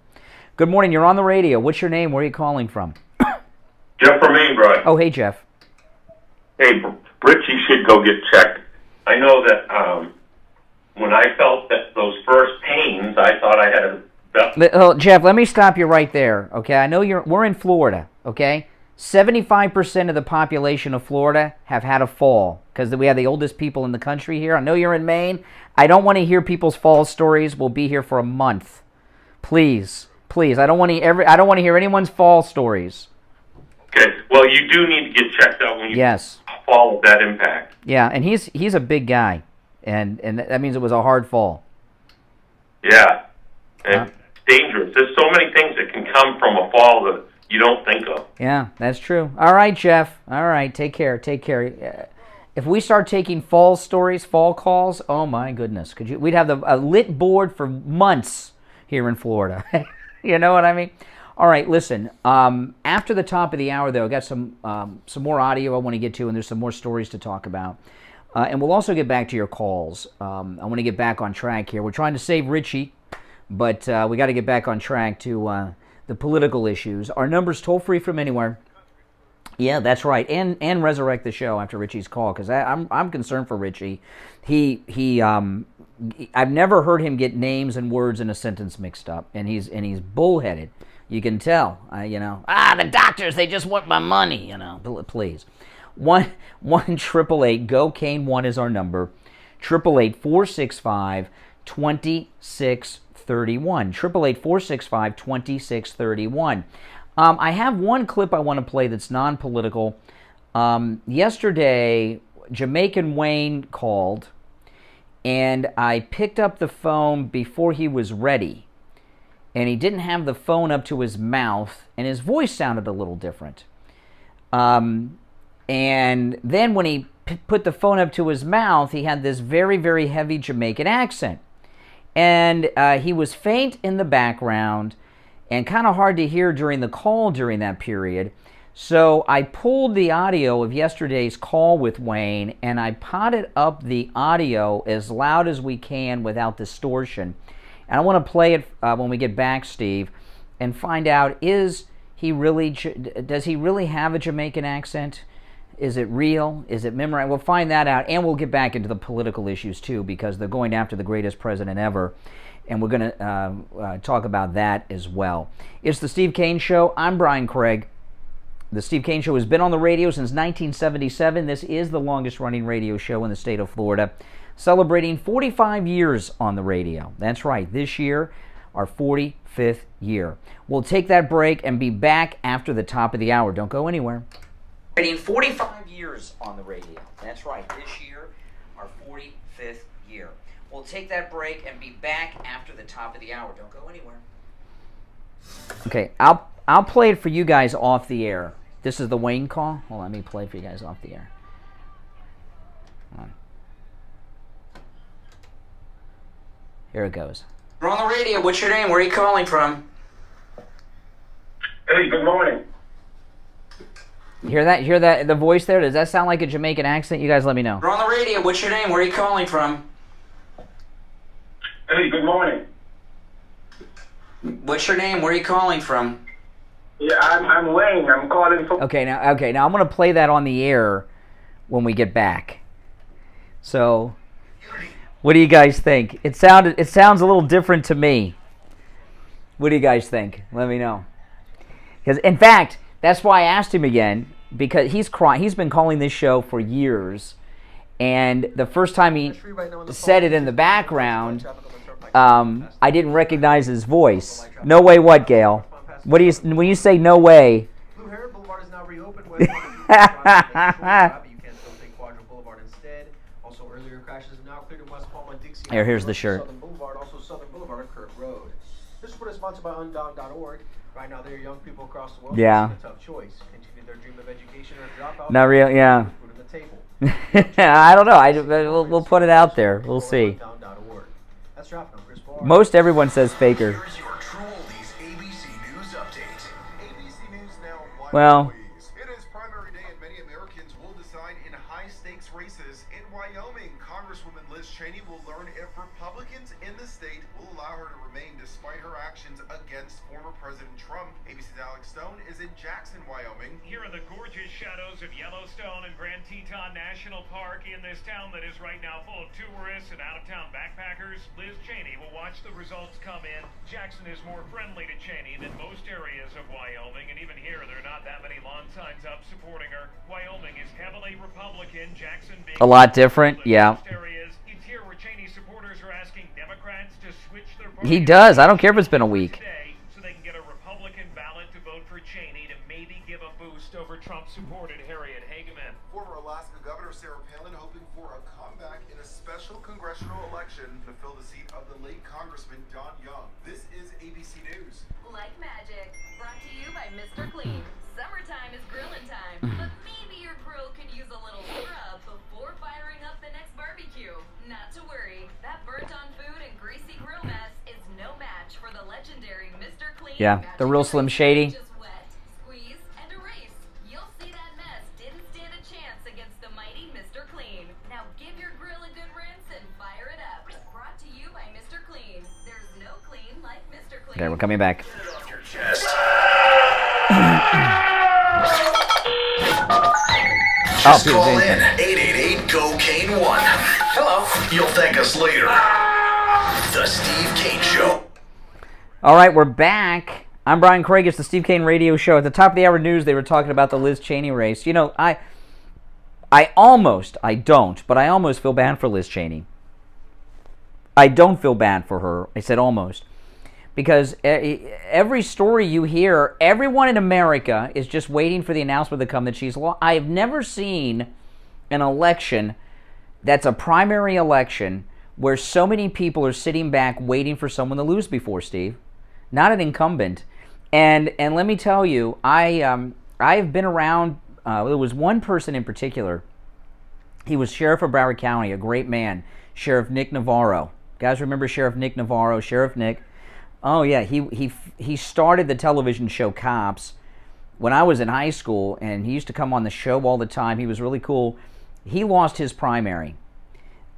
Good morning. You're on the radio. What's your name? Where are you calling from? Jeff from Maine, Brian. Oh, hey, Jeff. Hey, Richie should go get checked. I know that when I felt those first pains, I thought I had a... Jeff, let me stop you right there, okay? I know we're in Florida, okay? 75% of the population of Florida have had a fall because we have the oldest people in the country here. I know you're in Maine. I don't want to hear people's fall stories. We'll be here for a month. Please. I don't want to hear anyone's fall stories. Okay. Well, you do need to get checked out when you fall of that impact. Yeah, and he's a big guy, and that means it was a hard fall. Yeah. And it's dangerous. There's so many things that can come from a fall that you don't think of. Yeah, that's true. All right, Jeff. All right, take care. Take care. If we start taking fall stories, fall calls, oh my goodness, we'd have a lit board for months here in Florida. You know what I mean? All right, listen. After the top of the hour, though, I got some more audio I want to get to, and there's some more stories to talk about. And we'll also get back to your calls. I want to get back on track here. We're trying to save Richie, but we got to get back on track to the political issues. Our number's toll-free from anywhere. Yeah, that's right. And resurrect the show after Richie's call, because I'm concerned for Richie. I've never heard him get names and words in a sentence mixed up, and he's bullheaded. You can tell, the doctors, they just want my money, please. 1-888 go Kane 1 is our number. 888-465-2631. 888-465-2631. I have one clip I want to play that's non-political. Yesterday, Jamaican Wayne called, and I picked up the phone before he was ready. And he didn't have the phone up to his mouth, and his voice sounded a little different. And then when he put the phone up to his mouth, he had this very, very heavy Jamaican accent. And he was faint in the background and kind of hard to hear during the call during that period. So I pulled the audio of yesterday's call with Wayne, and I potted up the audio as loud as we can without distortion. And I want to play it when we get back, Steve, and find out, does he really have a Jamaican accent? Is it real? Is it memorized? We'll find that out, and we'll get back into the political issues, too, because they're going after the greatest president ever, and we're going to talk about that as well. It's the Steve Kane Show. I'm Brian Craig. The Steve Kane Show has been on the radio since 1977. This is the longest-running radio show in the state of Florida, celebrating 45 years on the radio. That's right, this year, our 45th year. We'll take that break and be back after the top of the hour. Don't go anywhere. Celebrating 45 years on the radio. That's right, this year, our 45th year. We'll take that break and be back after the top of the hour. Don't go anywhere. Okay, I'll play it for you guys off the air. This is the Wayne call. Hold on, let me play it for you guys off the air. Hold on. Here it goes. We're on the radio. What's your name? Where are you calling from? Hey, good morning. Hear that? The voice there? Does that sound like a Jamaican accent? You guys let me know. We're on the radio. What's your name? Where are you calling from? Hey, good morning. What's your name? Where are you calling from? Yeah, I'm Wayne. I'm calling from... Okay, now I'm going to play that on the air when we get back. So, what do you guys think? It sounds a little different to me. What do you guys think? Let me know. Because, in fact, that's why I asked him again, because he's been calling this show for years, and the first time he said it in the background, I didn't recognize his voice. No way what, Gail? What do you, when you say no way? Blue Heron Boulevard is now reopened. You can still take Quadro Boulevard instead. Also, earlier crashes have now cleared in West Palm on Dixie Hwy. Here's the shirt. Southern Boulevard, also Southern Boulevard on Kirk Road. This report is sponsored by undog.org. Right now, there are young people across the world yeah. facing a tough choice: continue their dream of education or drop out. Not real, yeah. Food on the table. I don't know. We'll put it out there. We'll see. That's traffic on Chris Barr. Most everyone says faker. Well, it is primary day and many Americans will decide in high-stakes races. In Wyoming, Congresswoman Liz Cheney will learn if Republicans in the state will allow her to remain despite her actions against former President Trump. ABC's Alex Stone is in Jackson, Wyoming. Here in the gorgeous shadows of Yellowstone and Grand Teton National Park in this town that is right now full of tourists and out-of-town backpackers, Liz Cheney will watch the results come in. Jackson is more friendly to Cheney than most areas of Wyoming, and even here there are not that many lawn signs up supporting her. Wyoming is heavily Republican, Jackson being a lot different, yeah. Areas. It's here where Cheney supporters are asking Democrats to switch their party. He does. I don't care if it's been a week. So they can get a Republican ballot to vote for Cheney to maybe give a boost over Trump-supported Harriet Hageman. Former Alaska Governor Sarah Palin hoping for a comeback in a special congressional election to fill the seat of the late Congressman Don Young. This is ABC News. Like magic, brought to you by Mr. Clean. Summertime is grilling time, but maybe your grill could use a little scrub before firing up the next barbecue. Not to worry, that burnt-on food and greasy grill mess is no match for the legendary Mr. Clean. Yeah, the real Slim Shady. Just wet, squeeze, and erase. You'll see that mess didn't stand a chance against the mighty Mr. Clean. Now give your grill a good rinse and fire it up. Brought to you by Mr. Clean. There's no clean like Mr. Clean. Okay, we're coming back. Just call in 888-GO-CANE-1. Hello. You'll thank us later. The Steve Kane Show. All right, we're back. I'm Brian Craig. It's the Steve Kane Radio Show. At the top of the hour news, they were talking about the Liz Cheney race. You know, I almost feel bad for Liz Cheney. I don't feel bad for her. I said almost. Because every story you hear, everyone in America is just waiting for the announcement to come that she's lost. I have never seen an election that's a primary election where so many people are sitting back waiting for someone to lose before, Steve. Not an incumbent. And let me tell you, I have been around, there was one person in particular. He was Sheriff of Broward County, a great man, Sheriff Nick Navarro. Guys remember Sheriff Nick Navarro, Sheriff Nick? Oh yeah, he started the television show Cops when I was in high school, and he used to come on the show all the time. He was really cool. He lost his primary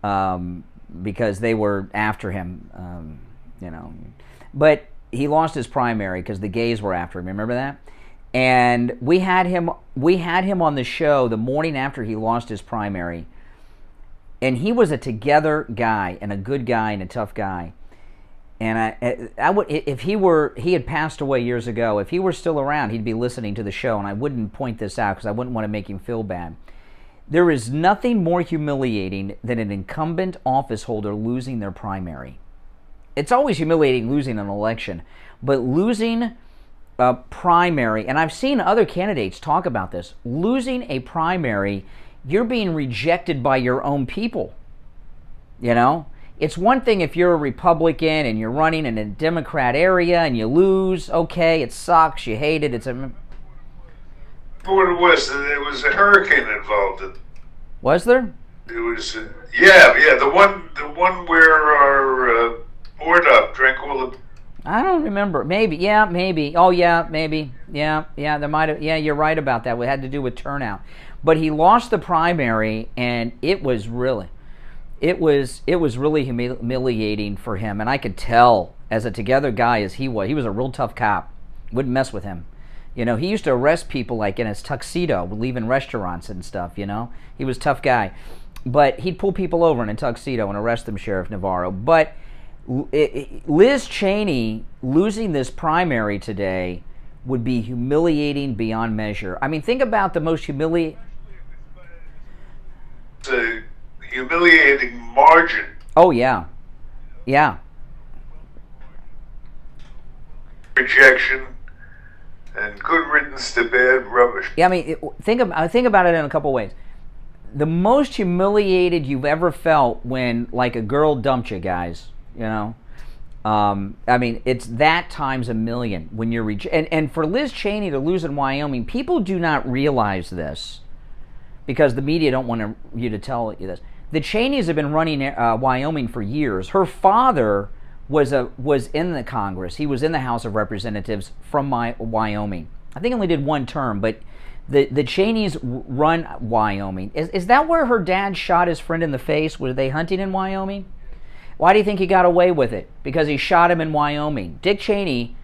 because they were after him, you know. But he lost his primary because the gays were after him. Remember that? And we had him on the show the morning after he lost his primary, and he was a together guy and a good guy and a tough guy. And I would, if he had passed away years ago, if he were still around, he'd be listening to the show, and I wouldn't point this out because I wouldn't want to make him feel bad. There is nothing more humiliating than an incumbent office holder losing their primary. It's always humiliating losing an election, but losing a primary, and I've seen other candidates talk about this, losing a primary, you're being rejected by your own people, you know? It's one thing if you're a Republican and you're running in a Democrat area and you lose. Okay, it sucks. You hate it. It's a. What it was, there was a hurricane involved. Was there? It was, the one where our board up drank all the. I don't remember. Maybe. Oh yeah, maybe. Yeah. There might have. Yeah, you're right about that. It had to do with turnout. But he lost the primary, and it was really. It was really humiliating for him, and I could tell as a together guy as he was a real tough cop. Wouldn't mess with him. You know, he used to arrest people like in his tuxedo, leaving restaurants and stuff, you know. He was a tough guy. But he'd pull people over in a tuxedo and arrest them, Sheriff Navarro. But Liz Cheney losing this primary today would be humiliating beyond measure. I mean, think about the most humiliating margin. Oh yeah. Rejection and good riddance to bad rubbish. Yeah, I mean, think about it in a couple ways. The most humiliated you've ever felt when, like, a girl dumped you, guys. You know, I mean, it's that times a million when you're and for Liz Cheney to lose in Wyoming, people do not realize this because the media don't want you to tell you this. The Cheneys have been running Wyoming for years. Her father was in the Congress. He was in the House of Representatives from Wyoming. I think he only did one term, but the Cheneys run Wyoming. Is that where her dad shot his friend in the face? Were they hunting in Wyoming? Why do you think he got away with it? Because he shot him in Wyoming. Dick Cheney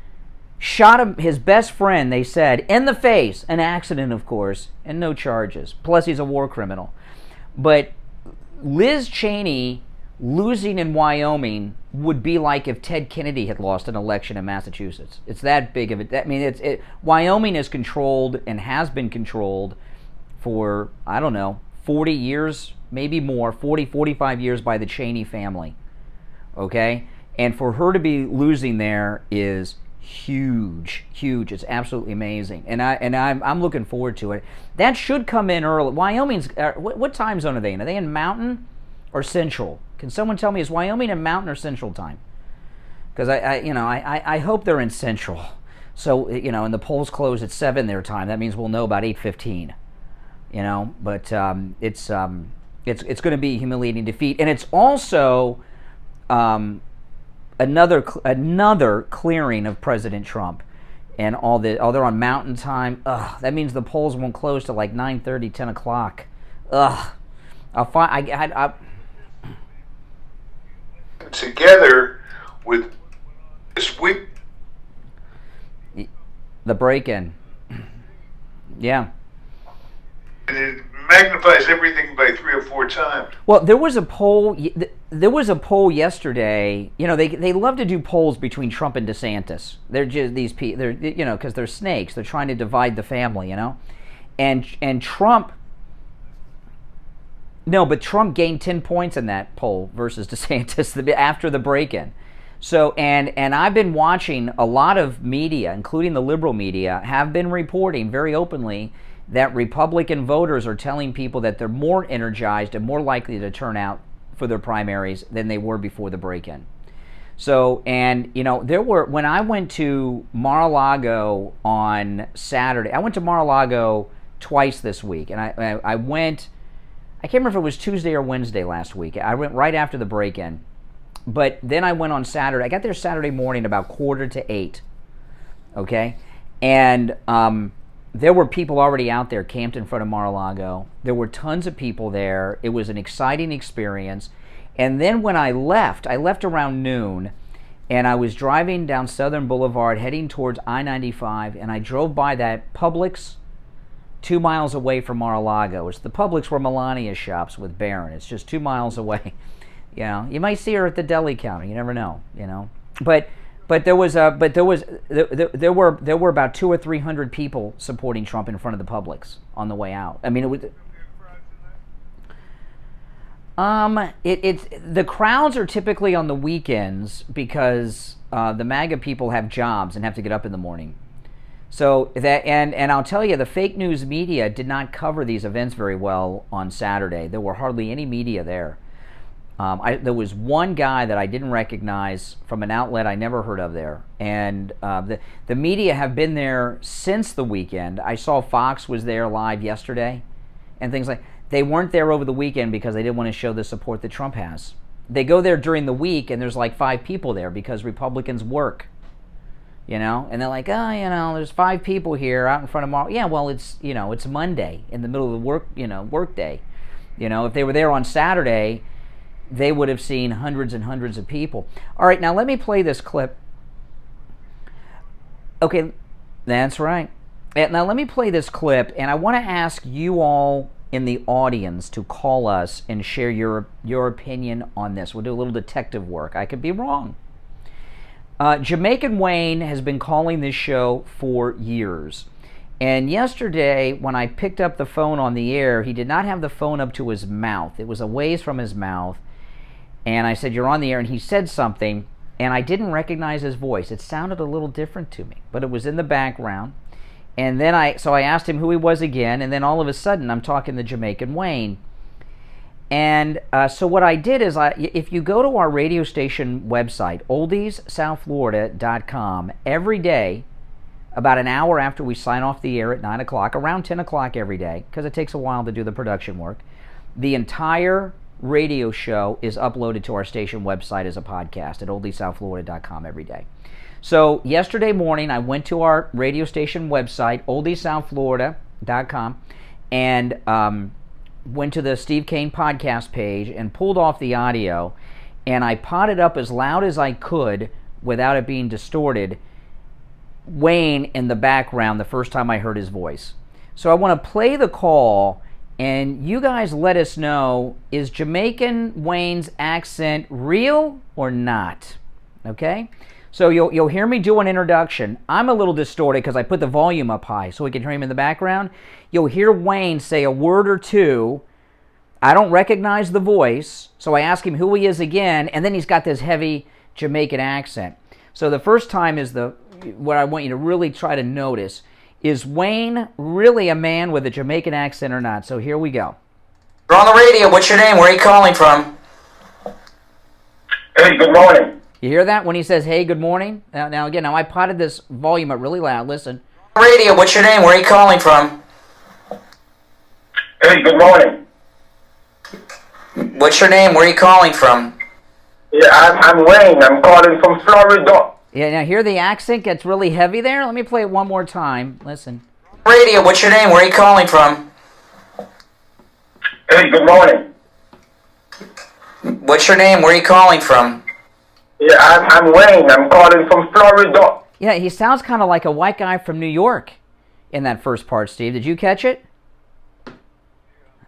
shot his best friend, they said, in the face. An accident, of course, and no charges. Plus, he's a war criminal. But Liz Cheney losing in Wyoming would be like if Ted Kennedy had lost an election in Massachusetts. It's that big of it. I mean, Wyoming is controlled and has been controlled for, I don't know, 40 years, maybe more, 40, 45 years by the Cheney family. Okay? And for her to be losing there is huge. It's absolutely amazing, and I'm looking forward to it. That should come in early. Wyoming's what time zone are they in? Are they in Mountain or Central? Can someone tell me, is Wyoming in Mountain or Central time? Because I hope they're in Central. So and the polls close at 7 their time. That means we'll know about 8:15. But it's going to be a humiliating defeat, and it's also another clearing of President Trump, and all they're on Mountain time. Ugh, that means the polls won't close till like 9:30, 10 o'clock. Ugh, together with this week. The break-in. Yeah. And it magnifies everything by 3 or 4 times. Well, there was a poll. There was a poll yesterday. They love to do polls between Trump and DeSantis. They're just these people. They're because they're snakes. They're trying to divide the family. And Trump. No, but Trump gained 10 points in that poll versus DeSantis after the break-in. So, and I've been watching a lot of media, including the liberal media, have been reporting very openly that Republican voters are telling people that they're more energized and more likely to turn out for their primaries than they were before the break-in. So, and when I went to Mar-a-Lago on Saturday, I went to Mar-a-Lago twice this week, and I went, I can't remember if it was Tuesday or Wednesday last week. I went right after the break-in. But then I went on Saturday. I got there Saturday morning about 7:45, okay? And there were people already out there camped in front of Mar-a-Lago. There were tons of people there. It was an exciting experience. And then when I left around noon, and I was driving down Southern Boulevard heading towards I-95, and I drove by that Publix 2 miles away from Mar-a-Lago. It's the Publix where Melania shops with Barron. It's just 2 miles away. You might see her at the deli counter. You never know. But there were about 200 or 300 people supporting Trump in front of the Publix on the way out. I mean, it was. The crowds are typically on the weekends because the MAGA people have jobs and have to get up in the morning. So that and I'll tell you, the fake news media did not cover these events very well on Saturday. There were hardly any media there. There was one guy that I didn't recognize from an outlet I never heard of there, and the media have been there since the weekend. I saw Fox was there live yesterday, and things like. They weren't there over the weekend because they didn't want to show the support that Trump has. They go there during the week, and there's like 5 people there because Republicans work, and they're like, there's 5 people here out in front of Mar. Yeah, well, it's it's Monday in the middle of the work day. If they were there on Saturday, they would have seen hundreds and hundreds of people. All right, now let me play this clip. Okay, that's right. Now let me play this clip, and I want to ask you all in the audience to call us and share your opinion on this. We'll do a little detective work. I could be wrong. Jamaican Wayne has been calling this show for years. And yesterday, when I picked up the phone on the air, he did not have the phone up to his mouth. It was a ways from his mouth. And I said, "You're on the air," and he said something, and I didn't recognize his voice. It sounded a little different to me, but it was in the background. And then I asked him who he was again, and then all of a sudden I'm talking to Jamaican Wayne. And so what I did is, if you go to our radio station website, oldiessouthflorida.com, every day, about an hour after we sign off the air at 9 o'clock, around 10 o'clock every day, because it takes a while to do the production work, the entire radio show is uploaded to our station website as a podcast at oldiessouthflorida.com every day. So yesterday morning, I went to our radio station website, oldiessouthflorida.com, and went to the Steve Kane podcast page and pulled off the audio, and I potted up as loud as I could without it being distorted, Wayne in the background the first time I heard his voice. So I want to play the call, and you guys let us know, is Jamaican Wayne's accent real or not? Okay? So you'll hear me do an introduction. I'm a little distorted because I put the volume up high so we can hear him in the background. You'll hear Wayne say a word or two. I don't recognize the voice, so I ask him who he is again, and then he's got this heavy Jamaican accent. So the first time is the what I want you to really try to notice. Is Wayne really a man with a Jamaican accent or not? So here we go. You're on the radio. What's your name? Where are you calling from? Hey, good morning. You hear that when he says, hey, good morning? Now again, I potted this volume up really loud. Listen. Radio, what's your name? Where are you calling from? Hey, good morning. What's your name? Where are you calling from? Yeah, I'm Wayne. I'm calling from Florida. Yeah, now hear the accent gets really heavy there? Let me play it one more time. Listen. Radio, what's your name? Where are you calling from? Hey, good morning. What's your name? Where are you calling from? Yeah, I'm Wayne. I'm calling from Florida. Yeah, he sounds kind of like a white guy from New York in that first part, Steve. Did you catch it?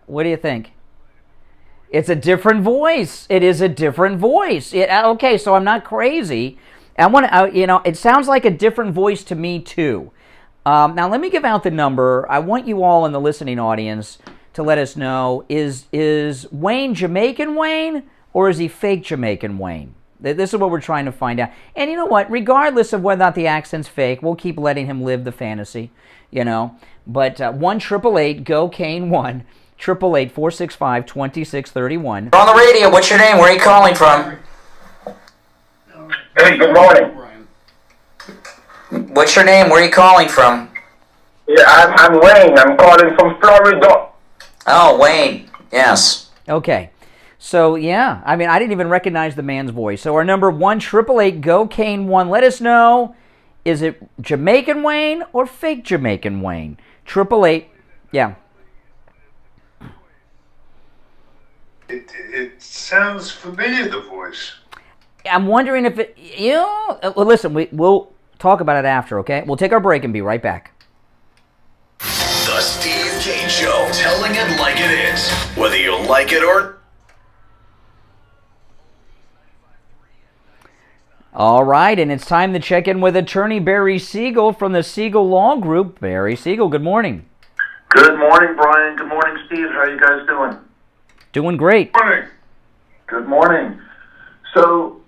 What do you think? It's a different voice. It is a different voice. Okay, so I'm not crazy. It sounds like a different voice to me too. Now let me give out the number. I want you all in the listening audience to let us know: is Wayne Jamaican Wayne or is he fake Jamaican Wayne? This is what we're trying to find out. And you know what? Regardless of whether or not the accent's fake, we'll keep letting him live the fantasy. But 1-888-GO-CANE 1-888-465-2631. You're on the radio. What's your name? Where are you calling from? Hey, good morning. What's your name? Where are you calling from? Yeah, I'm Wayne. I'm calling from Florida. Oh, Wayne. Yes. Okay. So, yeah, I didn't even recognize the man's voice. So our number 1-888-GO-CANE 1. Let us know, is it Jamaican Wayne or fake Jamaican Wayne? 888, yeah. It sounds familiar, the voice. I'm wondering if it, listen, we'll talk about it after, okay? We'll take our break and be right back. The Steve Kane Show, telling it like it is, whether you like it or... All right, and it's time to check in with attorney Barry Siegel from the Siegel Law Group. Barry Siegel, good morning. Good morning, Brian. Good morning, Steve. How are you guys doing? Doing great. Morning. Good morning. So,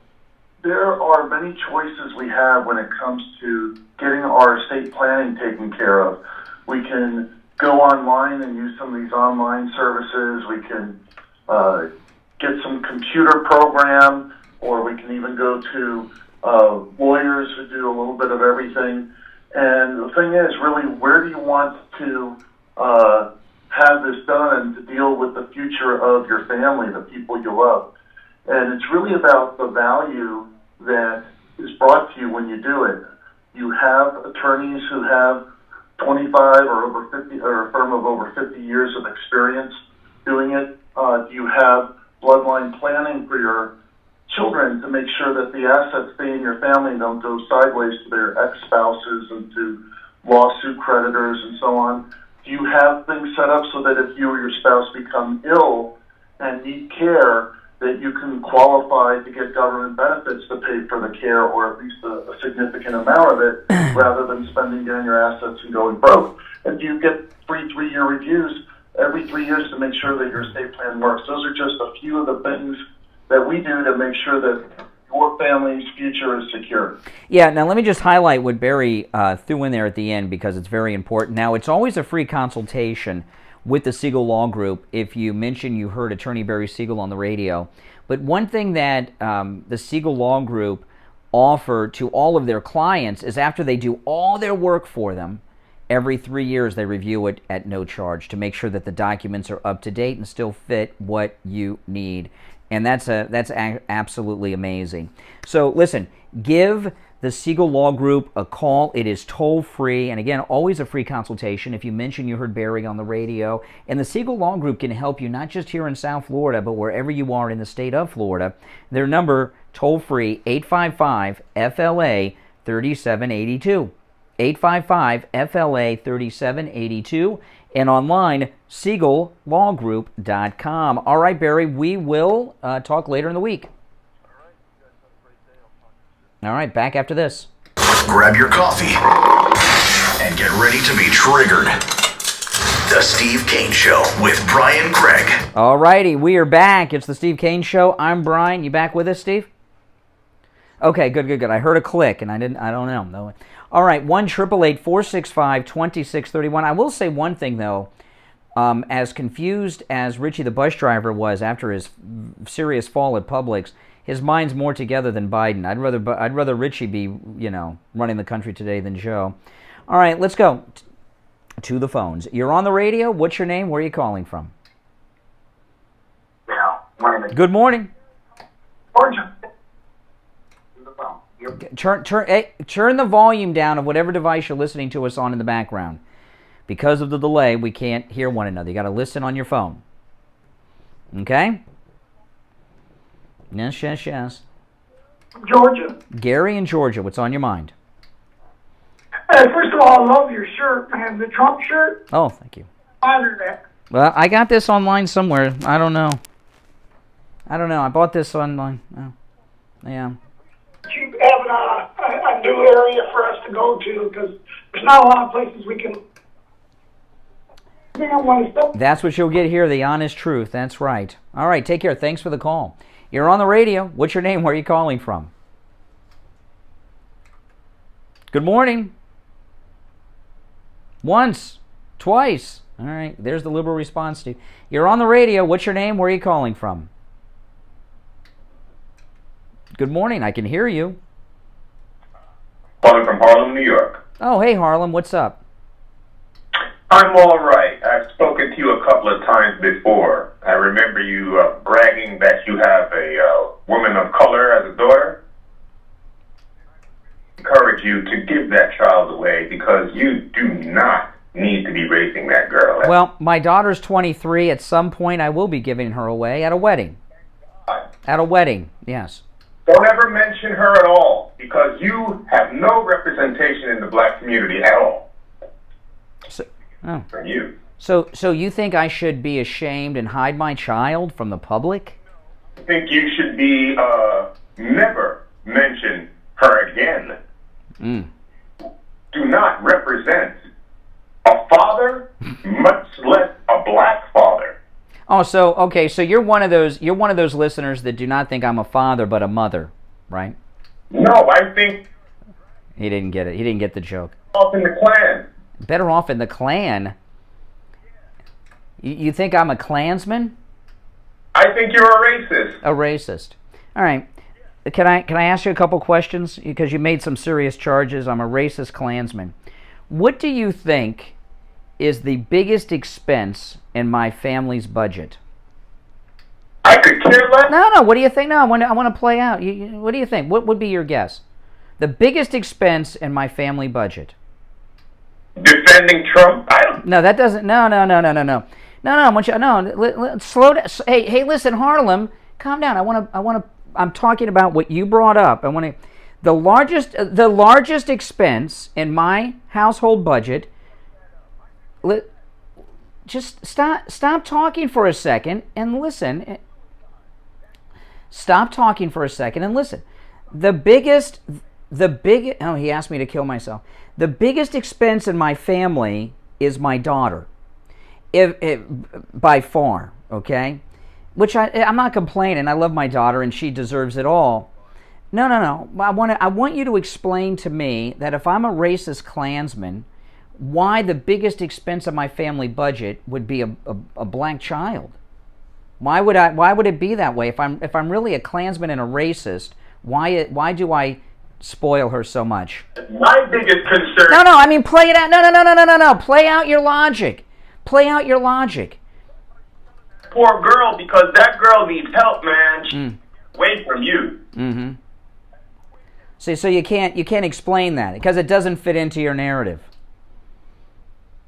there are many choices we have when it comes to getting our estate planning taken care of. We can go online and use some of these online services. We can get some computer program, or we can even go to lawyers who do a little bit of everything. And the thing is, really, where do you want to have this done and to deal with the future of your family, the people you love? And it's really about the value that is brought to you when you do it. You have attorneys who have 25 or over 50, or a firm of over 50 years of experience doing it. Do you have bloodline planning for your children to make sure that the assets stay in your family and don't go sideways to their ex-spouses and to lawsuit creditors and so on? Do you have things set up so that if you or your spouse become ill and need care, that you can qualify to get government benefits to pay for the care, or at least a significant amount of it, rather than spending down your assets and going broke? And do you get free 3-year reviews every 3 years to make sure that your estate plan works? Those are just a few of the things that we do to make sure that your family's future is secure. Yeah, now let me just highlight what Barry threw in there at the end, because it's very important. Now, it's always a free consultation with the Siegel Law Group if you mention you heard attorney Barry Siegel on the radio. But one thing that the Siegel Law Group offer to all of their clients is, after they do all their work for them, every 3 years they review it at no charge to make sure that the documents are up to date and still fit what you need. And that's absolutely amazing. So listen, give the Siegel Law Group a call. It is toll-free, and again, always a free consultation if you mention you heard Barry on the radio. And the Siegel Law Group can help you not just here in South Florida, but wherever you are in the state of Florida. Their number, toll-free, 855-FLA-3782. 855-FLA-3782. And online, SiegelLawGroup.com. All right, Barry, we will talk later in the week. All right, back after this. Grab your coffee and get ready to be triggered. The Steve Kane Show with Brian Craig. All righty, we are back. It's the Steve Kane Show. I'm Brian. You back with us, Steve? Okay, good. I heard a click, and I don't know. No. All right, 1-888-465-2631. I will say one thing, though. As confused as Richie the bus driver was after his serious fall at Publix, his mind's more together than Biden. I'd rather Richie be, running the country today than Joe. All right, let's go to the phones. You're on the radio. What's your name? Where are you calling from? Yeah, morning. Good morning. Orange. Turn the volume down of whatever device you're listening to us on in the background. Because of the delay, we can't hear one another. You got to listen on your phone. Okay? Yes. Georgia. Gary in Georgia, what's on your mind? First of all, I love your shirt, man. The Trump shirt. Oh, thank you. Honor that. Well, I got this online somewhere. I don't know. I bought this online. Oh, yeah. Keep having a new area for us to go to because there's not a lot of places we can. That's what you'll get here, the honest truth. That's right. All right, take care. Thanks for the call. You're on the radio. What's your name? Where are you calling from? Good morning. Once. Twice. All right, there's the liberal response, Steve. You're on the radio. What's your name? Where are you calling from? Good morning. I can hear you. Calling from Harlem, New York. Oh, hey, Harlem. What's up? I'm all right. I've spoken to you a couple of times before. I remember you bragging that you have a woman of color as a daughter. I encourage you to give that child away because you do not need to be raising that girl. Well, my daughter's 23. At some point, I will be giving her away at a wedding. At a wedding, yes. Don't ever mention her at all because you have no representation in the black community at all. Oh. From you. So you think I should be ashamed and hide my child from the public? I think you should be never mention her again. Do not represent a father, much less a black father. Oh, so you're one of those listeners that do not think I'm a father but a mother, right? No, I think he didn't get it. He didn't get the joke. Off in the Klan. Better off in the Klan. You think I'm a Klansman? I think you're a racist. A racist. All right. Can I ask you a couple questions? Because you made some serious charges. I'm a racist Klansman. What do you think is the biggest expense in my family's budget? I could care less. No. What do you think? No, I want to play out. What do you think? What would be your guess? The biggest expense in my family budget. Defending Trump? No, that doesn't. No. I want you. No, slow down. Hey, listen, Harlem, calm down. I'm talking about what you brought up. I want to. The largest expense in my household budget. Just stop talking for a second and listen. Stop talking for a second and listen. Oh, he asked me to kill myself. The biggest expense in my family is my daughter, by far, okay? Which I'm not complaining. I love my daughter and she deserves it all. No. I want you to explain to me that if I'm a racist Klansman, why the biggest expense of my family budget would be a black child. Why would it be that way? If I'm really a Klansman and a racist, why do I spoil her so much? My biggest concern. No. I mean, play it out. No. Play out your logic. Poor girl, because that girl needs help, man. She's away from you. Mm-hmm. So you can't explain that because it doesn't fit into your narrative.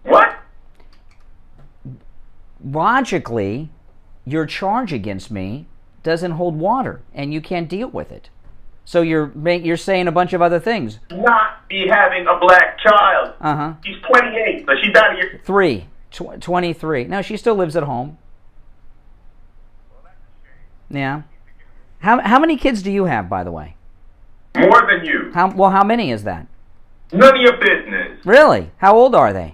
What? Logically, your charge against me doesn't hold water, and you can't deal with it. So you're saying a bunch of other things. Not be having a black child. Uh-huh. She's 28, so she's out of here. 23. No, she still lives at home. Yeah. How many kids do you have, by the way? More than you. How many is that? None of your business. Really? How old are they?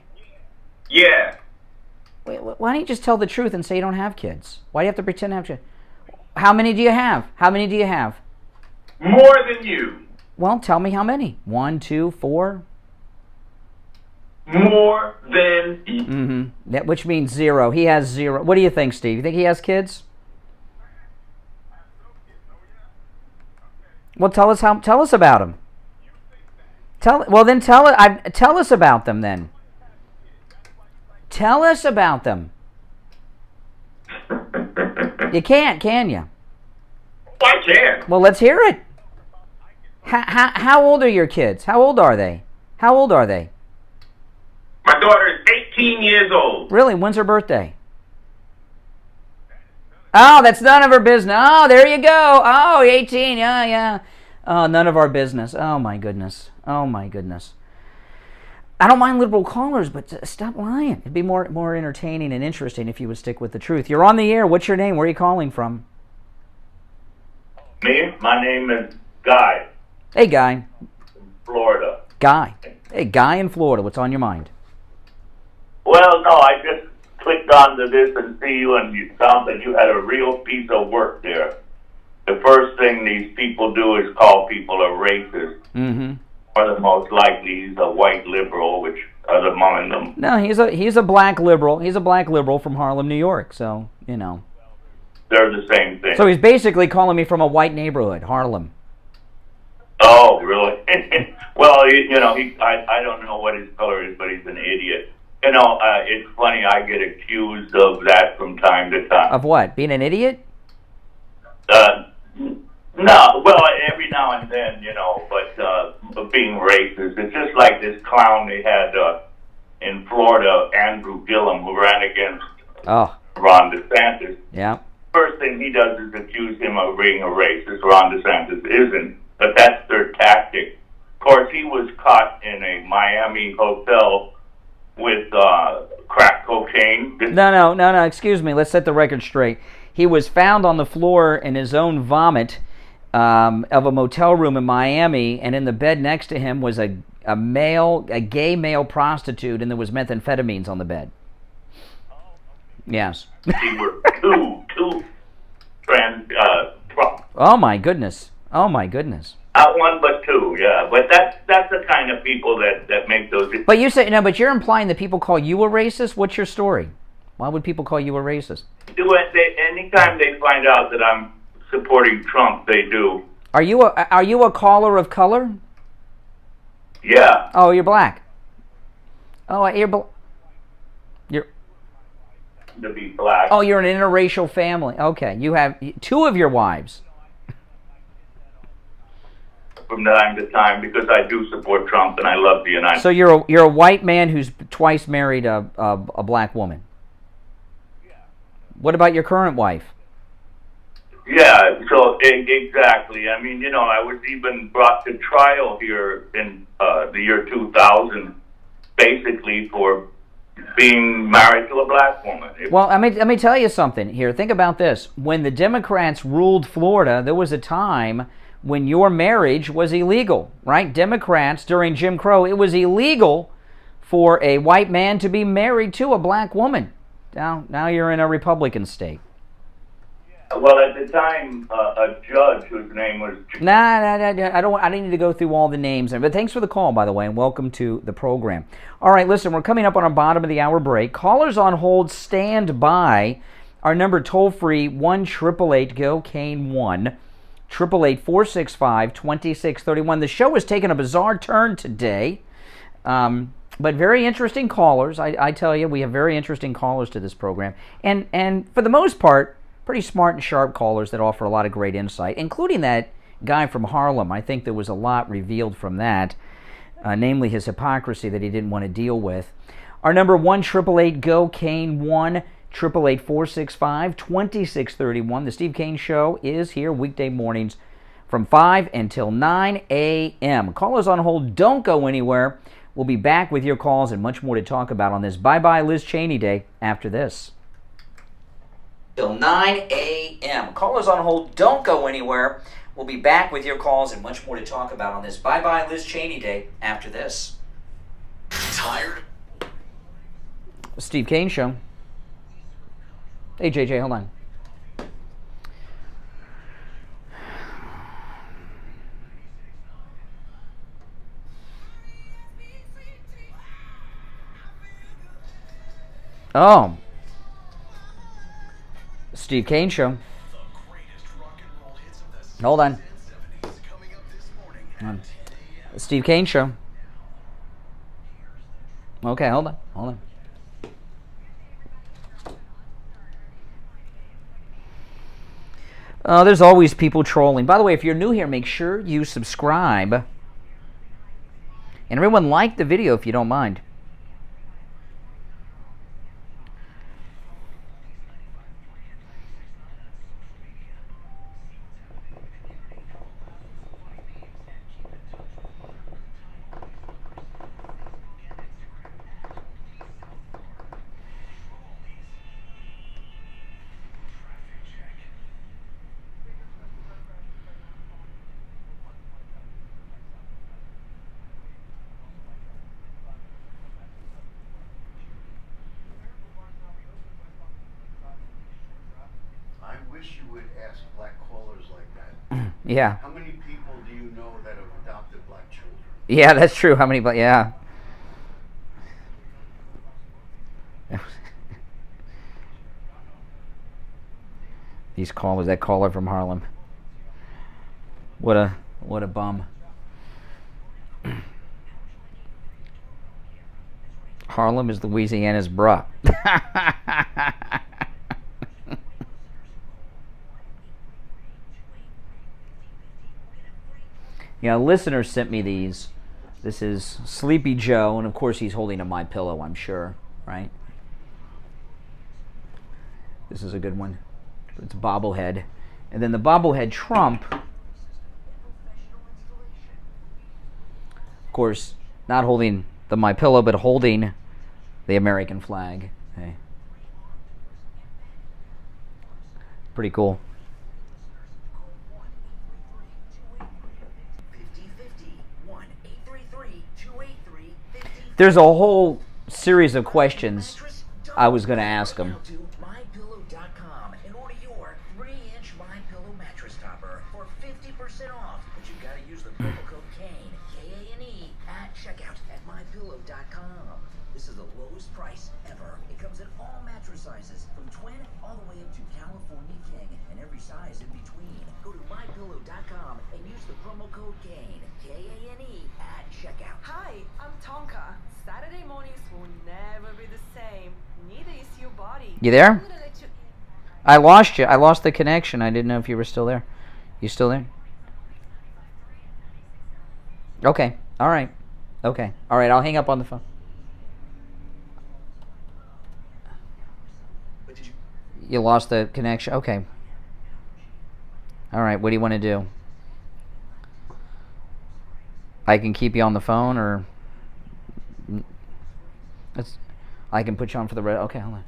Yeah. Wait, why don't you just tell the truth and say you don't have kids? Why do you have to pretend to have kids? How many do you have? more than you. Well, tell me how many. 1, 2, 4? More than you. Mm-hmm. That, which means 0. He has 0. What do you think, Steve? You think he has kids? Well, tell us about him. Tell us about them then. Tell us about them. You can't, can you? I can. Well, let's hear it. How old are your kids? How old are they? How old are they? My daughter is 18 years old. Really? When's her birthday? Oh, that's none of her business. Oh, there you go. Oh, 18. Yeah. Oh, none of our business. Oh, my goodness. Oh, my goodness. I don't mind liberal callers, but stop lying. It'd be more entertaining and interesting if you would stick with the truth. You're on the air. What's your name? Where are you calling from? Me? My name is Guy. Hey, Guy. Florida. Guy. Hey, Guy in Florida. What's on your mind? Well, no, I just clicked onto this and see you, and you found that you had a real piece of work there. The first thing these people do is call people a racist. Mm-hmm. Or the most likely he's a white liberal, which are among them. No, he's a black liberal. He's a black liberal from Harlem, New York. So, you know. They're the same thing. So he's basically calling me from a white neighborhood, Harlem. Oh, really? Well, I don't know what his color is, but he's an idiot. You know, it's funny, I get accused of that from time to time. Of what? Being an idiot? No, well, every now and then, but being racist. It's just like this clown they had in Florida, Andrew Gillum, who ran against Ron DeSantis. Yeah. First thing he does is accuse him of being a racist. Ron DeSantis isn't, but that's their tactic. Of course, he was caught in a Miami hotel with crack cocaine. No, excuse me. Let's set the record straight. He was found on the floor in his own vomit of a motel room in Miami, and in the bed next to him was a gay male prostitute, and there was methamphetamines on the bed. Yes. He were two trans. Oh my goodness. Oh my goodness. Not one, but two. Yeah, but that's the kind of people that make those. But you say no. But you're implying that people call you a racist. What's your story? Why would people call you a racist? Anytime they find out that I'm supporting Trump, they do. Are you a caller of color? Yeah. Oh, you're black. Oh, you're to be black. Oh, you're an interracial family. Okay, you have 2 of your wives. From time to time, because I do support Trump and I love the United States. So you're a white man who's twice married a black woman. What about your current wife? Yeah, so exactly. I mean, I was even brought to trial here in the year 2000, basically for being married to a black woman. Well, let me tell you something here. Think about this. When the Democrats ruled Florida, there was a time when your marriage was illegal, right? Democrats, during Jim Crow, it was illegal for a white man to be married to a black woman. Now you're in a Republican state. Well, at the time, a judge whose name was... I don't need to go through all the names. But thanks for the call, by the way, and welcome to the program. All right, listen, we're coming up on our bottom of the hour break. Callers on hold, stand by. Our number toll-free, 1-888-GO-CANE-1, 888-465-2631. The show has taken a bizarre turn today, but very interesting callers. I tell you, we have very interesting callers to this program. And for the most part, pretty smart and sharp callers that offer a lot of great insight, including that guy from Harlem. I think there was a lot revealed from that, namely his hypocrisy that he didn't want to deal with. Our number 1-888-GO-CANE-1, 888-465-2631. The Steve Kane Show is here weekday mornings from 5 until 9 a.m. Callers on hold, don't go anywhere. We'll be back with your calls and much more to talk about on this Bye-Bye Liz Cheney Day after this. Till 9 a.m. Callers on hold, don't go anywhere. We'll be back with your calls and much more to talk about on this Bye-Bye Liz Cheney Day after this. Tired? Steve Kane Show. Hey, JJ, hold on. Oh. Steve Kane Show. Hold on. Steve Kane Show. Okay, hold on. There's always people trolling. By the way, if you're new here, make sure you subscribe. And everyone like the video if you don't mind. Yeah. How many people do you know that have adopted black children? Yeah, that's true. How many? Yeah. These callers. That caller from Harlem. What a bum. Harlem is Louisiana's bruh. Yeah, a listener sent me these. This is Sleepy Joe, and of course he's holding a MyPillow, I'm sure, right? This is a good one. It's bobblehead. And then the bobblehead Trump, of course, not holding the MyPillow, but holding the American flag. Hey. Pretty cool. There's a whole series of questions I was going to ask him. MyPillow.com and order your 3-inch MyPillow mattress topper for 50% off. But you got to use the promo code KANE, K-A-N-E, at checkout at MyPillow.com. This is the lowest price ever. It comes in all mattress sizes, from twin all the way up to California King, and every size in between. Go to MyPillow.com and use the promo code KANE, K-A-N-E, at checkout. Hi, I'm Tonka. Saturday mornings will never be the same. Neither is your body. You there? I lost you. I lost the connection. I didn't know if you were still there. You still there? Okay. All right. Okay. All right. I'll hang up on the phone. You lost the connection? Okay. All right. What do you want to do? I can keep you on the phone, or I can put you on for the red. Okay, hold on.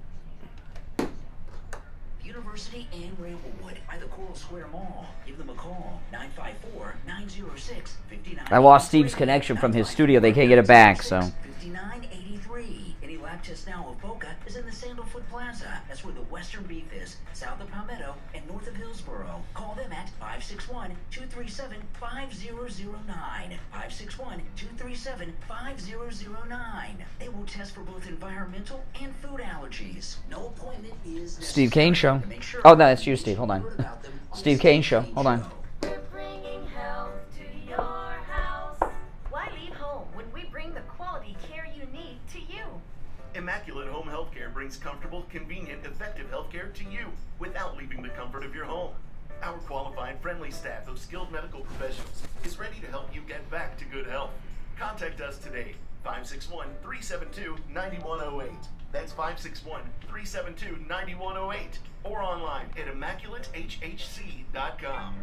University and Ramblewood by the Coral Square Mall. Give them a call, 954-906-5983. I lost Steve's connection from his studio. They can't get it back, so. 5983. Any lab test now of Boca is in the Sandalfoot Plaza. That's where the Western Beef is, south of Palmetto and north of Hillsboro. Call them at 561-237-5009. 561-237-5009. They will test for both environmental and food allergies. No appointment is necessary. Steve Kane Show. Oh, no, that's you, Steve. Hold on. Steve Kane Show. Hold on. We're bringing health to your house. Why leave home when we bring the quality care you need to you? Immaculate Home Healthcare brings comfortable, convenient, effective healthcare to you without leaving the comfort of your home. Our qualified, friendly staff of skilled medical professionals is ready to help you get back to good health. Contact us today, 561-372-9108. That's 561-372-9108. Or online at ImmaculateHHC.com.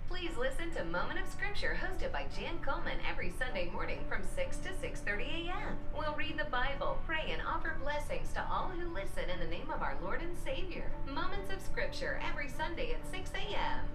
Please listen to Moment of Scripture, hosted by Jan Coleman, every Sunday morning from 6 to 6:30 a.m. We'll read the Bible, pray, and offer blessings to all who listen in the name of our Lord and Savior. Moments of Scripture every Sunday at 6 a.m.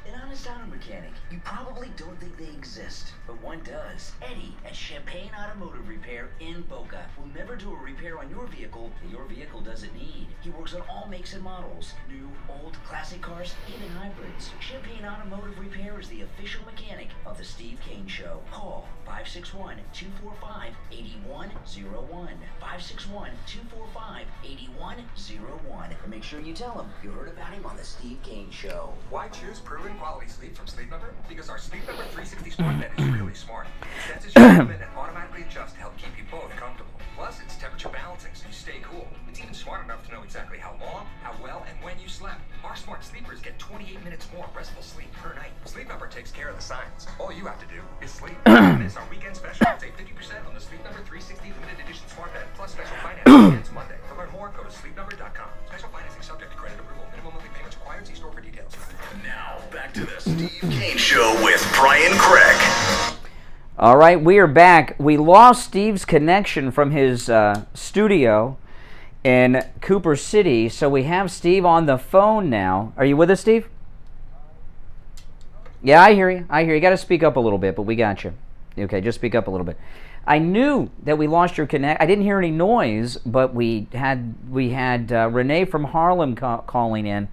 An honest auto mechanic. You probably don't think they exist, but one does. Eddie at Champagne Automotive Repair in Boca will never do a repair on your vehicle that your vehicle doesn't need. He works on all makes and models, new, old, classic cars, even hybrids. Champagne Automotive Repair is the official mechanic of the Steve Kane Show. Call 561-245-8101. 561-245-8101. And make sure you tell him you heard about him on the Steve Kane Show. Why choose proven quality sleep from Sleep Number? Because our Sleep Number 360 smart bed is really smart. It senses your movement and automatically adjusts to help keep you both comfortable. Plus, it's temperature balancing so you stay cool. It's even smart enough to know exactly how long, how well, and when you slept. Our smart sleepers get 28 minutes more restful sleep per night. Sleep Number takes care of the science. All you have to do is sleep. Miss our weekend special. Save 50% on the Sleep Number 360 limited edition smart bed plus special financing ends Monday. To learn more, go to sleepnumber.com. Special financing subject to credit approval. Minimum monthly payments required. See store for details. Now, back to the Steve Kane Show with Brian Craig. All right, we are back. We lost Steve's connection from his studio in Cooper City, so we have Steve on the phone now. Are you with us, Steve? Yeah, I hear you. I hear you. You got to speak up a little bit, but we got you. Okay, just speak up a little bit. I knew that we lost your connect. I didn't hear any noise, but we had Renee from Harlem calling in.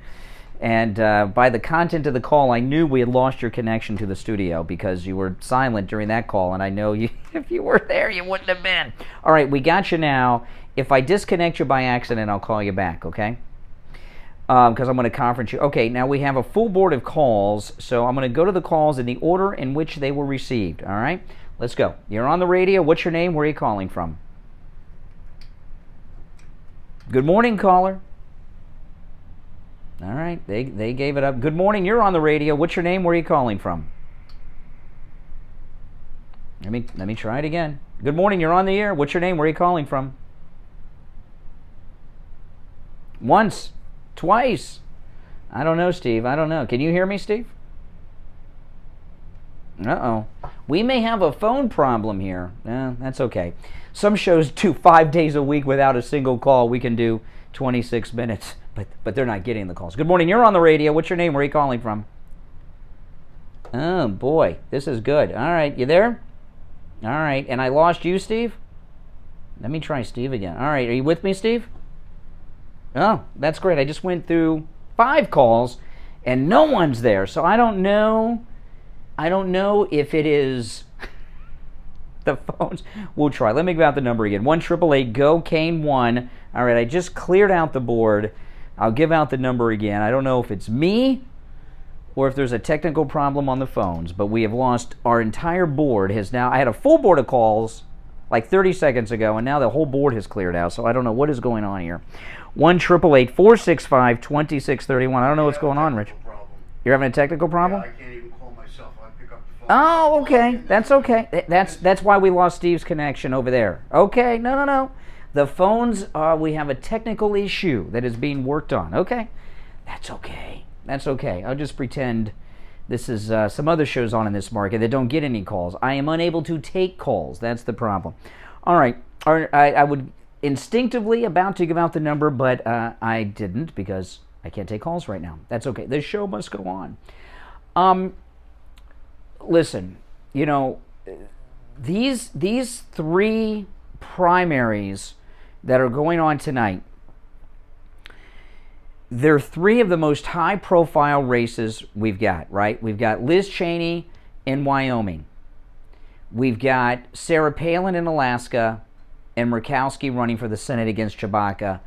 And by the content of the call, I knew we had lost your connection to the studio because you were silent during that call, and I know you, if you were there, you wouldn't have been. All right, we got you now. If I disconnect you by accident, I'll call you back, okay? Because I'm going to conference you. Okay, now we have a full board of calls, so I'm going to go to the calls in the order in which they were received, all right? Let's go. You're on the radio. What's your name? Where are you calling from? Good morning, caller. All right, they gave it up. Good morning, you're on the radio. What's your name? Where are you calling from? Let me try it again. Good morning, you're on the air. What's your name? Where are you calling from? Once, twice. I don't know, Steve. I don't know. Can you hear me, Steve? Uh-oh. We may have a phone problem here. That's okay. Some shows do 5 days a week without a single call. We can do 26 minutes. But they're not getting the calls. Good morning, you're on the radio. What's your name? Where are you calling from? Oh, boy. This is good. All right, you there? All right, and I lost you, Steve? Let me try Steve again. All right, are you with me, Steve? Oh, that's great. I just went through 5 calls, and no one's there. So I don't know if it is the phones. We'll try. Let me give out the number again. 1-888-GO-KANE-1. All right, I just cleared out the board. I'll give out the number again. I don't know if it's me or if there's a technical problem on the phones, but we have lost our entire board. I had a full board of calls like 30 seconds ago, and now the whole board has cleared out, so I don't know what is going on here. 1-888-465-2631. I don't know what's going on, Rich. You're having a technical problem? Yeah, I can't even call myself. I pick up the phone. Oh, okay. That's okay. That's why we lost Steve's connection over there. Okay, no. The phones, we have a technical issue that is being worked on. Okay, that's okay. That's okay. I'll just pretend this is some other shows on in this market that don't get any calls. I am unable to take calls. That's the problem. All right. I would instinctively about to give out the number, but I didn't because I can't take calls right now. That's okay. The show must go on. Listen, you know, these 3 primaries that are going on tonight, they're 3 of the most high-profile races we've got, right? We've got Liz Cheney in Wyoming. We've got Sarah Palin in Alaska, and Murkowski running for the Senate against Chewbacca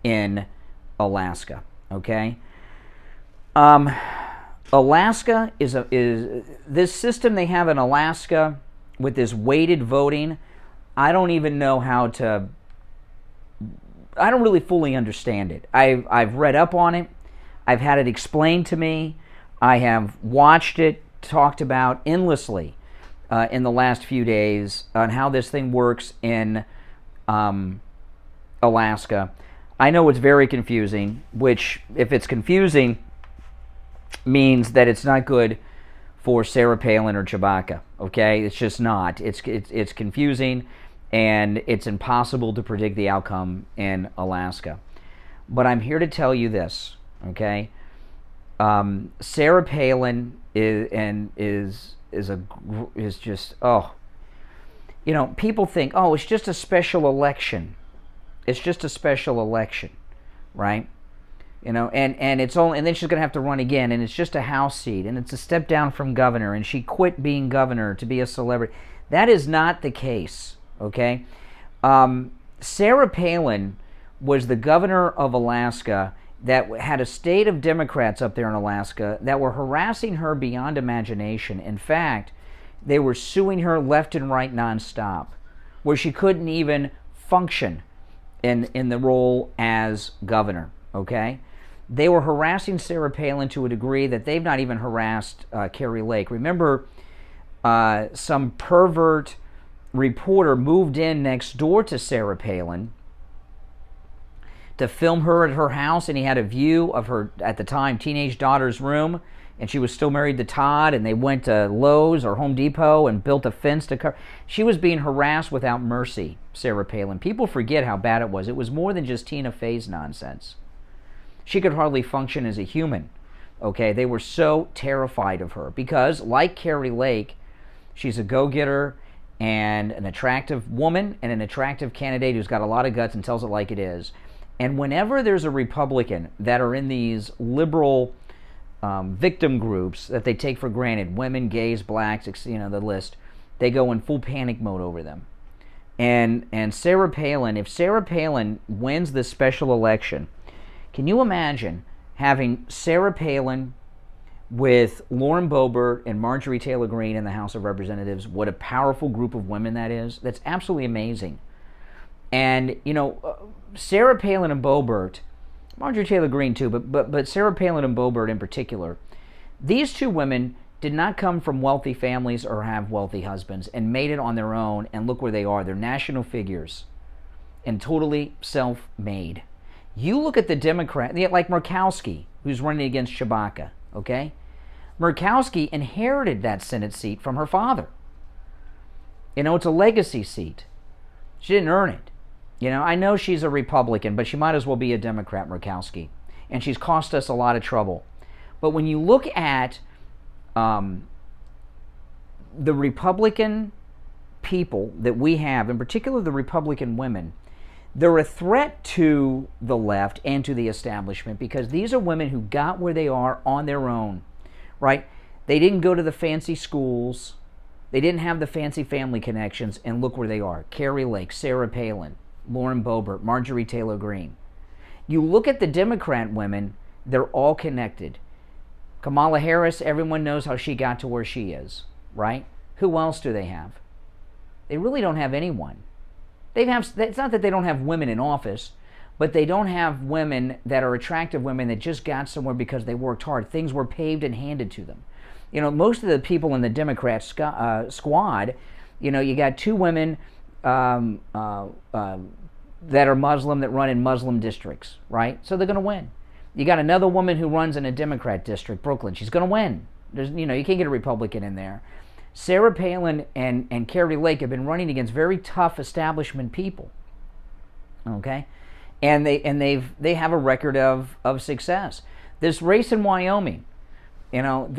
in Alaska, okay? Alaska is this system they have in Alaska with this weighted voting. I don't even know how to. I don't really fully understand it. I've read up on it. I've had it explained to me. I have watched it talked about endlessly in the last few days on how this thing works in Alaska. I know it's very confusing, which, if it's confusing, means that it's not good for Sarah Palin or Chewbacca, okay? It's just not. It's confusing, and it's impossible to predict the outcome in Alaska. But I'm here to tell you this, okay? Sarah Palin is just, you know, people think, oh, it's just a special election. It's just a special election, right? You know, and it's only, and then she's going to have to run again, and it's just a House seat, and it's a step down from governor, and she quit being governor to be a celebrity. That is not the case, okay? Sarah Palin was the governor of Alaska that had a state of Democrats up there in Alaska that were harassing her beyond imagination. In fact, they were suing her left and right nonstop, where she couldn't even function in the role as governor, okay? They were harassing Sarah Palin to a degree that they've not even harassed Kari Lake. Remember, some pervert reporter moved in next door to Sarah Palin to film her at her house, and he had a view of her, at the time, teenage daughter's room, and she was still married to Todd, and they went to Lowe's or Home Depot and built a fence to cover. She was being harassed without mercy, Sarah Palin. People forget how bad it was. It was more than just Tina Fey's nonsense. She could hardly function as a human, okay? They were so terrified of her because, like Kari Lake, she's a go-getter and an attractive woman and an attractive candidate who's got a lot of guts and tells it like it is. And whenever there's a Republican that are in these liberal victim groups that they take for granted, women, gays, blacks, you know, the list, they go in full panic mode over them. And Sarah Palin, if Sarah Palin wins this special election, can you imagine having Sarah Palin with Lauren Boebert and Marjorie Taylor Greene in the House of Representatives? What a powerful group of women that is. That's absolutely amazing. And, you know, Sarah Palin and Boebert, Marjorie Taylor Greene too, but Sarah Palin and Boebert in particular, these two women did not come from wealthy families or have wealthy husbands and made it on their own, and look where they are. They're national figures and totally self-made. You look at the Democrat, like Murkowski, who's running against Chewbacca, okay? Murkowski inherited that Senate seat from her father. You know, it's a legacy seat. She didn't earn it. You know, I know she's a Republican, but she might as well be a Democrat, Murkowski. And she's cost us a lot of trouble. But when you look at the Republican people that we have, in particular the Republican women, they're a threat to the left and to the establishment because these are women who got where they are on their own, right? They didn't go to the fancy schools. They didn't have the fancy family connections, and look where they are. Kari Lake, Sarah Palin, Lauren Boebert, Marjorie Taylor Greene. You look at the Democrat women, they're all connected. Kamala Harris, everyone knows how she got to where she is, right? Who else do they have? They really don't have anyone. It's not that they don't have women in office, but they don't have women that are attractive women that just got somewhere because they worked hard. Things were paved and handed to them. You know, most of the people in the Democrat squad, you know, you got two women that are Muslim that run in Muslim districts, right? So they're going to win. You got another woman who runs in a Democrat district, Brooklyn. She's going to win. You know, you can't get a Republican in there. Sarah Palin and Kari Lake have been running against very tough establishment people, okay? And they have a record of success. This race in Wyoming, you know,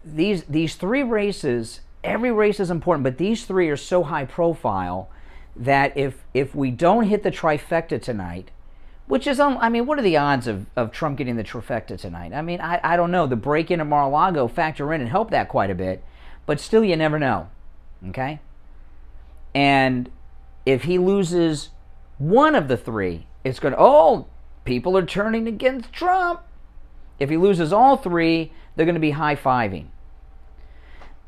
these three races, every race is important, but these three are so high profile that if we don't hit the trifecta tonight, which is, I mean, what are the odds of Trump getting the trifecta tonight? I mean, I don't know. The break-in at Mar-a-Lago factor in and help that quite a bit, but still you never know, okay? And if he loses one of the three, it's going to, oh, people are turning against Trump. If he loses all three, they're going to be high-fiving.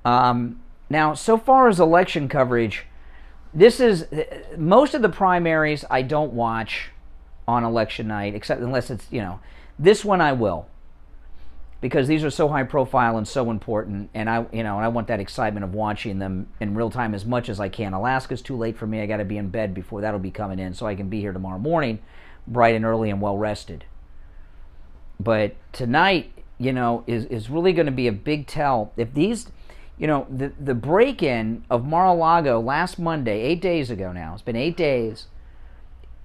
Now, so far as election coverage, this is, most of the primaries I don't watch on election night, except unless it's, you know, this one I will, because these are so high profile and so important, and I want that excitement of watching them in real time as much as I can. Alaska's too late for me. I got to be in bed before that'll be coming in, so I can be here tomorrow morning, bright and early and well rested. But tonight, you know, is really going to be a big tell. If these, you know, the break-in of Mar-a-Lago last Monday, 8 days ago now, it's been 8 days,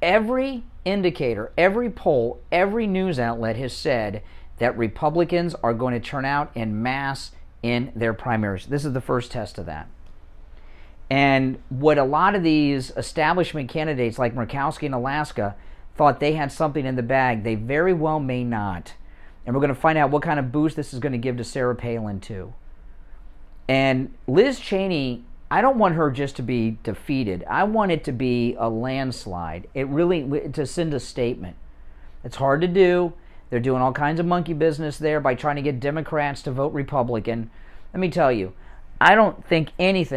every indicator, every poll, every news outlet has said that Republicans are going to turn out en masse in their primaries. This is the first test of that. And what a lot of these establishment candidates like Murkowski in Alaska thought they had something in the bag, they very well may not. And we're going to find out what kind of boost this is going to give to Sarah Palin too. And Liz Cheney I don't want her just to be defeated. I want it to be a landslide. To send a statement. It's hard to do. They're doing all kinds of monkey business there by trying to get Democrats to vote Republican. Let me tell you, I don't think there's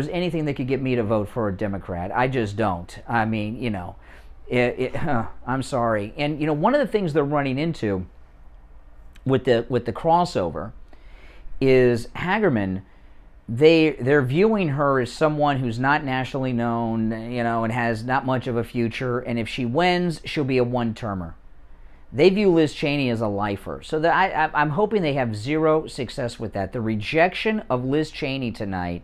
anything that could get me to vote for a Democrat. I just don't. I mean, I'm sorry. And one of the things they're running into with the crossover is Hagerman. They're viewing her as someone who's not nationally known, and has not much of a future. And if she wins, she'll be a one-termer. They view Liz Cheney as a lifer. So I'm hoping they have zero success with that. The rejection of Liz Cheney tonight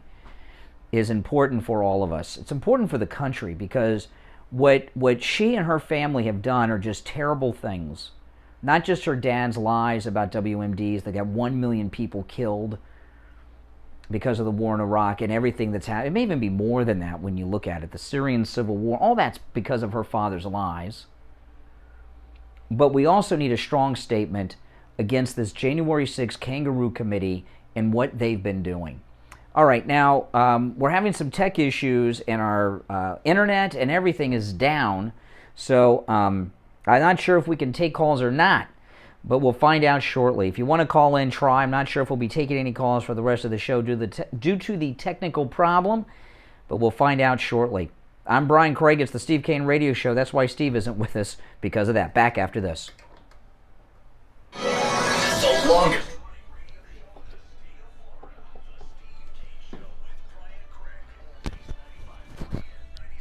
is important for all of us. It's important for the country because what she and her family have done are just terrible things. Not just her dad's lies about WMDs. They got 1 million people killed because of the war in Iraq and everything that's happened. It may even be more than that when you look at it. The Syrian civil war, all that's because of her father's lies. But we also need a strong statement against this January 6th Kangaroo Committee and what they've been doing. All right, now we're having some tech issues and our internet and everything is down. So I'm not sure if we can take calls or not. But we'll find out shortly. If you want to call in, try. I'm not sure if we'll be taking any calls for the rest of the show due to the technical problem, but we'll find out shortly. I'm Brian Craig. It's the Steve Kane Radio Show. That's why Steve isn't with us, because of that. Back after this. The longest.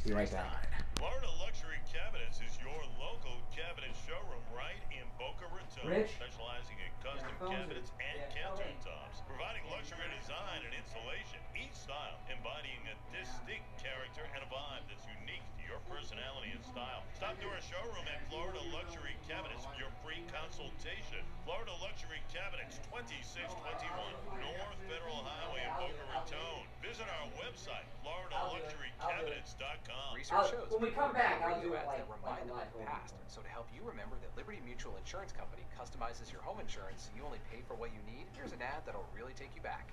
Be right back. Florida Luxury Cabinets is your local cabinet showroom right in Boca Raton. Rich? Specializing in custom cabinets and countertops, providing luxury design and installation, each style embodying a distinct character and a vibe that's unique to your personality and style. Stop to our showroom at Florida Luxury Cabinets for your free consultation. Florida Luxury Cabinets, 2621 North Federal Highway in Boca Raton. Visit our website, FloridaLuxuryCabinets.com. Research shows when we come back, I'll do it that like remind them of the past. So to help you remember that Liberty Mutual Insurance Company customizes your home insurance, so you only pay for what you need. Here's an ad that'll really take you back.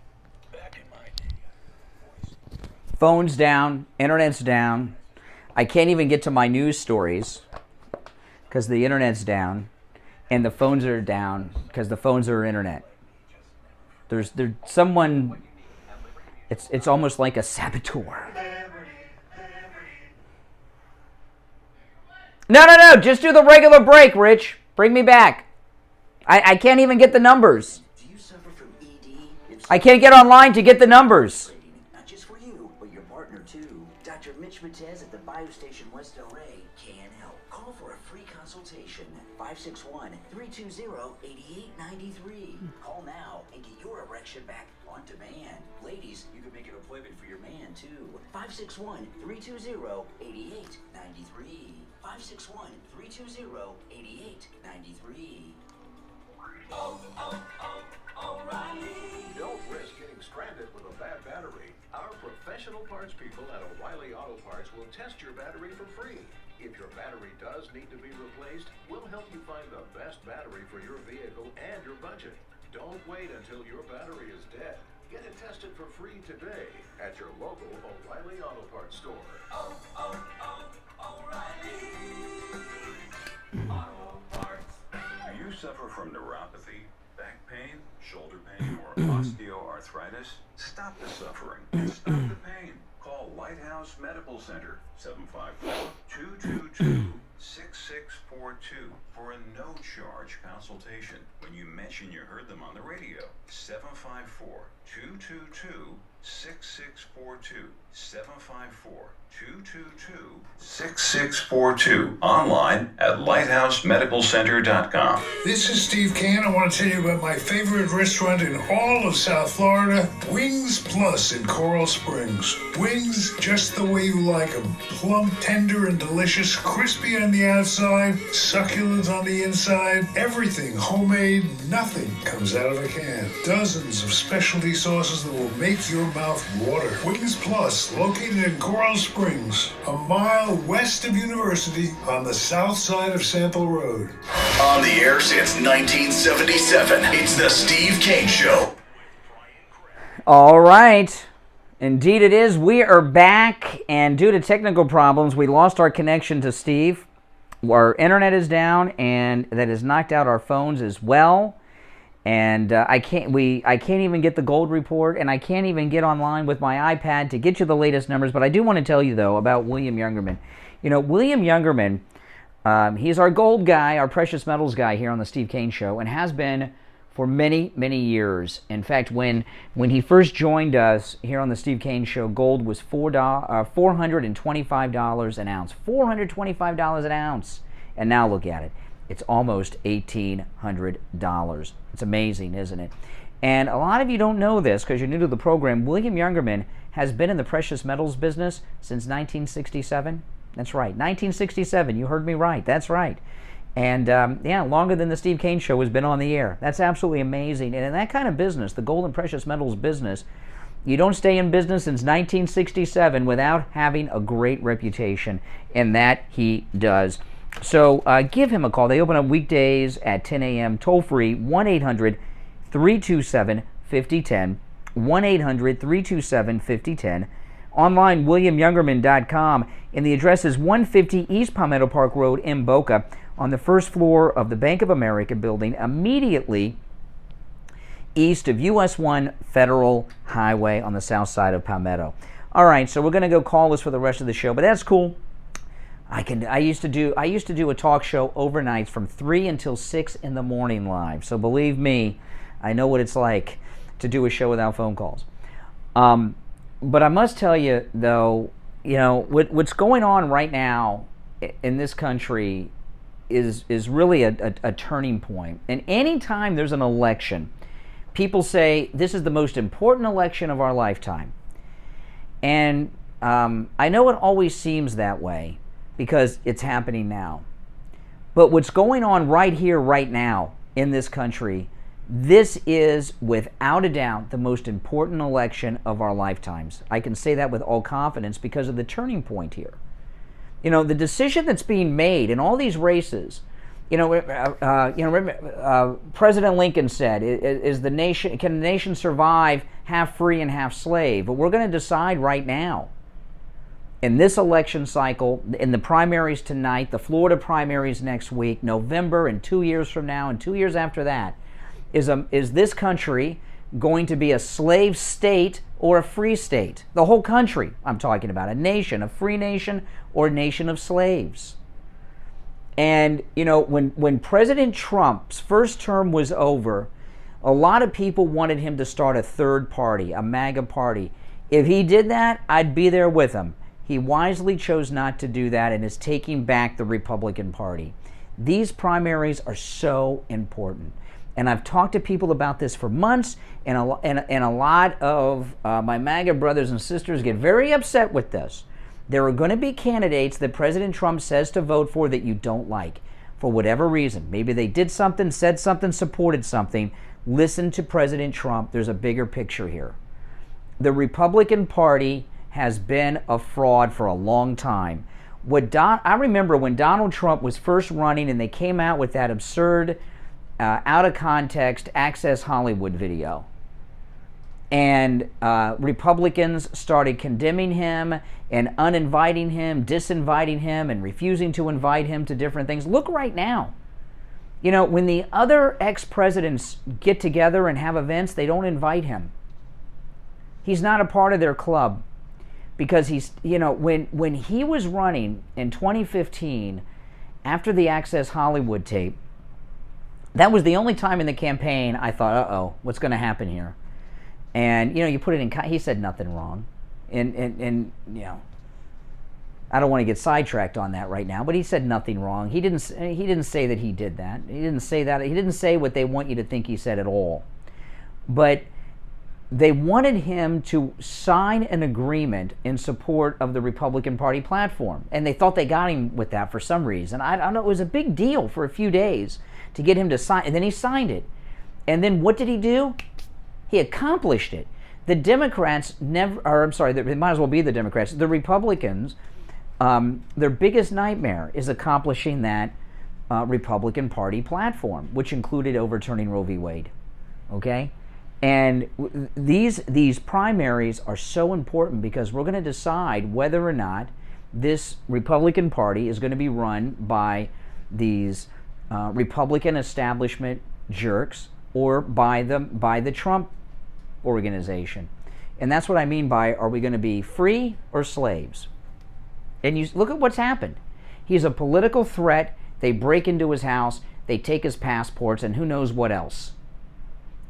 Back in my day. Phone's down, internet's down. I can't even get to my news stories because the internet's down, and the phones are down because the phones are internet. There's someone. It's almost like a saboteur. No, just do the regular break, Rich. Bring me back. I can't even get the numbers. Do you suffer from ED? I can't get online to get the numbers. Not just for you, but your partner too. Dr. Mitch Matez at the Biostation West LA can help. Call for a free consultation. 561-320-8893. Call now and get your erection back on demand. Ladies, you can make an appointment for your man too. 561-320-8893. 561-320-8893. O'Reilly. Don't risk getting stranded with a bad battery. Our professional parts people at O'Reilly Auto Parts will test your battery for free. If your battery does need to be replaced, we'll help you find the best battery for your vehicle and your budget. Don't wait until your battery is dead. Get it tested for free today at your local O'Reilly Auto Parts store. O'Reilly Auto Parts. Do you suffer from neuropathy, back pain, shoulder pain, or osteoarthritis? Stop the suffering and stop the pain. Call Lighthouse Medical Center, 754-222-6642 for a no-charge consultation when you mention you heard them on the radio. 754-222-6642. 754-222-6642. Online at lighthousemedicalcenter.com. This is Steve Kane. I want to tell you about my favorite restaurant in all of South Florida, Wings Plus in Coral Springs. Wings just the way you like them. Plump, tender, and delicious, crispy on the outside, succulent on the inside, everything homemade, nothing comes out of a can. Dozens of specialty sauces that will make your mouth water. Wings Plus, located in Coral Springs, a mile west of University on the south side of Sample Road. On the air since 1977, it's the Steve Kane Show. All right. Indeed it is. We are back, and due to technical problems, we lost our connection to Steve. Our internet is down, and that has knocked out our phones as well. And I can't even get the gold report, and I can't even get online with my iPad to get you the latest numbers. But I do want to tell you, though, about William Youngerman. You know, William Youngerman, he's our gold guy, our precious metals guy here on the Steve Kane Show, and has been for many, many years. In fact, when he first joined us here on the Steve Kane Show, gold was $425 an ounce. $425 an ounce. And now look at it. It's almost $1,800. It's amazing, isn't it? And a lot of you don't know this because you're new to the program. William Youngerman has been in the precious metals business since 1967. That's right, 1967. You heard me right. That's right. And yeah, longer than the Steve Kane Show has been on the air. That's absolutely amazing. And in that kind of business, the gold and precious metals business, you don't stay in business since 1967 without having a great reputation, and that he does. So give him a call. They open up weekdays at 10 a.m. toll free, 1-800-327-5010, 1-800-327-5010. Online, WilliamYoungerman.com, and the address is 150 East Palmetto Park Road in Boca, on the first floor of the Bank of America building, immediately east of US 1 Federal Highway on the south side of Palmetto. All right, so we're going to go call-less for the rest of the show, but that's cool. I used to do a talk show overnights from 3 until 6 in the morning live. So believe me, I know what it's like to do a show without phone calls. But I must tell you, though, you know, what's going on right now in this country is really a turning point. And anytime there's an election, people say this is the most important election of our lifetime. And I know it always seems that way because it's happening now. But what's going on right here, right now in this country, this is without a doubt the most important election of our lifetimes. I can say that with all confidence because of the turning point here. You know, the decision that's being made in all these races, President Lincoln said, "Can the nation survive half free and half slave?" But we're going to decide right now, in this election cycle, in the primaries tonight, the Florida primaries next week, November, and 2 years from now, and 2 years after that, is this country going to be a slave state or a free state? The whole country, I'm talking about, a nation, a free nation or a nation of slaves. And, you know, when President Trump's first term was over, a lot of people wanted him to start a third party, a MAGA party. If he did that, I'd be there with him. He wisely chose not to do that and is taking back the Republican Party. These primaries are so important. And I've talked to people about this for months, and a lot of my MAGA brothers and sisters get very upset with this. There are going to be candidates that President Trump says to vote for that you don't like, for whatever reason. Maybe they did something, said something, supported something. Listen to President Trump. There's a bigger picture here. The Republican Party has been a fraud for a long time. I remember when Donald Trump was first running and they came out with that absurd, out of context Access Hollywood video. And Republicans started condemning him and uninviting him, disinviting him, and refusing to invite him to different things. Look right now. You know, when the other ex-presidents get together and have events, they don't invite him. He's not a part of their club. Because he's, you know, when he was running in 2015, after the Access Hollywood tape, that was the only time in the campaign I thought, uh-oh, what's going to happen here? And, you know, you put it in, he said nothing wrong. And you know, I don't want to get sidetracked on that right now, but he said nothing wrong. He didn't say that he did that. He didn't say that. He didn't say what they want you to think he said at all. But they wanted him to sign an agreement in support of the Republican Party platform. And they thought they got him with that for some reason. I don't know, it was a big deal for a few days to get him to sign, and then he signed it. And then what did he do? He accomplished it. The Democrats it might as well be the Democrats. The Republicans, their biggest nightmare is accomplishing that Republican Party platform, which included overturning Roe v. Wade. Okay? And these primaries are so important because we're going to decide whether or not this Republican Party is going to be run by these Republican establishment jerks or by the Trump organization. And that's what I mean by, are we going to be free or slaves? And you look at what's happened. He's a political threat. They break into his house, they take his passports, and who knows what else.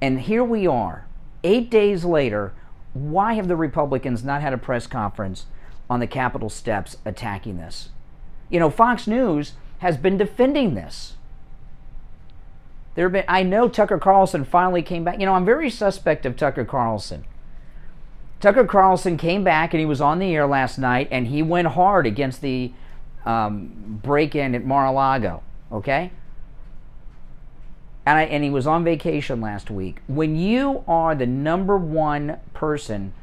And here we are, 8 days later. Why have the Republicans not had a press conference on the Capitol steps attacking this? You know, Fox News has been defending this. I know Tucker Carlson finally came back. You know, I'm very suspect of Tucker Carlson. Tucker Carlson came back and he was on the air last night and he went hard against the break-in at Mar-a-Lago, okay? And he was on vacation last week. When you are the number one person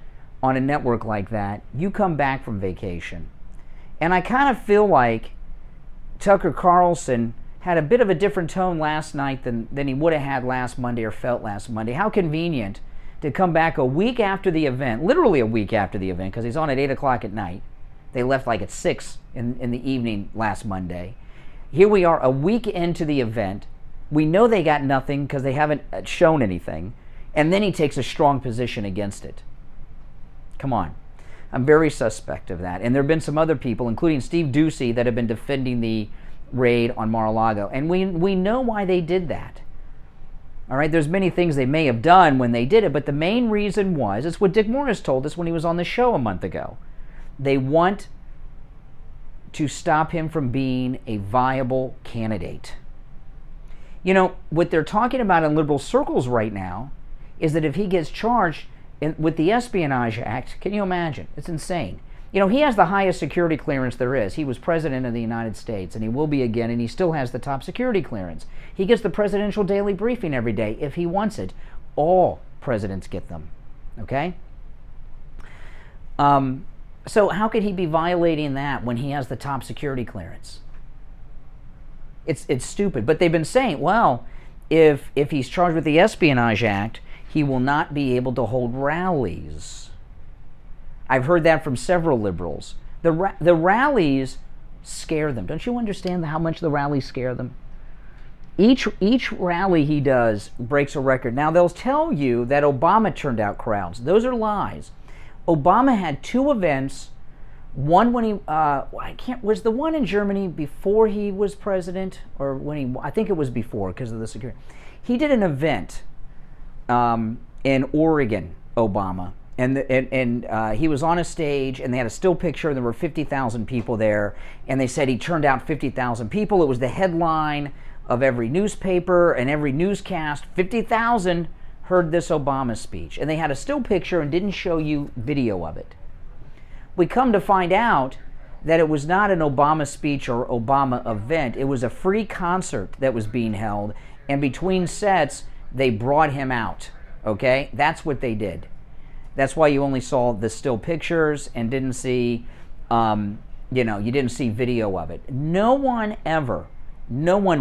on a network like that, you come back from vacation. And I kind of feel like Tucker Carlson had a bit of a different tone last night than he would have had last Monday or felt last Monday. How convenient to come back a week after the event, literally a week after the event, because he's on at 8 o'clock at night. They left like at 6 in the evening last Monday. Here we are a week into the event. We know they got nothing because they haven't shown anything. And then he takes a strong position against it. Come on. I'm very suspect of that. And there have been some other people, including Steve Ducey, that have been defending the raid on Mar-a-Lago. And we know why they did that. All right, there's many things they may have done when they did it, but the main reason was, it's what Dick Morris told us when he was on the show a month ago. They want to stop him from being a viable candidate. You know, what they're talking about in liberal circles right now is that if he gets charged with the Espionage Act, can you imagine? It's insane. You know, he has the highest security clearance there is. He was president of the United States, and he will be again, and he still has the top security clearance. He gets the presidential daily briefing every day if he wants it. All presidents get them, okay? So how could he be violating that when he has the top security clearance? It's stupid. But they've been saying, well, if he's charged with the Espionage Act, he will not be able to hold rallies. I've heard that from several liberals. The rallies scare them. Don't you understand how much the rallies scare them? Each rally he does breaks a record. Now, they'll tell you that Obama turned out crowds. Those are lies. Obama had 2 events. One when he, was the one in Germany before he was president, or when he? I think it was before because of the security. He did an event in Oregon, Obama, and he was on a stage, and they had a still picture, and there were 50,000 people there, and they said he turned out 50,000 people. It was the headline of every newspaper and every newscast. 50,000 heard this Obama speech, and they had a still picture and didn't show you video of it. We come to find out that it was not an Obama speech or Obama event. It was a free concert that was being held, and between sets, they brought him out, okay? That's what they did. That's why you only saw the still pictures and didn't see, you didn't see video of it. No one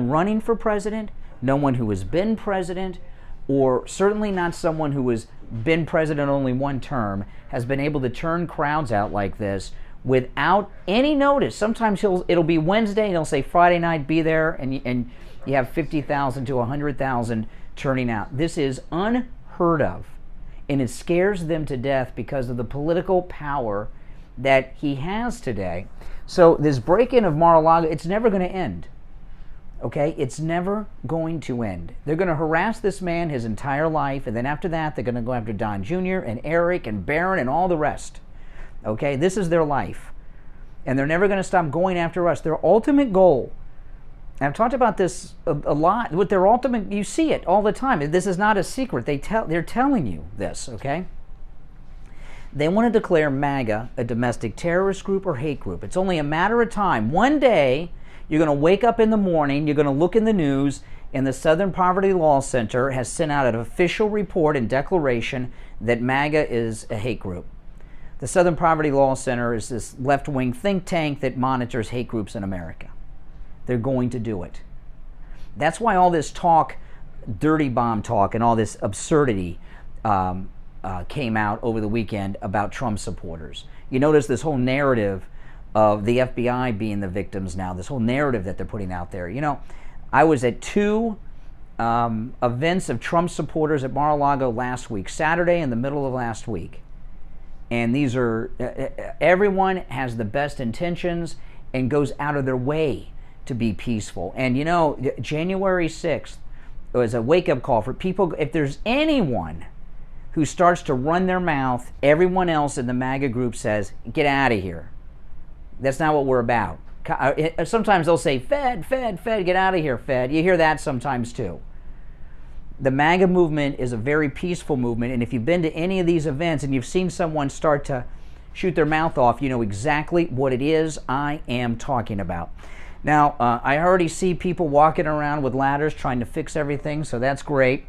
running for president, no one who has been president, or certainly not someone who has been president only one term, has been able to turn crowds out like this without any notice. Sometimes it'll be Wednesday and he'll say Friday night, be there, and you have 50,000 to 100,000 turning out. This is unheard of, and it scares them to death because of the political power that he has today. So this break-in of Mar-a-Lago, it's never going to end. Okay, it's never going to end. They're going to harass this man his entire life, and then after that, they're going to go after Don Jr. and Eric and Barron and all the rest. Okay, this is their life. And they're never going to stop going after us. Their ultimate goal, and I've talked about this a lot, with their ultimate, you see it all the time. This is not a secret. They're telling you this, okay? They want to declare MAGA a domestic terrorist group or hate group. It's only a matter of time. One day, you're going to wake up in the morning, you're going to look in the news, and the Southern Poverty Law Center has sent out an official report and declaration that MAGA is a hate group. The Southern Poverty Law Center is this left-wing think tank that monitors hate groups in America. They're going to do it. That's why all this talk, dirty bomb talk, and all this absurdity came out over the weekend about Trump supporters. You notice this whole narrative of the FBI being the victims now, this whole narrative that they're putting out there. You know, I was at 2 events of Trump supporters at Mar-a-Lago last week, Saturday in the middle of last week. And these are, everyone has the best intentions and goes out of their way to be peaceful. And you know, January 6th was a wake-up call for people. If there's anyone who starts to run their mouth, everyone else in the MAGA group says, get out of here. That's not what we're about. Sometimes they'll say, Fed, Fed, Fed, get out of here, Fed. You hear that sometimes too. The MAGA movement is a very peaceful movement, and if you've been to any of these events and you've seen someone start to shoot their mouth off, you know exactly what it is I am talking about. Now, I already see people walking around with ladders trying to fix everything, so that's great.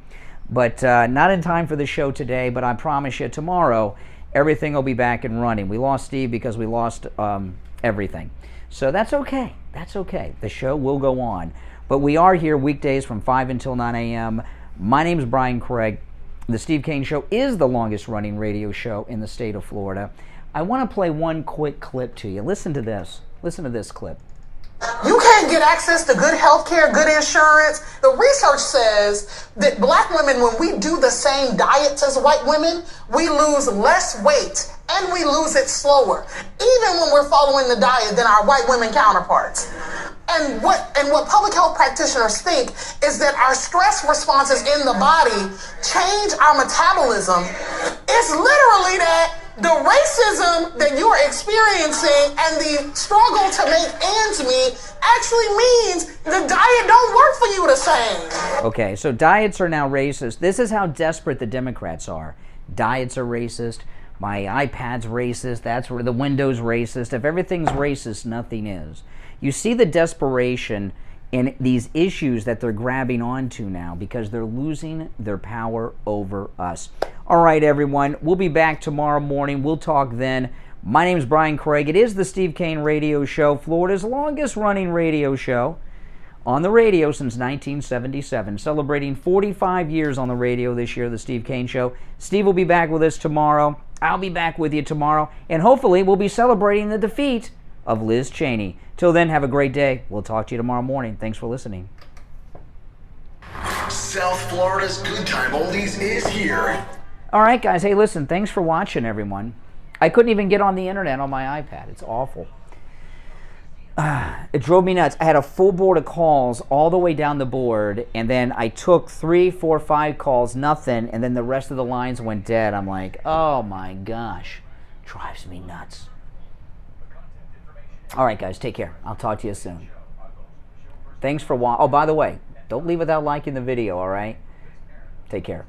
But not in time for the show today, but I promise you tomorrow, everything will be back and running. We lost Steve because we lost everything. So that's okay. That's okay. The show will go on. But we are here weekdays from 5 until 9 a.m. My name is Brian Craig. The Steve Kane Show is the longest running radio show in the state of Florida. I want to play one quick clip to you. Listen to this. Listen to this clip. You can't get access to good health care, good insurance. The research says that black women, when we do the same diets as white women, we lose less weight and we lose it slower, even when we're following the diet than our white women counterparts. And what public health practitioners think is that our stress responses in the body change our metabolism. It's literally that the racism that you're experiencing and the struggle to make ends meet actually means the diet don't work for you the same. Okay, so diets are now racist. This is how desperate the Democrats are. Diets are racist. My iPad's racist. That's where the Window's racist. If everything's racist, nothing is. You see the desperation in these issues that they're grabbing onto now because they're losing their power over us. All right, everyone. We'll be back tomorrow morning. We'll talk then. My name is Brian Craig. It is the Steve Kane Radio Show, Florida's longest running radio show on the radio since 1977. Celebrating 45 years on the radio this year, the Steve Kane Show. Steve will be back with us tomorrow. I'll be back with you tomorrow. And hopefully we'll be celebrating the defeat of Liz Cheney. Till then, have a great day. We'll talk to you tomorrow morning. Thanks for listening. South Florida's Good Time Oldies is here. All right, guys. Hey, listen, thanks for watching, everyone. I couldn't even get on the internet on my iPad. It's awful. It drove me nuts. I had a full board of calls all the way down the board, and then I took 3, 4, 5 calls, nothing, and then the rest of the lines went dead. I'm like, oh my gosh. Drives me nuts. All right, guys, take care. I'll talk to you soon. Thanks for watching. Oh, by the way, don't leave without liking the video, all right? Take care.